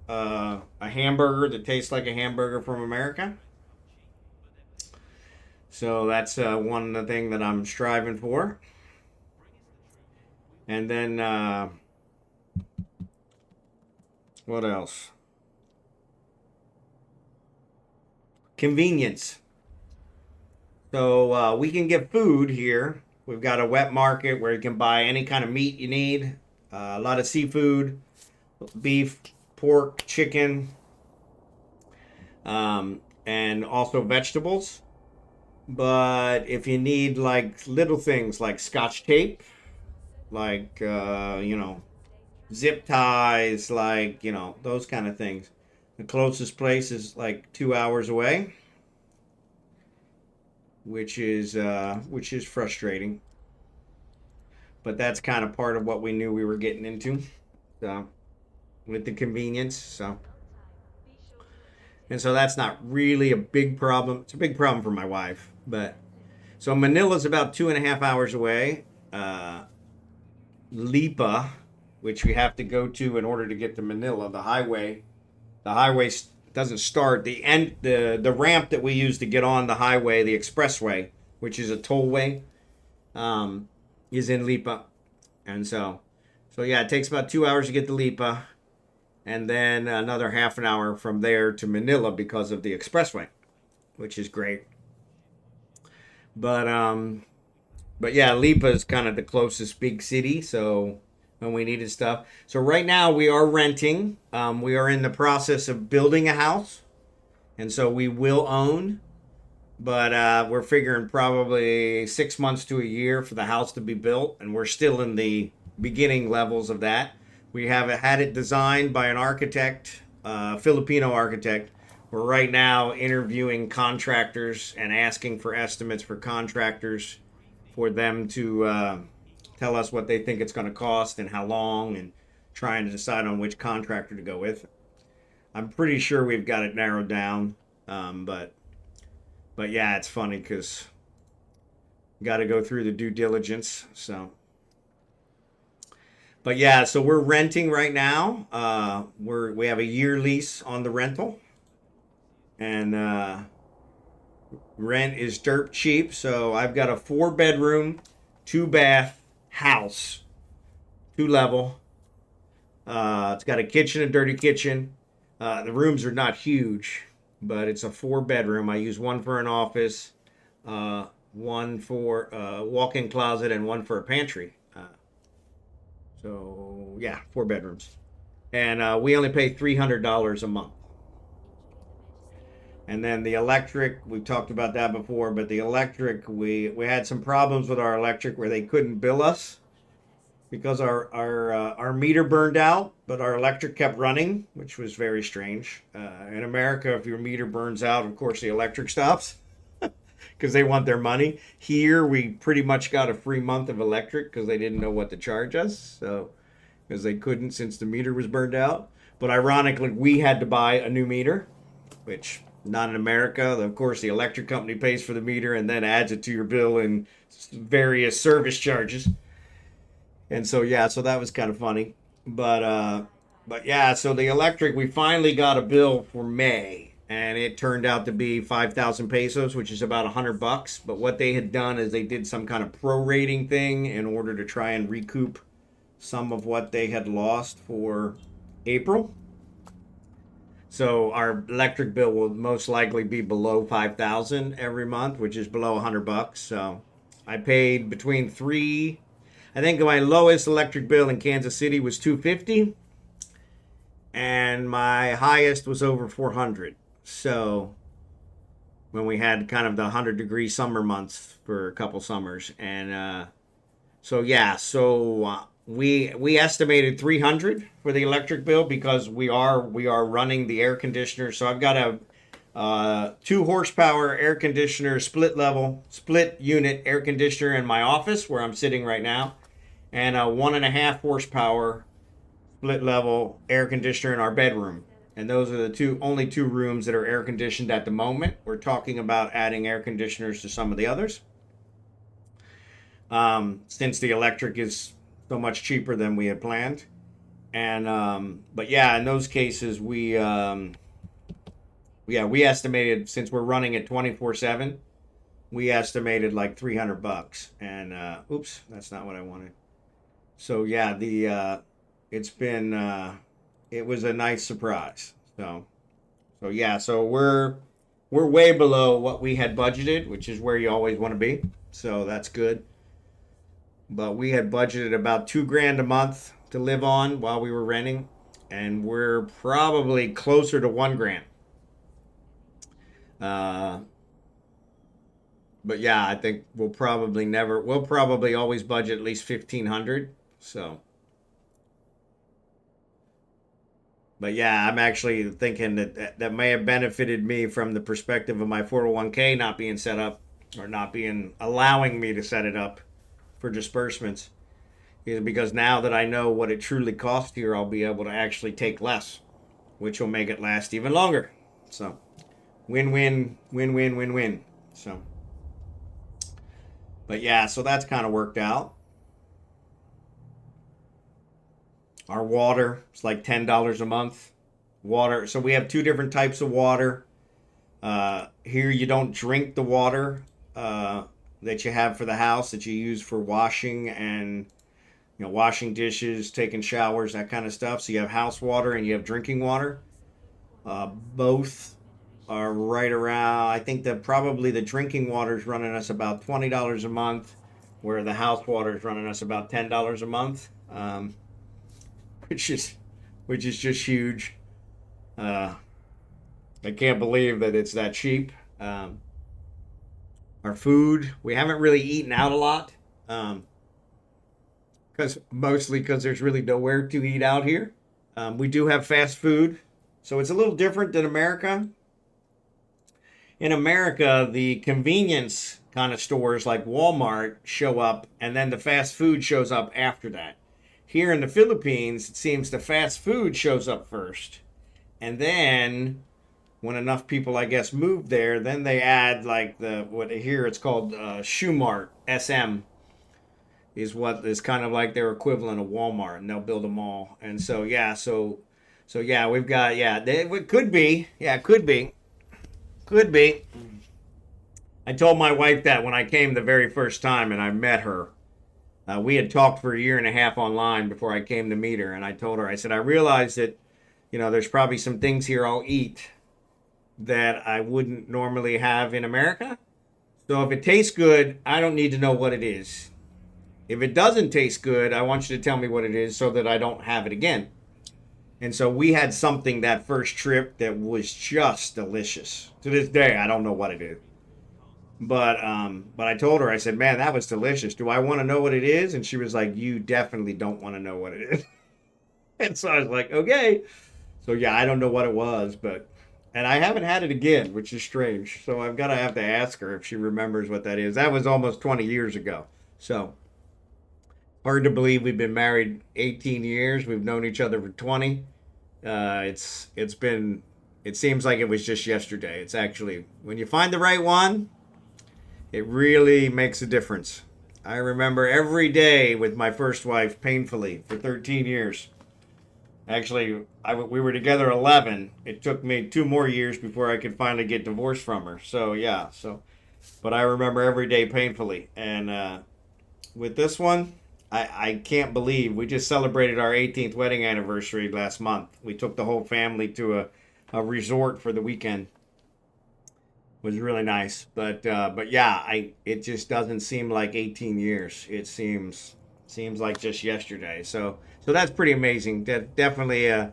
a hamburger that tastes like a hamburger from America. So that's one thing that I'm striving for. And then what else? Convenience. So we can get food here. We've got a wet market where you can buy any kind of meat you need. A lot of seafood, beef, pork, chicken, and also vegetables. But if you need like little things like scotch tape, like, zip ties, like, those kind of things, the closest place is like 2 hours away, which is frustrating. But that's kind of part of what we knew we were getting into, so with the convenience. So, and so that's not really a big problem. It's a big problem for my wife, but so Manila's about 2.5 hours away. Lipa, which we have to go to in order to get to Manila, the highway doesn't start. The ramp that we use to get on the highway, the expressway, which is a tollway, is in Lipa. And so yeah, it takes about 2 hours to get to Lipa, and then another half an hour from there to Manila because of the expressway, which is great. But yeah, Lipa is kind of the closest big city, so when we needed stuff. So right now we are renting. We are in the process of building a house, and so we will own. But we're figuring probably 6 months to a year for the house to be built, and we're still in the beginning levels of that. We have had it designed by an architect, Filipino architect. We're right now interviewing contractors and asking for estimates for contractors for them to tell us what they think it's going to cost and how long, and trying to decide on which contractor to go with. I'm pretty sure we've got it narrowed down, but yeah, it's funny because got to go through the due diligence. So, but yeah, so we're renting right now. We have a year lease on the rental, and rent is dirt cheap. So I've got a 4-bedroom, 2-bath house, 2-level. It's got a kitchen, a dirty kitchen. The rooms are not huge, but it's a 4-bedroom. I use one for an office, one for a walk-in closet, and one for a pantry. So yeah, 4 bedrooms, and we only pay $300 a month. And then the electric, we've talked about that before, but the electric, we had some problems with our electric where they couldn't bill us because our meter burned out, but our electric kept running, which was very strange. In America, if your meter burns out, of course the electric stops because they want their money. Here, we pretty much got a free month of electric because they didn't know what to charge us, so because they couldn't since the meter was burned out. But ironically, we had to buy a new meter, which not in America. Of course, the electric company pays for the meter and then adds it to your bill in various service charges. And so yeah, so that was kind of funny. But yeah, so the electric, we finally got a bill for May, and it turned out to be 5,000 pesos, which is about $100. But what they had done is they did some kind of prorating thing in order to try and recoup some of what they had lost for April. So our electric bill will most likely be below 5,000 every month, which is below $100. So I paid between I think my lowest electric bill in Kansas City was $250, and my highest was over $400. So when we had kind of the 100-degree summer months for a couple summers, and so yeah, so we estimated $300 for the electric bill because we are running the air conditioner. So I've got a 2 horsepower air conditioner, split unit air conditioner in my office where I'm sitting right now, and a 1.5 horsepower split level air conditioner in our bedroom. And those are the only 2 rooms that are air conditioned at the moment. We're talking about adding air conditioners to some of the others. since the electric is so much cheaper than we had planned. And but yeah, in those cases we estimated, since we're running it 24/7, we estimated like $300. And oops, that's not what I wanted. So yeah, it's been it was a nice surprise. So yeah, so we're way below what we had budgeted, which is where you always want to be. So that's good. But we had budgeted about $2,000 a month to live on while we were renting, and we're probably closer to $1,000. But yeah, I think we'll probably always budget at least 1,500. So, but yeah, I'm actually thinking that may have benefited me from the perspective of my 401k not being set up, or not being allowing me to set it up for disbursements, is because now that I know what it truly costs here, I'll be able to actually take less, which will make it last even longer. So, win-win, win-win, win-win. So, but yeah, so that's kind of worked out. Our water is like $10 a month. Water. So we have two different types of water. Here you don't drink the water that you have for the house, that you use for washing and, you know, washing dishes, taking showers, that kind of stuff. So you have house water and you have drinking water. Both are right around, I think that probably the drinking water is running us about $20 a month, where the house water is running us about $10 a month, which is just huge. I can't believe that it's that cheap. Our food, we haven't really eaten out a lot, mostly because there's really nowhere to eat out here. We do have fast food, so it's a little different than America. In America, the convenience kind of stores like Walmart show up, and then the fast food shows up after that. Here in the Philippines, it seems the fast food shows up first. And then, when enough people, I guess, move there, then they add like what here it's called Shoemart, SM, is what is kind of like their equivalent of Walmart, and they'll build a mall. And so, yeah, so yeah, we've got, it could be. Could be. I told my wife that when I came the very first time and I met her. We had talked for a year and a half online before I came to meet her. And I told her, I said, I realized that, you know, there's probably some things here I'll eat that I wouldn't normally have in America. So if it tastes good, I don't need to know what it is. If it doesn't taste good, I want you to tell me what it is so that I don't have it again. And so we had something that first trip that was just delicious. To this day, I don't know what it is. But I told her, I said, man, that was delicious. Do I want to know what it is? And she was like, you definitely don't want to know what it is. And so I was like, okay. So yeah, I don't know what it was, and I haven't had it again, which is strange. So I'm going to have to ask her if she remembers what that is. That was almost 20 years ago. So hard to believe we've been married 18 years. We've known each other for 20. It seems like it was just yesterday. It's actually, when you find the right one, it really makes a difference. I remember every day with my first wife painfully for 13 years. Actually, we were together 11. It took me 2 more years before I could finally get divorced from her. So, yeah. But I remember every day painfully. And with this one, I can't believe we just celebrated our 18th wedding anniversary last month. We took the whole family to a resort for the weekend. It was really nice. But yeah, it just doesn't seem like 18 years. It seems like just yesterday. So that's pretty amazing. Definitely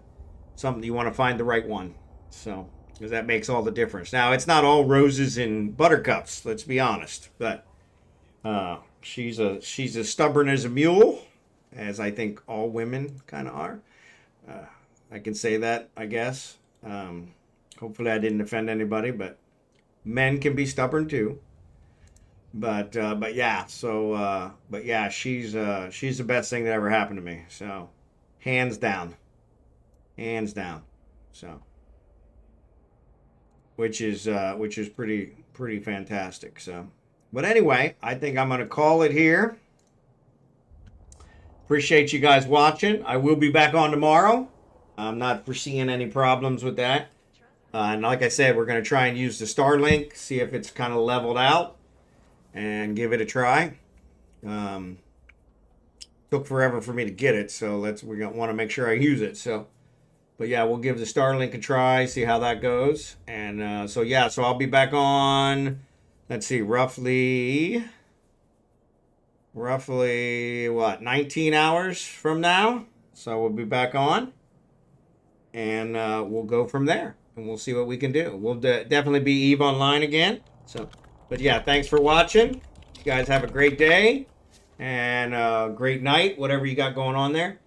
something you want to find the right one. So, because that makes all the difference. Now, it's not all roses and buttercups, let's be honest. But she's as stubborn as a mule, as I think all women kind of are. I can say that, I guess. Hopefully I didn't offend anybody, but men can be stubborn too. But yeah, but yeah, she's the best thing that ever happened to me. So, hands down. So, which is pretty fantastic. So, but anyway, I think I'm gonna call it here. Appreciate you guys watching. I will be back on tomorrow. I'm not foreseeing any problems with that. And like I said, we're going to try and use the Starlink, see if it's kind of leveled out, and give it a try. Took forever for me to get it, so we want to make sure I use it. So, but yeah, we'll give the Starlink a try, see how that goes. And so I'll be back on. Let's see, roughly what, 19 hours from now. So we'll be back on, and we'll go from there, and we'll see what we can do. We'll definitely be Eve Online again. So, but yeah, thanks for watching. You guys have a great day and great night, whatever you got going on there.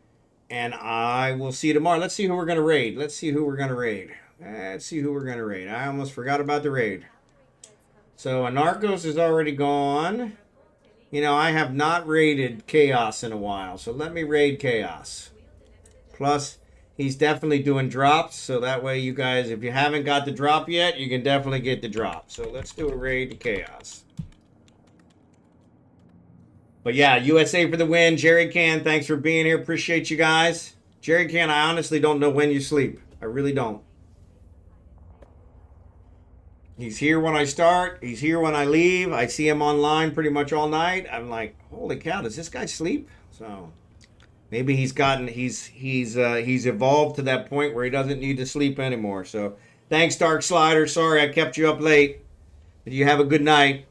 And I will see you tomorrow. Let's see who we're gonna raid. Let's see who we're gonna raid. I almost forgot about the raid. So Anarckos is already gone. You know, I have not raided Chaos in a while, so let me raid Chaos. Plus, he's definitely doing drops, so that way you guys, if you haven't got the drop yet, you can definitely get the drop. So let's do a raid to Chaos. But yeah, USA for the win. Jerry Can, thanks for being here. Appreciate you guys. Jerry Can, I honestly don't know when you sleep. I really don't. He's here when I start. He's here when I leave. I see him online pretty much all night. I'm like, holy cow, does this guy sleep? So maybe he's evolved to that point where he doesn't need to sleep anymore. So thanks, Dark Slider. Sorry I kept you up late. But you have a good night,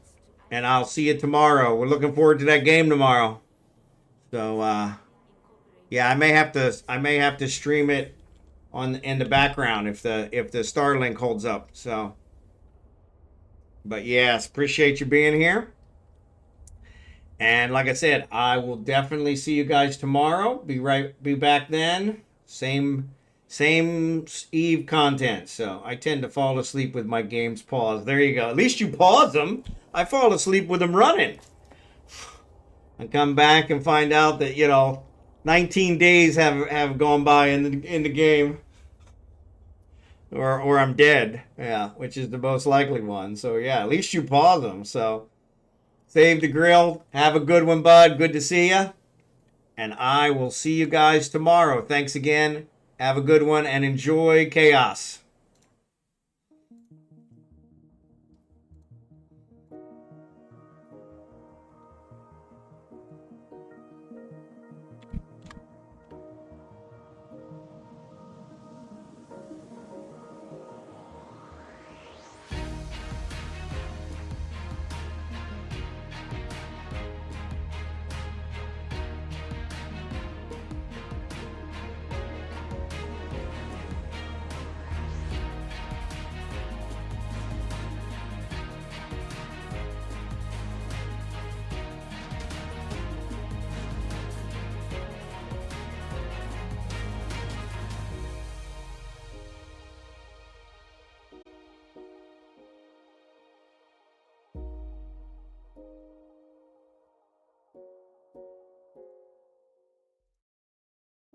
and I'll see you tomorrow. We're looking forward to that game tomorrow. So yeah, I may have to stream it in the background if the Starlink holds up. So. But yes, appreciate you being here. And like I said, I will definitely see you guys tomorrow. Be back then. Same Eve content. So I tend to fall asleep with my games paused. There you go. At least you pause them. I fall asleep with them running. I come back and find out that 19 days have gone by in the game. Or I'm dead, yeah, which is the most likely one. So yeah, at least you pause them. So save the grill. Have a good one, bud. Good to see you. And I will see you guys tomorrow. Thanks again. Have a good one and enjoy Chaos.